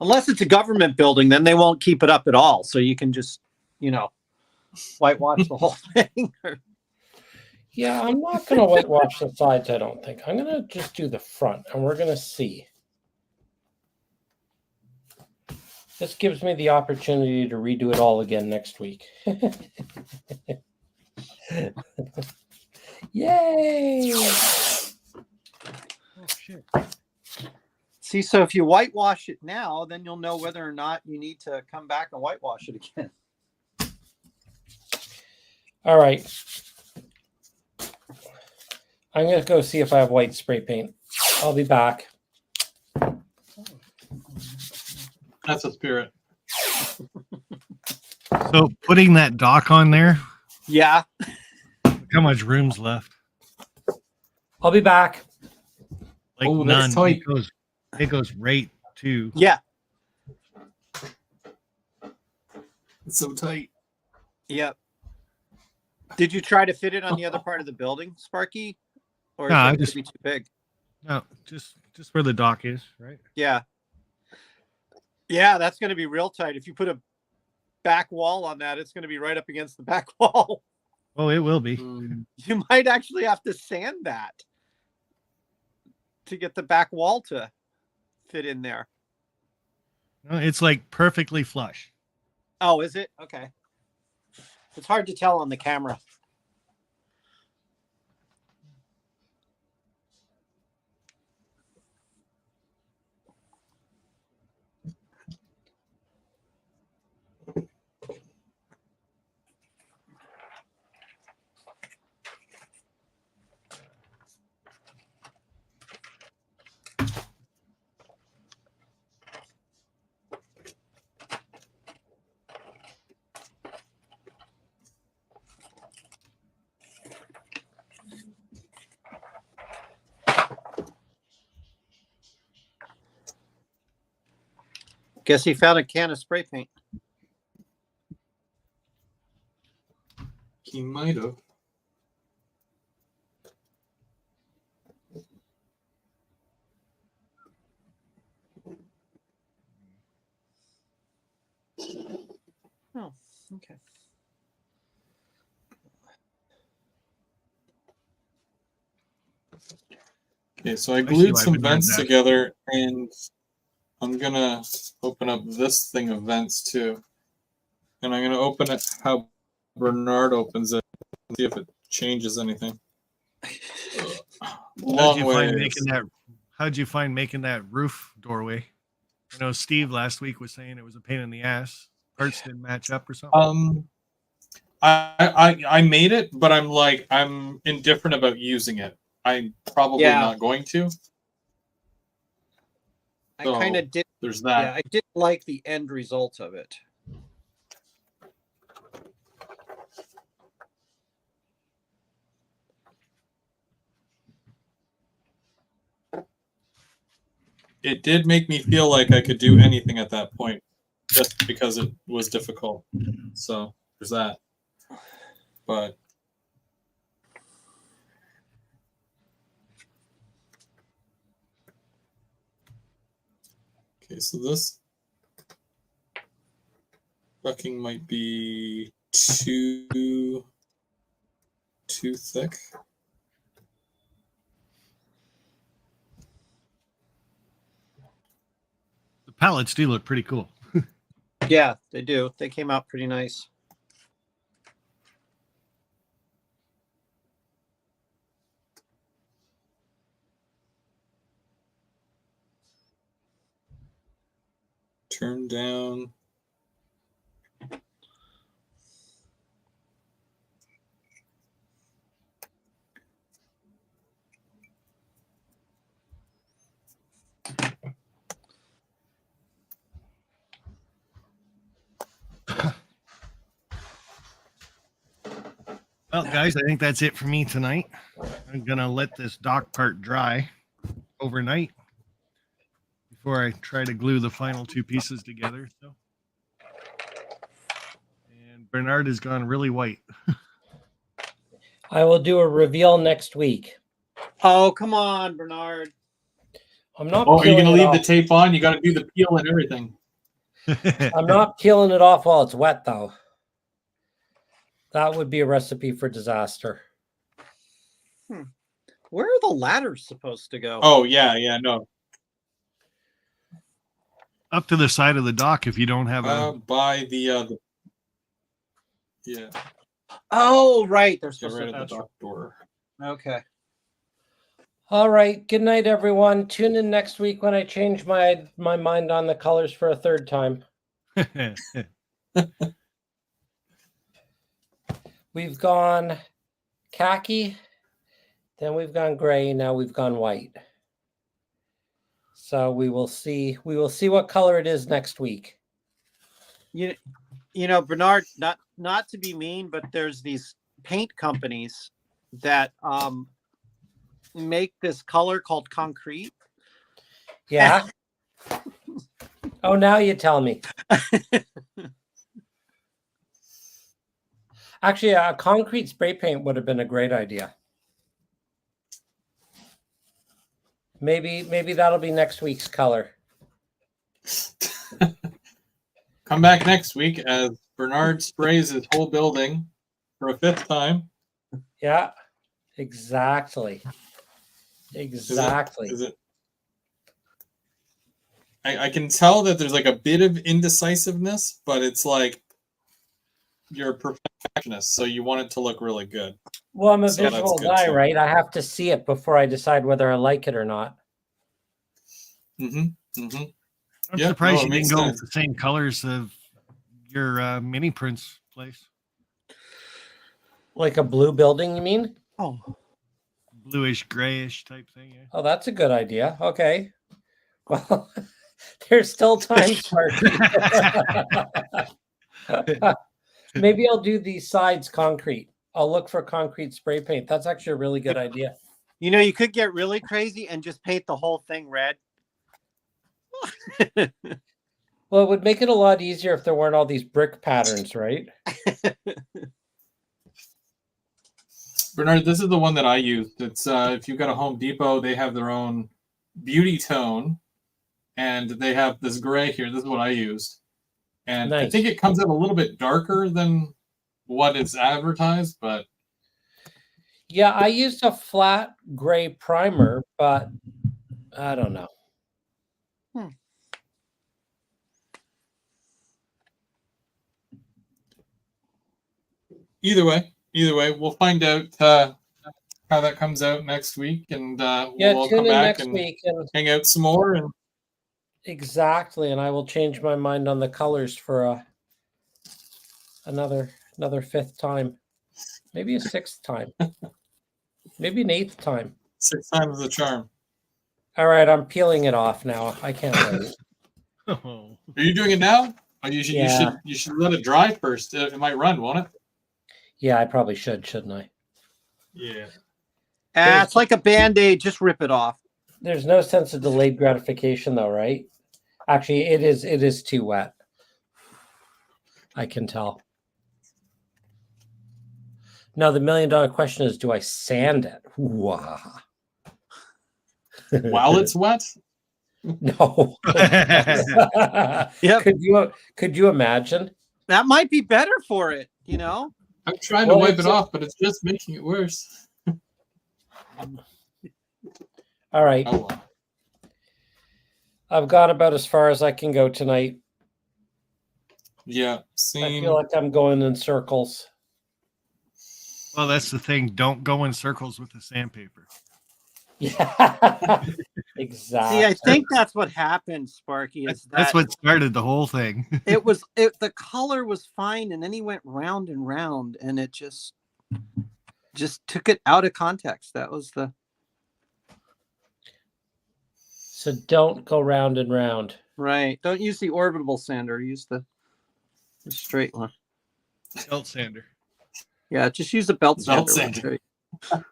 Unless it's a government building, then they won't keep it up at all. So you can just, whitewash the whole thing. Yeah, I'm not going to whitewash the sides, I don't think. I'm going to just do the front, and we're going to see. This gives me the opportunity to redo it all again next week. Yay! Oh shit. See, so if you whitewash it now, then you'll know whether or not you need to come back and whitewash it again. All right. I'm going to go see if I have white spray paint. I'll be back. That's a spirit. So putting that dock on there, Yeah. look how much room's left? I'll be back. Like Oh, none. that's tight. It goes right to. Yeah. It's so tight. Yep. Did you try to fit it on the other part of the building, Sparky? Or is No, it I going to just- be too big? No, just where the dock is, right? Yeah. Yeah, that's going to be real tight. If you put a back wall on that, it's going to be right up against the back wall. Oh, it will be. You might actually have to sand that to get the back wall to fit in there. No, it's like perfectly flush. Oh, is it? Okay. It's hard to tell on the camera. Guess he found a can of spray paint. He might have. Oh, okay. Okay, so I I see glued why some Bernard vents asked. together, and I'm gonna open up this thing of vents too. And I'm gonna open it how Bernard opens it, and see if it changes anything. Long How'd you find making that roof doorway? I know Steve last week was saying it was a pain in the ass. Parts didn't match up or something. I made it, but I'm indifferent about using it. I'm probably not going to. I So, kind of did. There's that. Yeah, I didn't like the end result of it. It did make me feel like I could do anything at that point, just because it was difficult. So there's that. But okay, so this ducking might be too thick. The pallets do look pretty cool. Yeah, they do. They came out pretty nice. Turn down. Well, guys, I think that's it for me tonight. I'm gonna let this dock part dry overnight before I try to glue the final two pieces together. So, and Bernard has gone really white. I will do a reveal next week. Oh, come on, Bernard. I'm not. Oh, are you peeling going to it leave the off. tape on? You got to do the peel and everything. I'm not peeling it off while it's wet, though. That would be a recipe for disaster. Where are the ladders supposed to go? Oh, yeah, no. Up to the side of the dock if you don't have a. By the yeah. Oh, right. They're Get supposed rid to. of the dock door. Okay. All right. Good night, everyone. Tune in next week when I change my mind on the colors for a third time. We've gone khaki, then we've gone gray, now we've gone white. So we will see what color it is next week. You know, Bernard, not to be mean, but there's these paint companies that make this color called concrete. Yeah. Oh, now you tell me. Actually, a concrete spray paint would have been a great idea. Maybe that'll be next week's color. Come back next week as Bernard sprays his whole building for a 5th time. Yeah, exactly. Exactly. Is it? I can tell that there's like a bit of indecisiveness, but it's like you're a perfectionist, so you want it to look really good. Well, I'm a So that's visual good, guy, too. right? I have to see it before I decide whether I like it or not. I'm Yeah, surprised no, it you makes didn't go sense. with the same colors of your mini prints place. Like a blue building, you mean? Oh, Bluish, grayish type thing. Yeah. Oh, that's a good idea. Okay. Well, there's still time, Sparky. Maybe I'll do the sides concrete. I'll look for concrete spray paint. That's actually a really good idea. you know, you could get really crazy and just paint the whole thing red. Well, it would make it a lot easier if there weren't all these brick patterns, right? Bernard, this is the one that I used. It's if you've got a Home Depot, they have their own beauty tone, and they have this gray here. This is what I used, and I Nice. think it comes out a little bit darker than what is advertised, but Yeah, I used a flat gray primer, but I don't know. either way, we'll find out how that comes out next week, and Yeah, we'll tune come in back next and week and hang out some more. And exactly, and I will change my mind on the colors for another 5th time, maybe a 6th time, maybe an 8th time. 6 times the charm. All right, I'm peeling it off now. I can't wait. Oh. Are you doing it now? Or you should Yeah. you should let it dry first. It might run, won't it? Yeah, I probably shouldn't I? Yeah. It's like a Band-Aid. Just rip it off. There's no sense of delayed gratification, though, right? Actually, it is too wet. I can tell. Now, the $1 million question is, do I sand it? Wow. While it's wet? No. Yep. Could you imagine? That might be better for it, you know? I'm trying to Well, wipe it off, but it's just making it worse. All right. Oh, well. I've got about as far as I can go tonight. Yeah, I same. feel like I'm going in circles. Well, that's the thing. Don't go in circles with the sandpaper. Yeah, exactly. See, I think that's what happened, Sparky. Is That's that what started the whole thing. the color was fine, and then he went round and round, and it just took it out of context. That was the So don't go round and round. right. Don't use the orbital sander. Use the straight one. Belt sander. Yeah, just use the belt Belt sander. sander.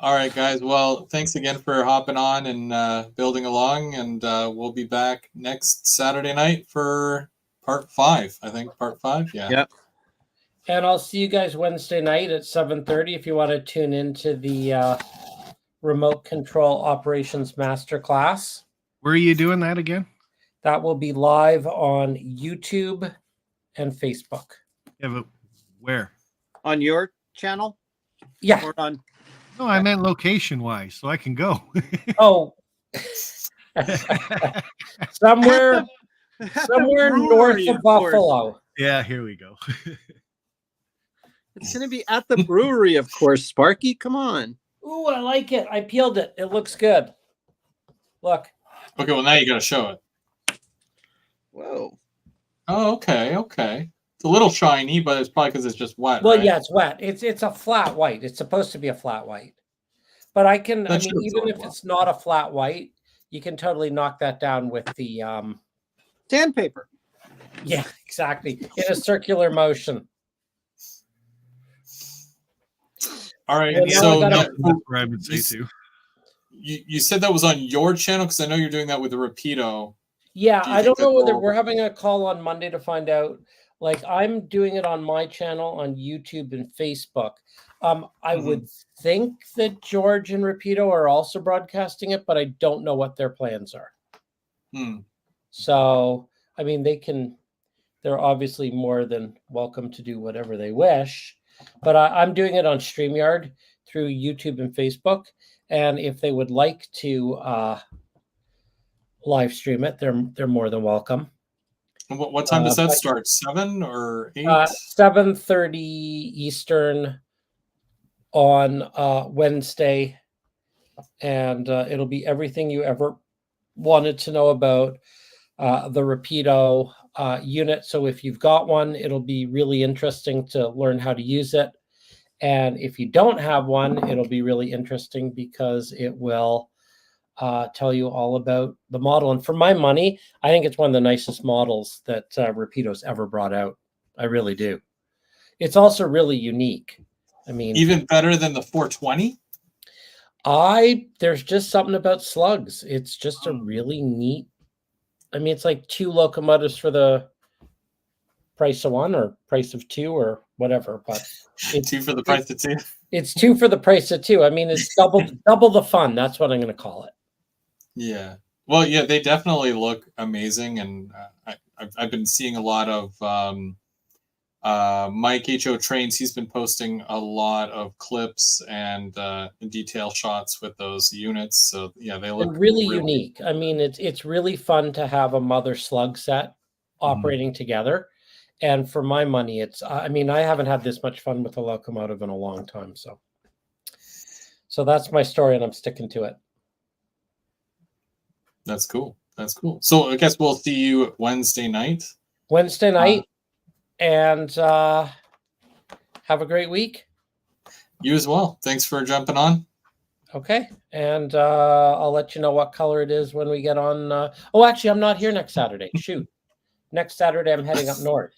All right, guys. Well, thanks again for hopping on and building along, and we'll be back next Saturday night for part 5. I think part 5. Yeah. Yep. And I'll see you guys Wednesday night at 7:30 if you want to tune into the remote control operations masterclass. Where are you doing that again? That will be live on YouTube and Facebook. Yeah, but where? On your channel Yeah. or on? No, I meant location wise, so I can go. Oh, somewhere north brewery, of of course. Buffalo. Yeah, here we go. It's going to be at the brewery, of course. Sparky, come on. Ooh, I like it. I peeled it. It looks good. Look. Okay. Well, now you got to show it. Whoa. Oh, okay. Okay. It's a little shiny, but it's probably because it's just wet. Well, right? yeah, it's wet. It's a flat white. It's supposed to be a flat white. But I mean, That should even absorb if well. it's not a flat white, you can totally knock that down with the Sandpaper. yeah, exactly. In a circular motion. All right. Well, And now so I gotta- now- That's where I would say too. you said that was on your channel, because I know you're doing that with the Rapido. Yeah, Do you I think don't know that whether will- we're having a call on Monday to find out. Like, I'm doing it on my channel on YouTube and Facebook. I Mhm. would think that George and Rapido are also broadcasting it, but I don't know what their plans are. Hmm. So, I mean, they're obviously more than welcome to do whatever they wish, but I'm doing it on StreamYard through YouTube and Facebook. And if they would like to live stream it, they're more than welcome. And what time does that but- start? 7 or 8? 7:30 Eastern on Wednesday, and it'll be everything you ever wanted to know about the Rapido unit. So if you've got one, it'll be really interesting to learn how to use it. And if you don't have one, it'll be really interesting because it will tell you all about the model. And for my money, I think it's one of the nicest models that Rapido's ever brought out. I really do. It's also really unique. I mean, Even better than the 420? there's just something about slugs. It's just a really neat. I mean, it's like 2 locomotives for the price of 1 or price of 2 or whatever, but it's 2 for the price of 2? It's 2 for the price of 2. I mean, it's double the fun. That's what I'm going to call it. Yeah. Well, yeah, they definitely look amazing, and I've been seeing a lot of Mike HO Trains. He's been posting a lot of clips and detail shots with those units. So yeah, they look And really unique. I mean, it's really fun to have a mother slug set operating together. And for my money, it's I mean, I haven't had this much fun with a locomotive in a long time. So that's my story, and I'm sticking to it. That's cool. That's cool. So I guess we'll see you Wednesday night. Wednesday night, and have a great week. You as well. Thanks for jumping on. Okay, and I'll let you know what color it is when we get on. Oh, actually, I'm not here next Saturday. Shoot, next Saturday I'm heading up north.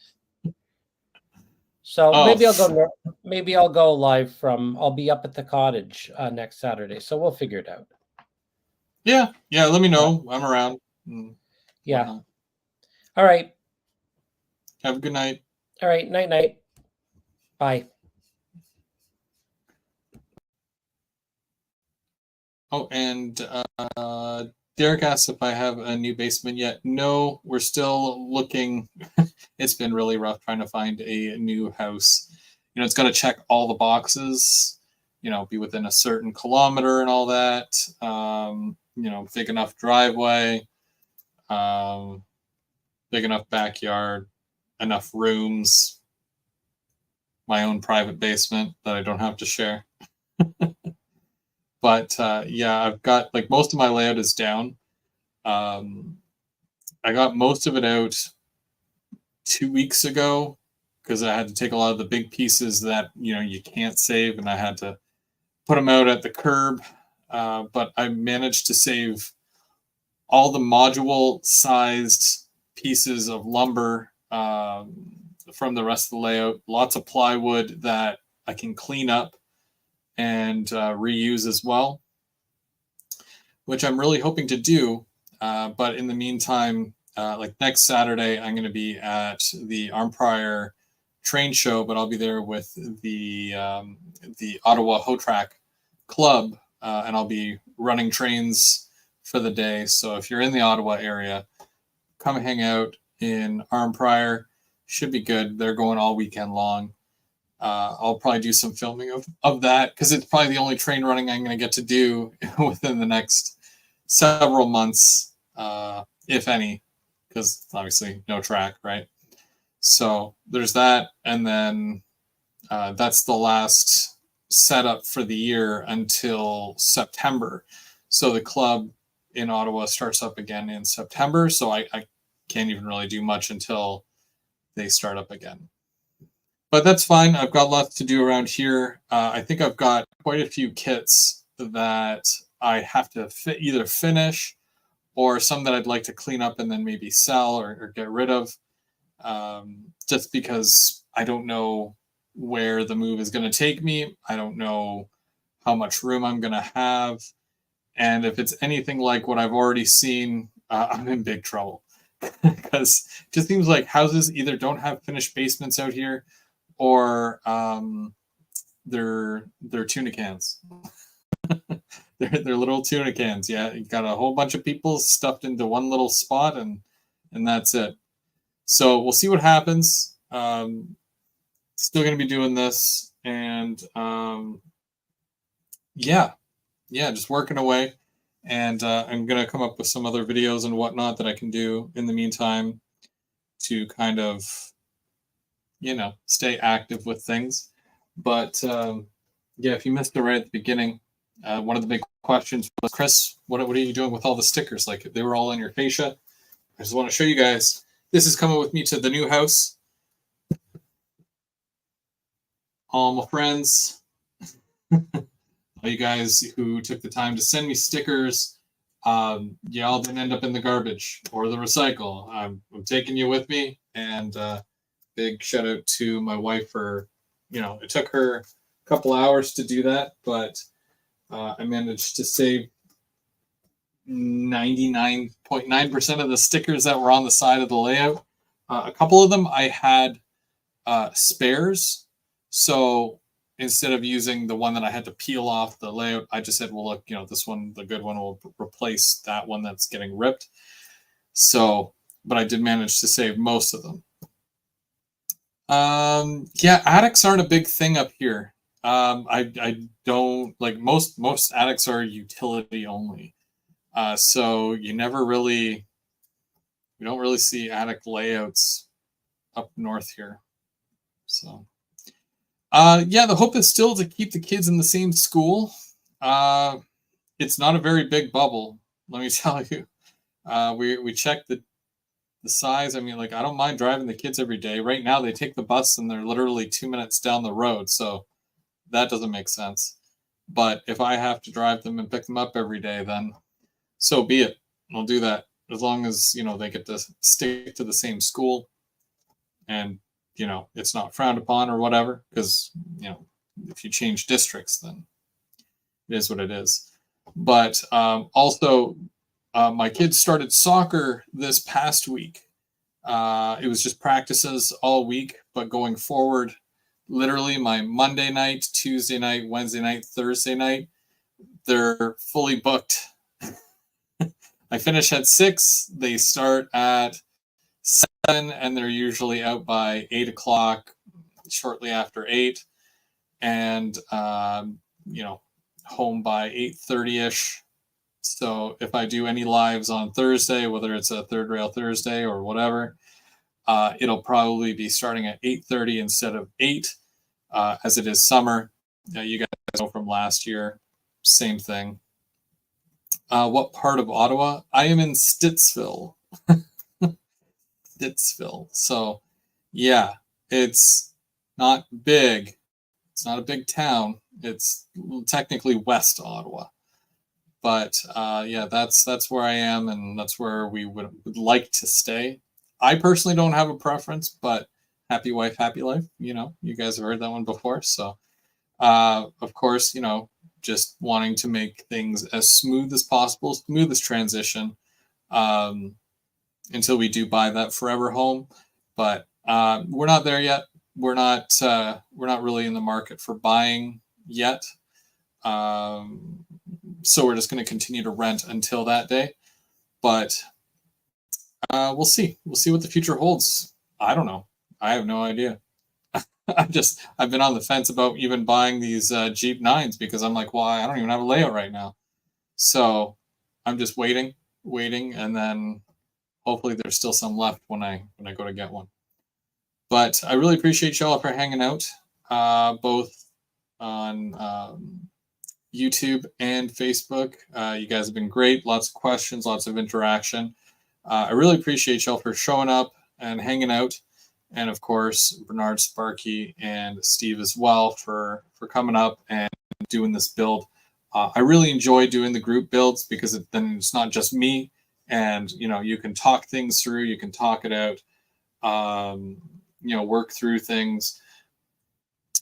So maybe I'll go north. Maybe I'll go live from. I'll be up at the cottage next Saturday. So we'll figure it out. Yeah. Let me know. I'm around. Yeah. All right. Have a good night. All right. Night. Bye. Oh, and Derek asks if I have a new basement yet. No, we're still looking. It's been really rough trying to find a new house. You know, it's got to check all the boxes, you know, be within a certain kilometer and all that. You know, big enough driveway, big enough backyard, enough rooms, my own private basement that I don't have to share. But yeah, I've got like most of my layout is down. I got most of it out 2 weeks ago because I had to take a lot of the big pieces that you can't save, and I had to put them out at the curb. But I managed to save all the module-sized pieces of lumber from the rest of the layout. Lots of plywood that I can clean up and reuse as well, which I'm really hoping to do. But in the meantime, like next Saturday, I'm going to be at the Armprior train show, but I'll be there with the Ottawa Hoe Track Club, and I'll be running trains for the day. So if you're in the Ottawa area, come hang out in Armprior. Should be good. They're going all weekend long. I'll probably do some filming of that because it's probably the only train running I'm going to get to do within the next several months, if any, because obviously no track, right? So there's that, and then that's the last setup for the year until September. So the club in Ottawa starts up again in September, so I can't even really do much until they start up again. But that's fine. I've got lots to do around here. I think I've got quite a few kits that I have to either finish or some that I'd like to clean up and then maybe sell or get rid of, just because I don't know where the move is going to take me. I don't know how much room I'm going to have. And if it's anything like what I've already seen, I'm in big trouble. Because it just seems like houses either don't have finished basements out here, or they're tuna cans. they're little tuna cans. Yeah, you got a whole bunch of people stuffed into one little spot, and that's it. So we'll see what happens. Still going to be doing this, and yeah, just working away. And I'm going to come up with some other videos and whatnot that I can do in the meantime to kind of, stay active with things. But yeah, if you missed it right at the beginning, one of the big questions was, Chris, what are you doing with all the stickers? Like, they were all on your fascia. I just want to show you guys. This is coming with me to the new house. All my friends, all you guys who took the time to send me stickers, y'all didn't end up in the garbage or the recycle. I'm taking you with me, and big shout out to my wife for, it took her a couple hours to do that, but I managed to save 99.9% of the stickers that were on the side of the layout. A couple of them I had spares, so instead of using the one that I had to peel off the layout, I just said, well, look, this one, the good one, will replace that one that's getting ripped. So, but I did manage to save most of them. Yeah, attics aren't a big thing up here. I don't like most attics are utility only. So you don't really see attic layouts up north here. So, yeah, the hope is still to keep the kids in the same school. It's not a very big bubble, let me tell you. We checked the size. I mean, like, I don't mind driving the kids every day. Right now, they take the bus and they're literally 2 minutes down the road. So that doesn't make sense. But if I have to drive them and pick them up every day, then so be it. I'll do that as long as, they get to stick to the same school and, it's not frowned upon or whatever. Because, if you change districts, then it is what it is. But also, my kids started soccer this past week. It was just practices all week, but going forward, literally my Monday night, Tuesday night, Wednesday night, Thursday night, they're fully booked. I finish at 6, they start at 7, and they're usually out by 8 o'clock, shortly after 8, and home by 8:30ish. So if I do any lives on Thursday, whether it's a Third Rail Thursday or whatever, it'll probably be starting at 8:30 instead of 8, as it is summer. You guys know from last year. same thing. What part of Ottawa? I am in Stittsville. Stittsville. So, yeah, it's not big. It's not a big town. It's technically West Ottawa. But yeah, that's where I am, and that's where we would like to stay. I personally don't have a preference, but happy wife, happy life. You know, you guys have heard that one before. So, of course, you know, just wanting to make things as smooth as possible, smoothest transition until we do buy that forever home. But we're not there yet. We're not really in the market for buying yet. So we're just going to continue to rent until that day. But we'll see. We'll see what the future holds. I don't know. I have no idea. I've been on the fence about even buying these Jeep 9s because I'm like, well, I don't even have a layout right now. So I'm just waiting, and then hopefully there's still some left when I go to get one. But I really appreciate y'all for hanging out, both on YouTube and Facebook. You guys have been great. Lots of questions, lots of interaction. I really appreciate y'all for showing up and hanging out. And of course, Bernard, Sparky, and Steve as well for coming up and doing this build. I really enjoy doing the group builds because then it's not just me, and you know, you can talk things through, you can talk it out, you know, work through things.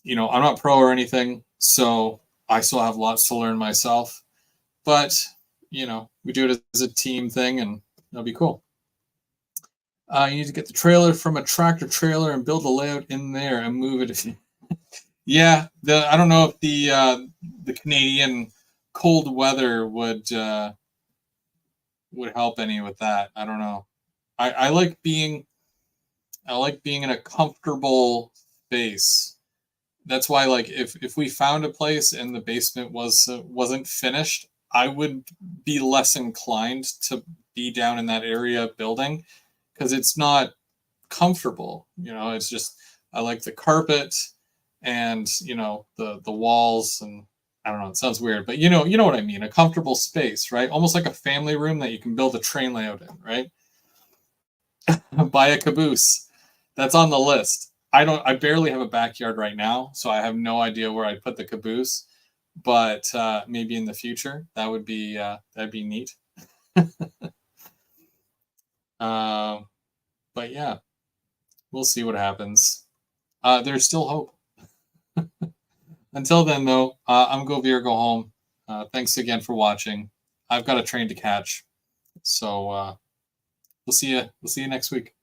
You know, I'm not pro or anything, so I still have lots to learn myself. But you know, we do it as a team thing, and it'll be cool. You need to get the trailer from a tractor trailer and build a layout in there and move it. Yeah, I don't know if the Canadian cold weather would help any with that. I don't know. I like being in a comfortable space. That's why, like, if we found a place and the basement wasn't finished, I would be less inclined to be down in that area building. Because it's not comfortable, you know. It's just I like the carpet and you know the walls, and I don't know. It sounds weird, but you know what I mean. A comfortable space, right? Almost like a family room that you can build a train layout in, right? Buy a caboose. That's on the list. I barely have a backyard right now, so I have no idea where I'd put the caboose. But maybe in the future that would be that'd be neat. But yeah, we'll see what happens. There's still hope. Until then, though, I'm go Veer, go home. Thanks again for watching. I've got a train to catch, so we'll see you. We'll see you next week.